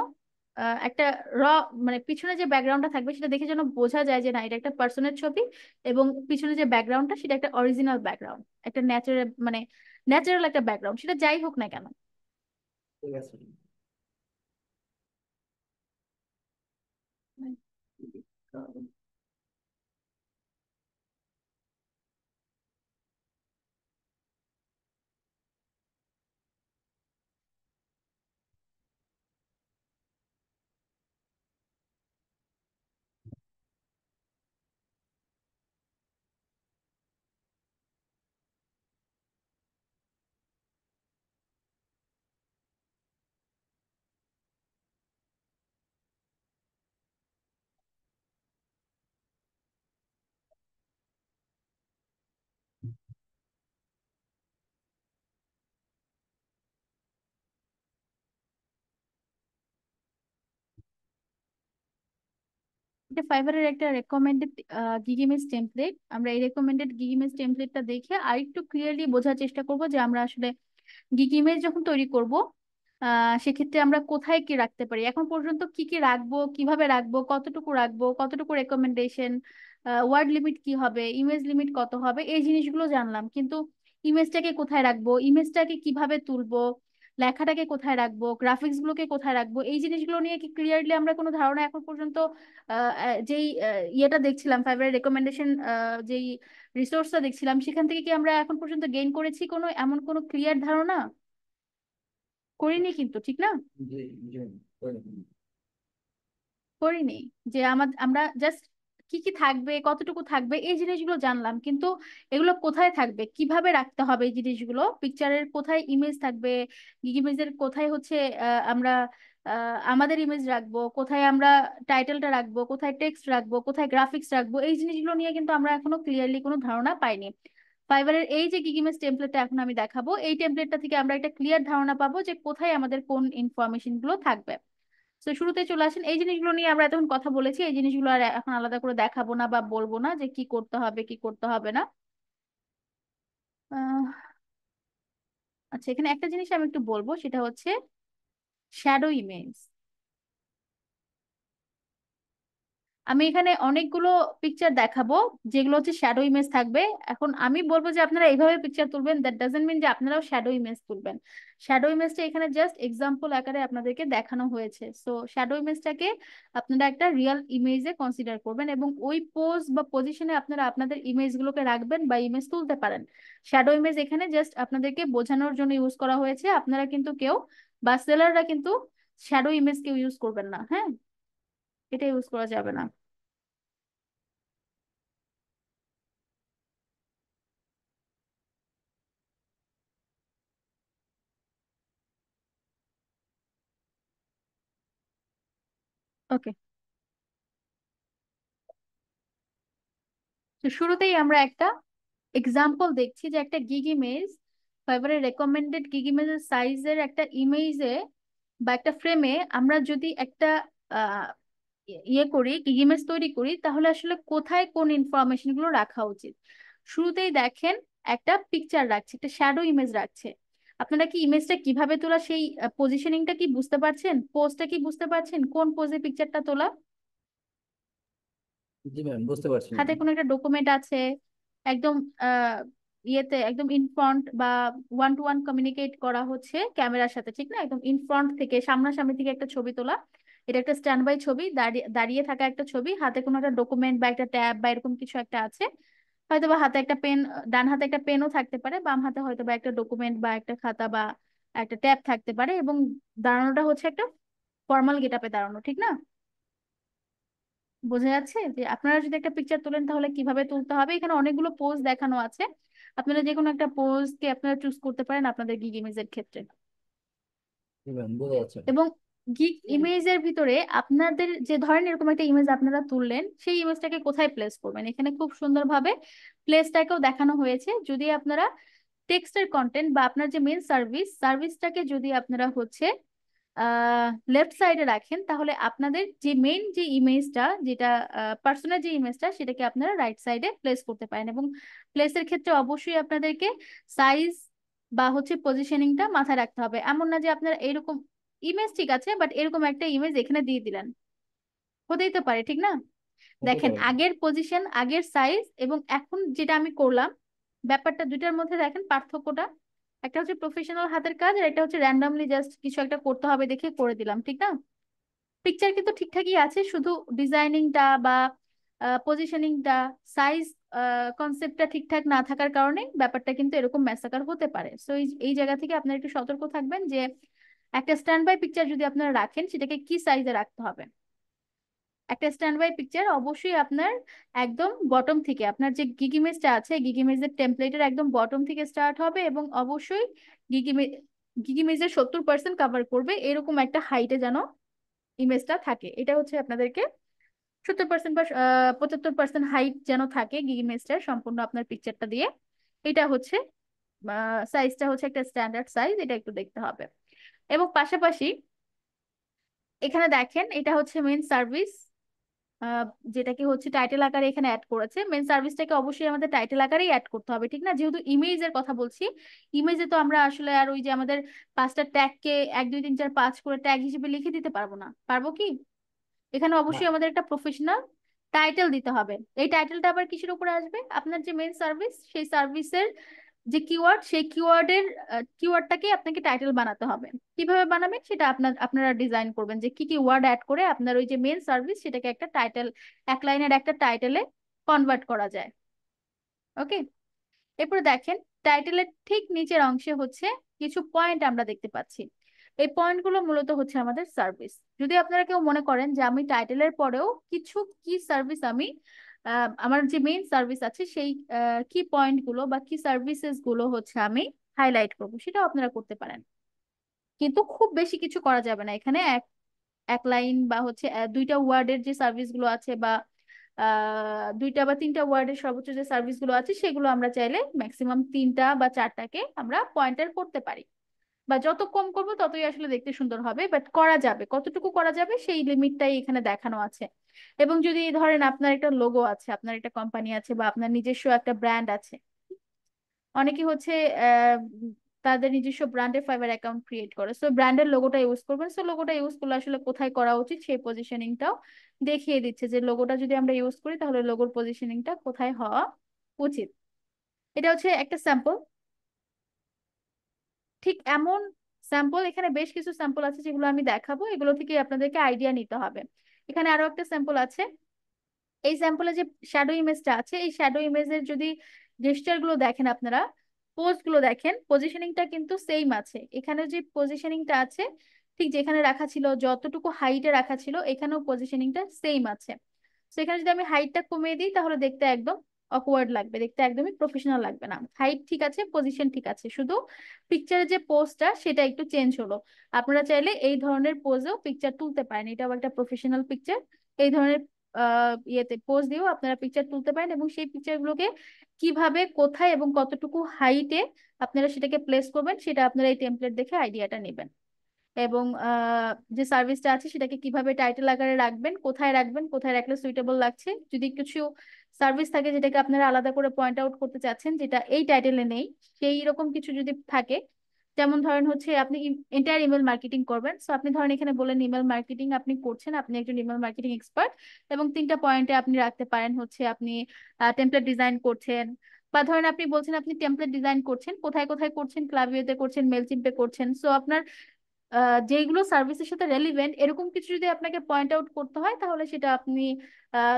একটা র, মানে পিছনে যে ব্যাকগ্রাউন্ডটা থাকবে সেটা দেখে যেন বোঝা যায় যে না এটা একটা পার্সনের ছবি, এবং পিছনে যে ব্যাকগ্রাউন্ডটা সেটা একটা অরিজিনাল ব্যাকগ্রাউন্ড, একটা ন্যাচারাল, মানে ন্যাচারাল একটা ব্যাকগ্রাউন্ড, সেটা যাই হোক না কেন। ঠিক আছে। এটা ফাইবারের একটা রেকমেন্ডেড গিগ ইমেজ টেমপ্লেট। আমরা এই রেকমেন্ডেড গিগ ইমেজ টেমপ্লেটটা দেখে আরেকটু ক্লিয়ারলি বোঝার চেষ্টা করব যে আমরা আসলে গিগ ইমেজ যখন তৈরি করব, সেক্ষেত্রে আমরা কোথায় কি রাখতে পারি, এখন পর্যন্ত কি কি রাখবো, কিভাবে রাখবো, কতটুকু রাখবো, কতটুকু রেকমেন্ডেশন, ওয়ার্ড লিমিট কি হবে, ইমেজ লিমিট কত হবে, এই জিনিসগুলো জানলাম, কিন্তু ইমেজটাকে কোথায় রাখবো, ইমেজটাকে কিভাবে তুলবো, লেখাটাকে কোথায় রাখবো, গ্রাফিক্স গুলোকে কোথায় রাখবো, এই জিনিসগুলো নিয়ে কি ক্লিয়ারলি আমরা কোনো ধারণা এখন পর্যন্ত যেই ইয়েটা দেখছিলাম, ফাইবারের রেকমেন্ডেশন যেই রিসোর্সটা দেখছিলাম, সেখান থেকে কি আমরা এখন পর্যন্ত গেইন করেছি কোনো এমন কোনো ক্লিয়ার ধারণা? করিনি কিন্তু, ঠিক না? জি। জি, করে দিন। করিনি। যে আমরা জাস্ট কি কি থাকবে, কতটুকু থাকবে, এই জিনিসগুলো জানলাম, কিন্তু এগুলো কোথায় থাকবে, কিভাবে রাখতে হবে, এই জিনিসগুলো পিকচারের কোথায় ইমেজ থাকবে, ইমেজের কোথায় হচ্ছে আমরা আমাদের ইমেজ রাখবো, কোথায় আমরা টাইটেলটা রাখবো, কোথায় টেক্সট রাখবো, কোথায় গ্রাফিক্স রাখবো, এই জিনিসগুলো নিয়ে কিন্তু আমরা এখনো ক্লিয়ারলি কোনো ধারণা পাইনি। ফাইবারের এই যে গিগ ইমেজ টেমপ্লেটটা এখন আমি দেখাবো, এই টেমপ্লেটটা থেকে আমরা একটা ক্লিয়ার ধারণা পাবো যে কোথায় আমাদের কোন ইনফরমেশন গুলো থাকবে। তো শুরুতে চলে আসেন, এই জিনিসগুলো নিয়ে আমরা এতক্ষণ কথা বলেছি, এই জিনিসগুলো আর এখন আলাদা করে দেখাবো না বা বলবো না যে কি করতে হবে কি করতে হবে না। আহ, আচ্ছা, এখানে একটা জিনিস আমি একটু বলবো, সেটা হচ্ছে শ্যাডো ইমেজ। আমি এখানে অনেকগুলো পিকচার দেখাবো যেগুলো হচ্ছে শ্যাডো ইমেজ থাকবে। এখন আমি বলবো যে আপনারা এইভাবে পিকচার তুলবেন, দ্যাট ডাজন্ট মিন যে আপনারাও শ্যাডো ইমেজ তুলবেন। শ্যাডো ইমেজটা এখানে জাস্ট এক্সাম্পল আকারে আপনাদেরকে দেখানো হয়েছে, সো শ্যাডো ইমেজটাকে আপনারা একটা রিয়েল ইমেজে কনসিডার করবেন, এবং ওই পোজ বা পজিশনে আপনারা আপনাদের ইমেজগুলোকে রাখবেন বা ইমেজ তুলতে পারেন। শ্যাডো ইমেজ এখানে জাস্ট আপনাদেরকে বোঝানোর জন্য ইউজ করা হয়েছে, আপনারা কিন্তু কেউ বা সেলাররা কিন্তু শ্যাডো ইমেজ কেউ ইউজ করবেন না, হ্যাঁ, এটা ইউজ করা যাবে না। ওকে, তো শুরুতেই আমরা একটা এক্সাম্পল দেখছি যে একটা গিগ ইমেজ, ফাইবারের রেকমেন্ডেড গিগ ইমেজের সাইজের একটা ইমেজে বা একটা ফ্রেমে আমরা যদি একটা আহ, ইয়ে করি, গিগ ইমেজ তৈরি করি, তাহলে আসলে কোথায় কোন ইনফরমেশন গুলো রাখা উচিত। শুরুতেই দেখেন একটা পিকচার রাখছে, একটা শ্যাডো ইমেজ রাখছে। আপনারা কি ইমেজটা কিভাবে তোলা, সেই পজিশনিংটা কি বুঝতে পারছেন, পোজটা কি বুঝতে পারছেন, কোন পোজে পিকচারটা তোলা? জি ম্যাম, বুঝতে পারছি ম্যাম। হাতে কোনো একটা ডকুমেন্ট আছে, একদম ইয়েতে একদম ইন ফ্রন্ট বা ওয়ান টু ওয়ান কমিউনিকেট করা হচ্ছে ক্যামেরার সাথে, ঠিক না? একদম ইন ফ্রন্ট থেকে সামনাসামনি থেকে একটা ছবি তোলা। এটা একটা স্ট্যান্ড বাই ছবি, দাঁড়িয়ে দাঁড়িয়ে থাকা একটা ছবি, হাতে কোনো একটা ডকুমেন্ট বা একটা ট্যাব বা এরকম কিছু একটা আছে। হয়তো বা হাতে একটা পেন, ডান হাতে একটা পেনও থাকতে পারে, বাম হাতে হয়তো বা একটা ডকুমেন্ট বা একটা খাতা বা একটা ট্যাব থাকতে পারে, এবং দাঁড়ানোটা হচ্ছে একটা ফর্মাল গেট আপে দাঁড়ানো, ঠিক না? বোঝা যাচ্ছে যে আপনারা যদি একটা পিকচার তোলেন তাহলে কিভাবে তুলতে হবে। এখানে অনেকগুলো পোজ দেখানো আছে, আপনারা যে কোনো একটা পোজ কে আপনারা চুজ করতে পারেন আপনাদের গিগ ইমেজের ক্ষেত্রে। জি ম্যাম, বোঝা যাচ্ছে। এবং গিগ ইমেজের ভিতরে আপনাদের যে ধরেন এরকম একটা ইমেজ আপনারা তুললেন, সেই ইমেজটাকে কোথায় প্লেস করবেন, এখানে খুব সুন্দরভাবে প্লেসটাকেও দেখানো হয়েছে। যদি আপনারা টেক্সটের কন্টেন্ট বা আপনার যে মেন সার্ভিসটাকে যদি আপনারা হচ্ছে লেফট সাইডে রাখেন, তাহলে আপনাদের যে মেইন যে ইমেজটা, যেটা পার্সোনাল যে ইমেজটা, সেটাকে আপনারা রাইট সাইডে প্লেস করতে পারেন। এবং প্লেসের ক্ষেত্রে অবশ্যই আপনাদেরকে সাইজ বা হচ্ছে পজিশনিংটা মাথায় রাখতে হবে। এমন না যে আপনারা এরকম ইমেজ ঠিক আছে বাট এরকম একটা ইমেজ এখানে দিয়ে দিলেন, হতেই তো পারে, ঠিক না? হতে দেখেন পারে। আগের পজিশন, আগের সাইজ এবং এখন যেটা আমি করলাম, ব্যাপারটা দুইটার মধ্যে দেখেন পার্থক্যটা। একটা হচ্ছে প্রফেশনাল হাতের কাজ, আর একটা হচ্ছে র্যান্ডমলি জাস্ট কিছু একটা করতে হবে দেখে করে দিলাম, ঠিক না? পিকচার কিন্তু ঠিকঠাকই আছে, শুধু ডিজাইনিংটা বা পজিশনিংটা, সাইজ কনসেপ্টটা ঠিকঠাক না থাকার কারণে ব্যাপারটা কিন্তু এরকম ম্যাসাকার হতে পারে। সো এই এই জায়গা থেকে আপনারা একটু সতর্ক থাকবেন যে একটা স্ট্যান্ড বাই পিকচার যদি আপনারা রাখেন সেটাকে কি সাইজে রাখতে হবে। একটা স্ট্যান্ড বাই পিকচার অবশ্যই আপনার একদম বটম থেকে, আপনার যে গিগ ইমেজটা আছে গিগ ইমেজের টেমপ্লেটের একদম বটম থেকে স্টার্ট হবে, এবং অবশ্যই গিগ ইমেজ গিগ ইমেজের 70% কাভার করবে এরকম একটা হাইটে যেন ইমেজটা থাকে। এটা হচ্ছে আপনাদেরকে 70% বা 75% হাইট যেন থাকে গিগ ইমেজটার সম্পূর্ণ আপনার পিকচারটা দিয়ে। এটা হচ্ছে সাইজটা হচ্ছে একটা স্ট্যান্ডার্ড সাইজ, এটা একটু দেখতে হবে। এবং পাশাপাশি এখানে দেখেন এটা হচ্ছে মেন সার্ভিস, আহ, যেটাকে হচ্ছে টাইটেল আকারে এখানে অ্যাড করেছে। মেন সার্ভিসটাকে অবশ্যই আমাদের টাইটেল আকারেই অ্যাড করতে হবে, ঠিক না? যেহেতু ইমেজের কথা বলছি, ইমেজে তো আমরা আসলে আর ওই যে আমাদের 5টা ট্যাগকে 1 2 3 4 5 করে ট্যাগ হিসেবে লিখে দিতে পারবো না, পারবো কি? এখানে না। অবশ্যই আমাদের একটা প্রফেশনাল টাইটেল দিতে হবে। এই টাইটেলটা আবার কিসের উপরে আসবে? আপনার যে মেন সার্ভিস, সেই সার্ভিসের যে কিওয়ার্ড, সেই কিওয়ার্ডের কিওয়ার্ডটাকে আপনাকে টাইটেল বানাতে হবে। কিভাবে বানাবেন সেটা আপনারা ডিজাইন করবেন যে কি কি ওয়ার্ড অ্যাড করে আপনার ওই যে মেন সার্ভিস সেটাকে একটা টাইটেল, এক লাইনের একটা টাইটেলে কনভার্ট করা যায়। ওকে, এরপরে দেখেন টাইটেলের ঠিক নিচের অংশে হচ্ছে কিছু পয়েন্ট আমরা দেখতে পাচ্ছি। এই পয়েন্টগুলো মূলত হচ্ছে আমাদের সার্ভিস। যদি আপনারা কেউ মনে করেন যে আমি টাইটেলের পরেও কিছু কি সার্ভিস আমি আমার যে মেইন সার্ভিস আছে সেই কি পয়েন্টগুলো বা কি সার্ভিসেস গুলো হচ্ছে আমি হাইলাইট করবো, সেটাও আপনারা করতে পারেন। কিন্তু খুব বেশি কিছু করা যাবে না এখানে। এক এক লাইন বা হচ্ছে 2টা ওয়ার্ডের যে সার্ভিস গুলো আছে বা 2টা বা 3টা ওয়ার্ডের সর্বোচ্চ যে সার্ভিস গুলো আছে সেগুলো আমরা চাইলে ম্যাক্সিমাম 3টা বা 4টাকে আমরা পয়েন্টার করতে পারি। বা যত কম করবো ততই আসলে দেখতে সুন্দর হবে, বাট করা যাবে, কতটুকু করা যাবে সেই লিমিটটাই এখানে দেখানো আছে। এবং যদি ধরেন আপনার একটা লোগো আছে, আপনার একটা কোম্পানি আছে বা আপনার নিজস্ব একটা ব্র্যান্ড আছে, অনেকে হচ্ছে আহ, তাদের নিজস্ব ব্র্যান্ডের ফাইবার অ্যাকাউন্ট ক্রিয়েট করে, সো ব্র্যান্ডের লোগোটা ইউজ করবেন। সো লোগোটা ইউজ করলে আসলে কোথায় করা উচিত সেই পজিশনিংটাও দেখিয়ে দিচ্ছে যে লোগোটা যদি আমরা ইউজ করি তাহলে লোগোর পজিশনিংটা কোথায় হওয়া উচিত। এটা হচ্ছে একটা স্যাম্পল। ঠিক এমন স্যাম্পল এখানে বেশ কিছু স্যাম্পল আছে যেগুলো আমি দেখাবো, এগুলো থেকে আপনাদেরকে আইডিয়া নিতে হবে। এখানে আরো একটা স্যাম্পল আছে। এই স্যাম্পলে যে শ্যাডো ইমেজটা আছে, এই শ্যাডো ইমেজের যদি জেস্টার গুলো দেখেন আপনারা, পোজ গুলো দেখেন, পজিশনিংটা কিন্তু সেম আছে। এখানে যে পজিশনিংটা আছে ঠিক যেখানে রাখা ছিল, যতটুকু হাইটে রাখা ছিল এখানেও পজিশনিংটা সেম আছে। তো এখানে যদি আমি হাইটটা কমিয়ে দিই তাহলে দেখতে একদম অকওয়ার্ড লাগবে, দেখতে একদমই প্রফেশনাল লাগবে না। হাইট ঠিক আছে, পজিশন ঠিক আছে, শুধু পিকচারের যে পোজটা সেটা একটু চেঞ্জ হলো। আপনারা চাইলে এই ধরনের পোজেও পিকচার তুলতে পারেন, এটাও একটা প্রফেশনাল পিকচার। এই ধরনের ইয়েতে পোজ দিয়েও আপনারা পিকচার তুলতে পারেন, এবং সেই পিকচারগুলোকে কিভাবে কোথায় এবং কতটুকু হাইটে আপনারা সেটাকে প্লেস করবেন সেটা আপনারা এই টেমপ্লেট দেখে আইডিয়াটা নেবেন। এবং যে সার্ভিসটা আছে সেটাকে কিভাবে টাইটেল আকারে রাখবেন, কোথায় রাখবেন, কোথায় রাখলে সুইটেবল লাগছে। যদি কিছু সার্ভিস থাকে যেটাকে আপনারা আলাদা করে পয়েন্ট আউট করতে চাচ্ছেন যেটা এই টাইটেলে নেই, সেই রকম কিছু যদি থাকে যেমন ধরেন হচ্ছে আপনি এন্টায়ার ইমেল মার্কেটিং করবেন, সো আপনি ধরেন এখানে বলেন ইমেল মার্কেটিং আপনি করছেন, আপনি একজন ইমেল মার্কেটিং এক্সপার্ট, এবং তিনটা পয়েন্টে আপনি রাখতে পারেন হচ্ছে আপনি টেমপ্লেট ডিজাইন করছেন, বা ধরেন আপনি বলছেন আপনি টেমপ্লেট ডিজাইন করছেন, কোথায় কোথায় করছেন, ক্লাভিওতে করছেন, মেলচিম্পে করছেন। সো আপনার যেগুলো সার্ভিসের সাথে রেলিভেন্ট এরকম কিছু যদি আপনাকে পয়েন্ট আউট করতে হয়, তাহলে সেটা আপনি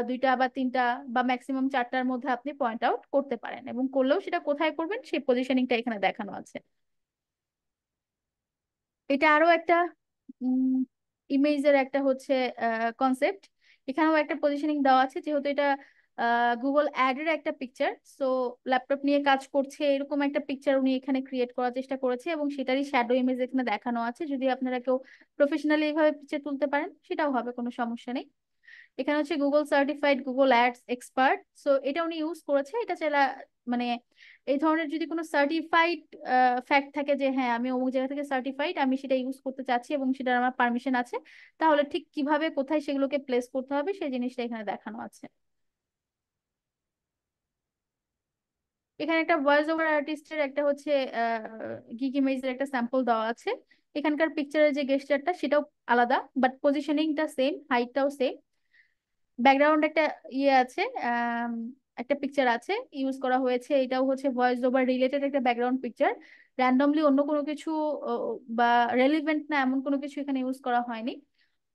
দুইটা বা তিনটা বা ম্যাক্সিমাম চারটার মধ্যে আপনি পয়েন্ট আউট করতে পারেন, এবং করলেও সেটা কোথায় করবেন সেই পজিশনিংটা এখানে দেখানো আছে। এটা আরো একটা ইমেজের একটা হচ্ছে কনসেপ্ট। এখানেও একটা পজিশনিং দেওয়া আছে, যেহেতু এটা গুগল অ্যাড এর একটা পিকচার, সো ল্যাপটপ নিয়ে কাজ করছে এরকম একটা পিকচার উনি এখানে ক্রিয়েট করার চেষ্টা করেছে, এবং সেটারই শ্যাডো ইমেজ এখানে দেখানো আছে। যদি আপনারা কেউ প্রফেশনালি এইভাবে পিকচার তুলতে পারেন সেটাও হবে, কোনো সমস্যা নেই। এখানে হচ্ছে Google certified Google ads expert, so এটা উনি ইউজ করেছে। এটা চাইলে মানে এই ধরনের যদি কোনো সার্টিফাইড ফ্যাক্ট থাকে যে হ্যাঁ আমি অমুক জায়গা থেকে সার্টিফাইড, আমি সেটা ইউজ করতে চাচ্ছি এবং সেটার আমার পারমিশন আছে, তাহলে ঠিক কিভাবে কোথায় সেগুলোকে প্লেস করতে হবে সেই জিনিসটা এখানে দেখানো আছে। এখানে একটা ভয়েস ওভার আর্টিস্টের একটা হচ্ছে গিগ ইমেজের একটা স্যাম্পল দেওয়া আছে। এখানকার পিকচারের যে গেস্টারটা সেটাও আলাদা, বাট পজিশনিংটা সেম, হাইটটাও সেম। ব্যাকগ্রাউন্ড একটা ইয়ে আছে, আম, একটা পিকচার আছে ইউজ করা হয়েছে, এটাও হচ্ছে ভয়েস ওভার রিলেটেড একটা ব্যাকগ্রাউন্ড পিকচার। র্যান্ডমলি অন্য কোনো কিছু ও, বা রেলিভেন্ট না এমন কোনো কিছু এখানে ইউজ করা হয়নি।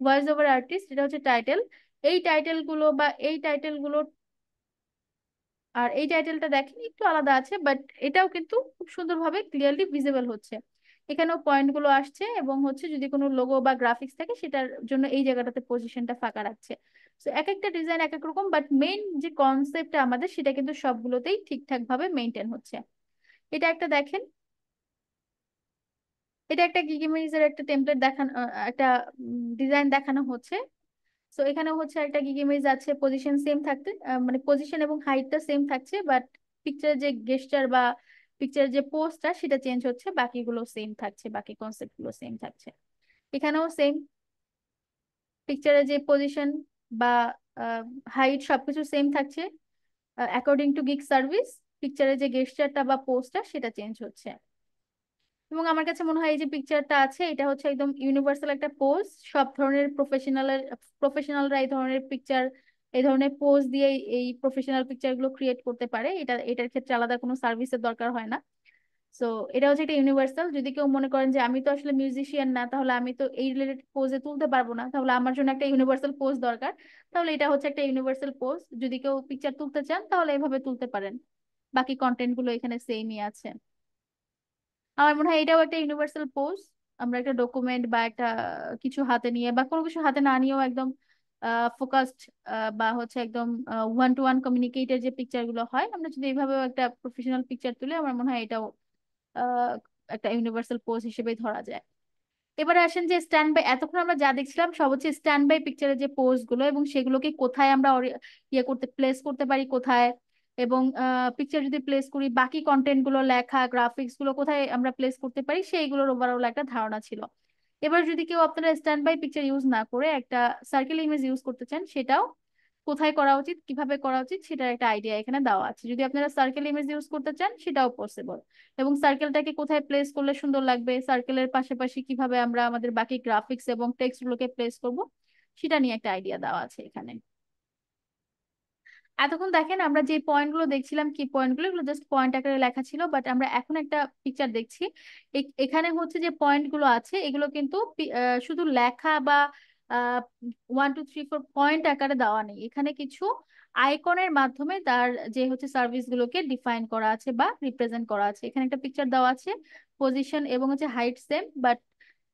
ভয়েস ওভার আর্টিস্ট এটা হচ্ছে টাইটেল। এই টাইটেল গুলো বা এই টাইটেল গুলো আর এই টাইটেলটা দেখেন একটু আলাদা আছে, বাট এটাও কিন্তু খুব সুন্দরভাবে ক্লিয়ারলি ভিজিবল হচ্ছে। এখানেও পয়েন্ট গুলো আসছে, এবং হচ্ছে যদি কোনো লোগো বা গ্রাফিক্স থাকে সেটার জন্য এই জায়গাটাতে পজিশনটা ফাঁকা রাখছে। তো এক একটা ডিজাইন এক এক রকম, বাট মেইন যে কনসেপ্টটা আমাদের সেটা কিন্তু সবগুলোতেই ঠিকঠাক ভাবে মেনটেন হচ্ছে। এটা একটা দেখেন, এটা একটা গিগিমিজের একটা টেমপ্লেট দেখানো, একটা ডিজাইন দেখানো হচ্ছে। সো এখানে হচ্ছে একটা গিগ ইমেজ আছে, পজিশন সেম থাকতে মানে পজিশন এবং হাইটটা সেম থাকছে, বাট পিকচার যে গেস্টার বা পিকচার যে পোস্টটা সেটা চেঞ্জ হচ্ছে, বাকিগুলো সেম থাকছে, বাকি কনসেপ্ট গুলো সেম থাকছে। এখানেও সেম, পিকচারের যে পজিশন বা হাইট সবকিছু সেম থাকছে, অ্যাকর্ডিং টু গিগ সার্ভিস পিকচারের যে গেস্টারটা বা পোস্টটা সেটা চেঞ্জ হচ্ছে। এবং আমার কাছে মনে হয় এই যে পিকচারটা আছে এটা হচ্ছে একদম ইউনিভার্সাল একটা পোজ, সব ধরনের প্রফেশনালরা এই ধরনের পিকচার, এই ধরনের পোজ দিয়ে এই প্রফেশনাল পিকচার গুলো ক্রিয়েট করতে পারে। এটার ক্ষেত্রে আলাদা কোনো সার্ভিসের দরকার হয় না। সো এটা হচ্ছে একটা ইউনিভার্সাল। যদি কেউ মনে করেন যে আমি তো আসলে মিউজিশিয়ান না, তাহলে আমি তো এই রিলেটেড পোজে তুলতে পারবো না, তাহলে আমার জন্য একটা ইউনিভার্সাল পোজ দরকার, তাহলে এটা হচ্ছে একটা ইউনিভার্সাল পোজ। যদি কেউ পিকচার তুলতে চান তাহলে এভাবে তুলতে পারেন। বাকি কন্টেন্ট গুলো এখানে সেমই আছে। আমার মনে হয় এটাও একটা ইউনিভার্সাল পোজ। আমরা একটা ডকুমেন্ট বা একটা কিছু হাতে নিয়ে বা কোনো কিছু হাতে না নিয়েও একদম ফোকাসড বা হচ্ছে একদম ওয়ান টু ওয়ান কমিউনিকেটের যে পিকচার গুলো হয়, আমরা যদি এইভাবেও একটা প্রফেশনাল পিকচার তুলে, আমার মনে হয় এটাও আহ, একটা ইউনিভার্সাল পোজ হিসেবে ধরা যায়। এবারে আসেন যে স্ট্যান্ড বাই, এতক্ষণ আমরা যা দেখছিলাম সব হচ্ছে স্ট্যান্ড বাই পিকচারের যে পোজ গুলো, এবং সেগুলোকে কোথায় আমরা ইয়ে করতে প্লেস করতে পারি কোথায়, এবং পিকচার যদি প্লেস করি বাকি কন্টেন্ট গুলো লেখা গ্রাফিক্স গুলো কোথায় আমরা প্লেস করতে পারি সেইগুলোর ওভারঅল একটা ধারণা ছিল। এবার যদি কেউ আপনারা স্ট্যান্ড বাই পিকচার ইউজ না করে একটা সার্কেল ইমেজ ইউজ করতে চান, সেটাও কোথায় করা উচিত কিভাবে করা উচিত সেটার একটা আইডিয়া এখানে দেওয়া আছে। যদি আপনারা সার্কেল ইমেজ ইউজ করতে চান সেটাও পসিবল, এবং সার্কেলটাকে কোথায় প্লেস করলে সুন্দর লাগবে, সার্কেলের পাশাপাশি কিভাবে আমরা আমাদের বাকি গ্রাফিক্স এবং টেক্সট গুলোকে প্লেস করব, সেটা নিয়ে একটা আইডিয়া দেওয়া আছে এখানে। এতক্ষণ দেখেন আমরা যে পয়েন্ট গুলো দেখছিলাম, কি পয়েন্ট গুলো, এগুলো জাস্ট পয়েন্ট আকারে লেখা ছিল, বাট আমরা এখন একটা পিকচার দেখছি। এখানে হচ্ছে যে পয়েন্ট গুলো আছে এগুলো কিন্তু শুধু লেখা বা 1 2 3 4 পয়েন্ট আকারে দেওয়া নেই, এখানে কিছু আইকনের মাধ্যমে তার যে হচ্ছে সার্ভিস গুলোকে ডিফাইন করা আছে বা রিপ্রেজেন্ট করা আছে। এখানে একটা পিকচার দেওয়া আছে, পজিশন এবং হচ্ছে হাইট সেম, বাট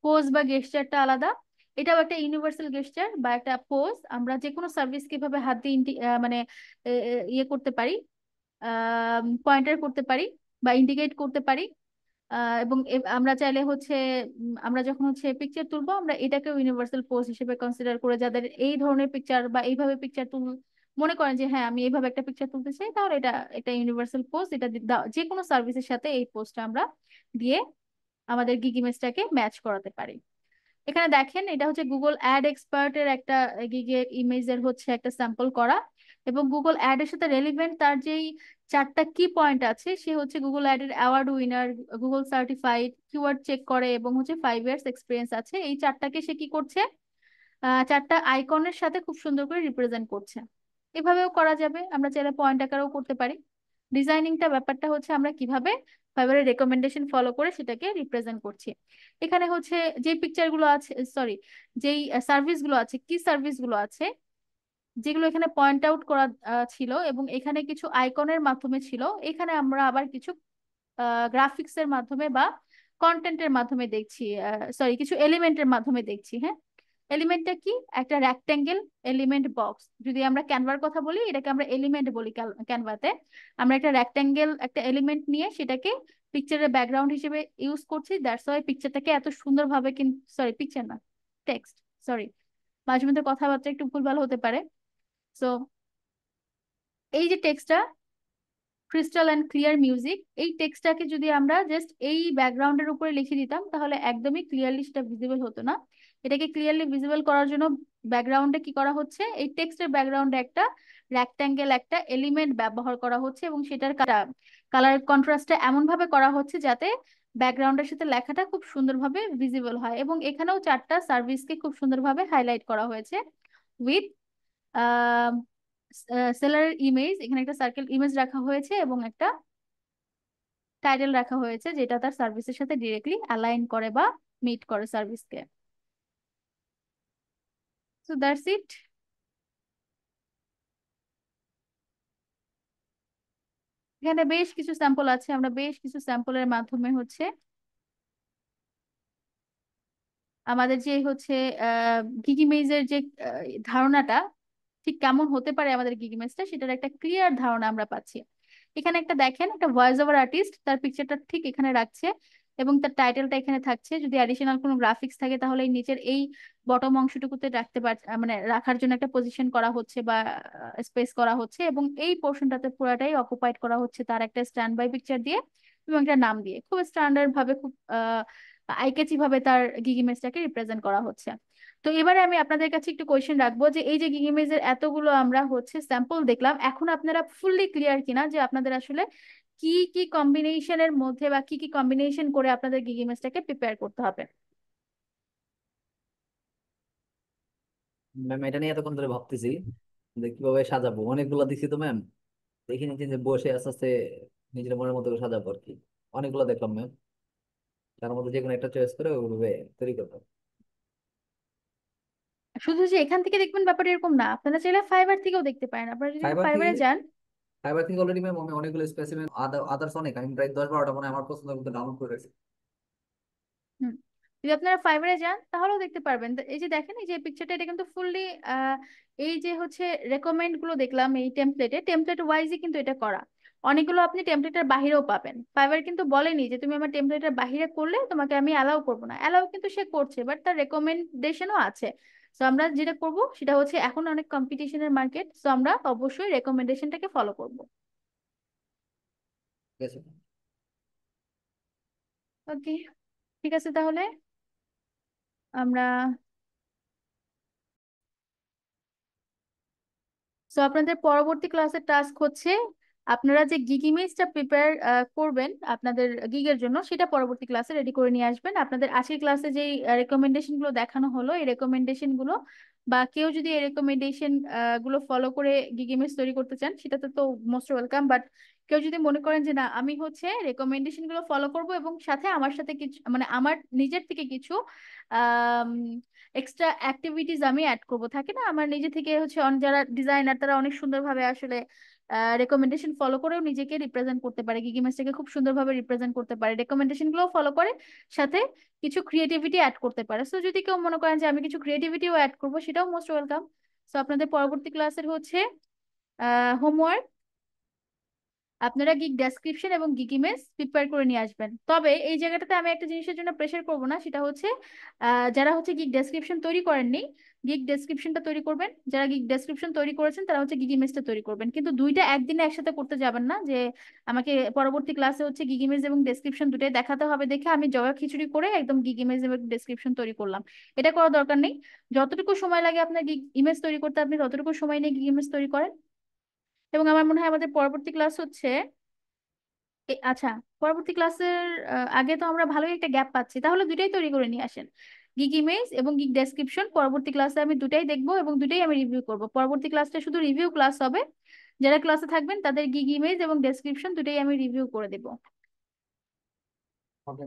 পোজ বা গেস্টারটা আলাদা। এটাও একটা ইউনিভার্সাল গেস্টার বা একটা পোজ। আমরা যে কোনো সার্ভিস কিভাবে হাত দিয়ে মানে ইয়ে করতে পারি, পয়েন্টার করতে পারি বা ইন্ডিকেট করতে পারি। এবং আমরা চাইলে হচ্ছে আমরা যখন হচ্ছে পিকচার তুলবো আমরা এটাকেও ইউনিভার্সাল পোজ হিসেবে কনসিডার করে, যাদের এই ধরনের পিকচার বা এইভাবে পিকচার মনে করেন যে হ্যাঁ আমি এইভাবে একটা পিকচার তুলতে চাই, তাহলে এটা একটা ইউনিভার্সাল পোজ। এটা যে কোনো সার্ভিসের সাথে এই পোস্টটা আমরা দিয়ে আমাদের গিগ ইমেজটাকে ম্যাচ করাতে পারি। এখানে দেখেন এটা হচ্ছে গুগল অ্যাড এক্সপার্টের একটা গিগের ইমেজের হচ্ছে একটা স্যাম্পল করা। এবং গুগল অ্যাড এর সাথে রেলিভেন্ট তার যেই চারটা কি পয়েন্ট আছে, সে হচ্ছে গুগল অ্যাড এর award winner, Google certified, keyword check করে এবং হচ্ছে 5 ইয়ার্স এক্সপিরিয়েন্স আছে। এই চারটাকে সে কি করছে, চারটা আইকনের সাথে খুব সুন্দর করে রিপ্রেজেন্ট করছে। এভাবেও করা যাবে, আমরা চাইলে পয়েন্ট আকারেও করতে পারি। ডিজাইনিংটা ব্যাপারটা হচ্ছে আমরা কিভাবে ফাইবারের রেকমেন্ডেশন ফলো করে সেটাকে রিপ্রেজেন্ট করছি। এখানে হচ্ছে যে পিকচার গুলো আছে, সরি, যেই সার্ভিস গুলো আছে, কি সার্ভিস গুলো আছে যেগুলো এখানে পয়েন্ট আউট করা ছিল এবং এখানে কিছু আইকনের মাধ্যমে ছিল, এখানে আমরা আবার কিছু গ্রাফিক্স এর মাধ্যমে বা কন্টেন্টের মাধ্যমে দেখছি, সরি, কিছু এলিমেন্টের মাধ্যমে দেখছি। হ্যাঁ, এলিমেন্টটা কি, একটা রেক্টেঙ্গেল এলিমেন্ট বক্স। যদি আমরা ক্যানভার কথা বলি, এটাকে আমরা এলিমেন্ট বলি ক্যানভাতে। আমরা একটা রেক্টেঙ্গেল একটা এলিমেন্ট নিয়ে সেটাকে পিকচারের ব্যাকগ্রাউন্ড হিসেবে ইউজ করছি, দ্যাটস ওয়াই পিকচারটাকে এত সুন্দরভাবে, কিন্তু সরি পিকচার না, টেক্সট, সরি, মাঝে মধ্যে কথাবার্তা একটু ভুলভাল হতে পারে। সো এই যে টেক্সটটা, ক্রিস্টাল অ্যান্ড ক্লিয়ার মিউজিক, এই টেক্সটটাকে যদি আমরা জাস্ট এই ব্যাকগ্রাউন্ডের উপরে লিখে দিতাম তাহলে একদমই ক্লিয়ারলি সেটা ভিজিবল হতো না। এটাকে ক্লিয়ারলি ভিজিবল করার জন্য ব্যাকগ্রাউন্ডে কি করা হচ্ছে, এই টেক্সটের ব্যাকগ্রাউন্ডে একটা রেক্ট্যাঙ্গেল একটা এলিমেন্ট ব্যবহার করা হচ্ছে এবং সেটার কালার কন্ট্রাস্টটা এমন ভাবে করা হচ্ছে যাতে ব্যাকগ্রাউন্ডের সাথে লেখাটা খুব সুন্দরভাবে ভিজিবল হয়। এবং এখানেও চারটা সার্ভিসকে খুব সুন্দরভাবে হাইলাইট করা হয়েছে উইথ সেলার ইমেজ। এখানে একটা সার্কেল ইমেজ রাখা হয়েছে এবং একটা টাইটেল রাখা হয়েছে যেটা তার সার্ভিসের সাথে ডিরেক্টলি অ্যালাইন করে বা মিট করে সার্ভিসকে। So that's it. এখানে বেশ কিছু স্যাম্পল আছে, আমরা বেশ কিছু স্যাম্পলের মাধ্যমে হচ্ছে আমাদের যে হচ্ছে গিগ ইমেজের যে ধারণাটা ঠিক কেমন হতে পারে আমাদের গিগ ইমেজটা, সেটার একটা ক্লিয়ার ধারণা আমরা পাচ্ছি। এখানে একটা দেখেন, একটা ভয়েস ওভার আর্টিস্ট তার পিকচারটা ঠিক এখানে রাখছে এবং তার টাইটেলটা এখানে থাকছে। যদি অ্যাডিশনাল কোনো গ্রাফিক্স থাকে তাহলে এই নিচের এই বটম অংশটুকুতে রাখতে পার, মানে রাখার জন্য একটা পজিশন করা হচ্ছে বা স্পেস করা হচ্ছে, এবং এই পোর্শনটাতে পুরাটাই অকুপাইড করা হচ্ছে তার একটা স্ট্যান্ড বাই পিকচার দিয়ে এবং একটা নাম দিয়ে। খুব স্ট্যান্ডার্ড ভাবে, খুব আইকেচি ভাবে তার গিগ ইমেজটাকে রিপ্রেজেন্ট করা হচ্ছে। তো এবারে আমি আপনাদের কাছে একটু কোয়েশ্চেন রাখবো যে এই যে গিগ ইমেজের এতগুলো আমরা হচ্ছে স্যাম্পল দেখলাম, এখন আপনারা ফুললি ক্লিয়ার কিনা যে আপনাদের আসলে কি কি কম্বিনেশনের মধ্যে বা কি কি কম্বিনেশন করে আপনাদের গিগ ইমেজটাকে প্রিপেয়ার করতে হবে? ম্যাম এটা নিয়ে এতক্ষণ ধরে ভাবতেছি যে কিভাবে সাজাবো, অনেকগুলো দিছি তো ম্যাম। দেখি নিচ্ছি যে বসে আস্তে আস্তে নিজের মনের মতো করে সাজাবো আর কি। অনেকগুলো দেখলাম ম্যাম, তার মধ্যে যে কোনো একটা চয়েস করে ওইভাবে তৈরি করবো। শুধু যে এখান থেকে দেখবেন ব্যাপারটা এরকম না, আপনারা চাইলে ফাইবার থেকেও দেখতে পারেন। আপনারা যদি একটু ফাইবার থেকে, ফাইবারে যান, ফাইবার থেকে অলরেডি ম্যাম আমি অনেকগুলো স্পেসিমেন আদার্স অনেক, আমি প্রায় 10-12টা মনে হয় আমার পছন্দ মতো ডাউনলোড করে রেখেছি। হুম, যদি আপনারা ফাইবারে যান তাহলেও দেখতে পারবেন। তো এই যে দেখেন, এই যে পিকচারটা, এটা কিন্তু ফুললি এই যে হচ্ছে রেকমেন্ড গুলো দেখলাম এই টেমপ্লেটে, টেমপ্লেট ওয়াইজই কিন্তু এটা করা। অনেকগুলো আপনি টেমপ্লেটের বাহিরেও পাবেন। ফাইবার কিন্তু বলেনি যে তুমি আমার টেমপ্লেটের বাহিরে করলে তোমাকে আমি অ্যালাউ করবো না, অ্যালাউ কিন্তু সে করছে, বাট তার রেকমেন্ডেশনও আছে। তো আমরা যেটা করব সেটা হচ্ছে, এখন অনেক কম্পিটিশনের মার্কেট, তো আমরা অবশ্যই রেকমেন্ডেশনটাকে ফলো করব। ঠিক আছে। ওকে, ঠিক আছে তাহলে আমরা, সো আপনাদের পরবর্তী ক্লাসের টাস্ক হচ্ছে আপনারা যে গিগ ইমেজটা প্রিপেয়ার করবেন আপনাদের গিগের জন্য, সেটা পরবর্তী ক্লাসে রেডি করে নিয়ে আসবেন। আপনাদের আজকের ক্লাসে যে রেকমেন্ডেশন গুলো দেখানো হলো, এই রেকমেন্ডেশন গুলো বা কেউ যদি এই রেকমেন্ডেশন গুলো ফলো করে গিগ ইমেজ তৈরি করতে চান সেটাতে তো মোস্ট ওয়েলকাম। বাট কেউ যদি মনে করেন যে না, আমি হচ্ছে রেকমেন্ডেশন গুলো ফলো করব এবং সাথে আমার সাথে কিছু, মানে আমার নিজের থেকে কিছু এক্সট্রা অ্যাক্টিভিটিস আমি অ্যাড করব, থাকে না আমার নিজে থেকে হচ্ছে, যারা ডিজাইনার তারা অনেক সুন্দরভাবে আসলে রেকমেন্ডেশন ফলো করেও নিজেকে রিপ্রেজেন্ট করতে পারে, গিগ ইমেজটাকে খুব সুন্দরভাবে রিপ্রেজেন্ট করতে পারে, রেকমেন্ডেশন গুলো ফলো করে সাথে কিছু ক্রিয়েটিভিটি অ্যাড করতে পারে। সো যদি কেউ মনে করেন যে আমি কিছু ক্রিয়েটিভিটিও অ্যাড করবো, সেটাও মোস্ট ওয়েলকাম। সো আপনাদের পরবর্তী ক্লাসের হচ্ছে হোমওয়ার্ক, আপনারা গিগ ডেসক্রিপশন এবং গিগ ইমেজ প্রিপেয়ার করে নিয়ে আসবেন। তবে এই জায়গাটাতে আমি একটা জিনিসের জন্য প্রেশার করব না, সেটা হচ্ছে যারা হচ্ছে গিগ ডেসক্রিপশন তৈরি করেননি, গিগ ডেসক্রিপশনটা তৈরি করবেন। যারা গিগ ডেসক্রিপশন তৈরি করেছেন তারা হচ্ছে গিগ ইমেজটা তৈরি করবেন, কিন্তু দুইটা একদিনে একসাথে করতে যাবেন না যে আমাকে পরবর্তী ক্লাসে হচ্ছে গিগ ইমেজ এবং ডেসক্রিপশন দুটাই দেখাতে হবে দেখে আমি জগা খিচুড়ি করে একদম গিগ ইমেজ এবং ডেসক্রিপশন তৈরি করলাম। এটা করার দরকার নেই। যতটুকু সময় লাগে আপনার গিগ ইমেজ তৈরি করতে আপনি ততটুকু সময় নিয়ে গিগ ইমেজ তৈরি করেন। এবং আমার মনে হয় আমাদের পরবর্তী ক্লাস হচ্ছে আচ্ছা, পরবর্তী ক্লাসের আগে তো আমরা ভালোই একটা গ্যাপ পাচ্ছি, তাহলে দুটাই তৈরি করে নিয়ে আসেন, গিগ ইমেজ এবং গিগ ডেসক্রিপশন। পরবর্তী ক্লাসে আমি দুটাই দেখবো এবং দুটাই আমি রিভিউ করব। পরবর্তী ক্লাসটা শুধু রিভিউ ক্লাস হবে, যারা ক্লাসে থাকবেন তাদের গিগ ইমেজ এবং ডেসক্রিপশন দুটাই আমি রিভিউ করে দেবো। ওকে।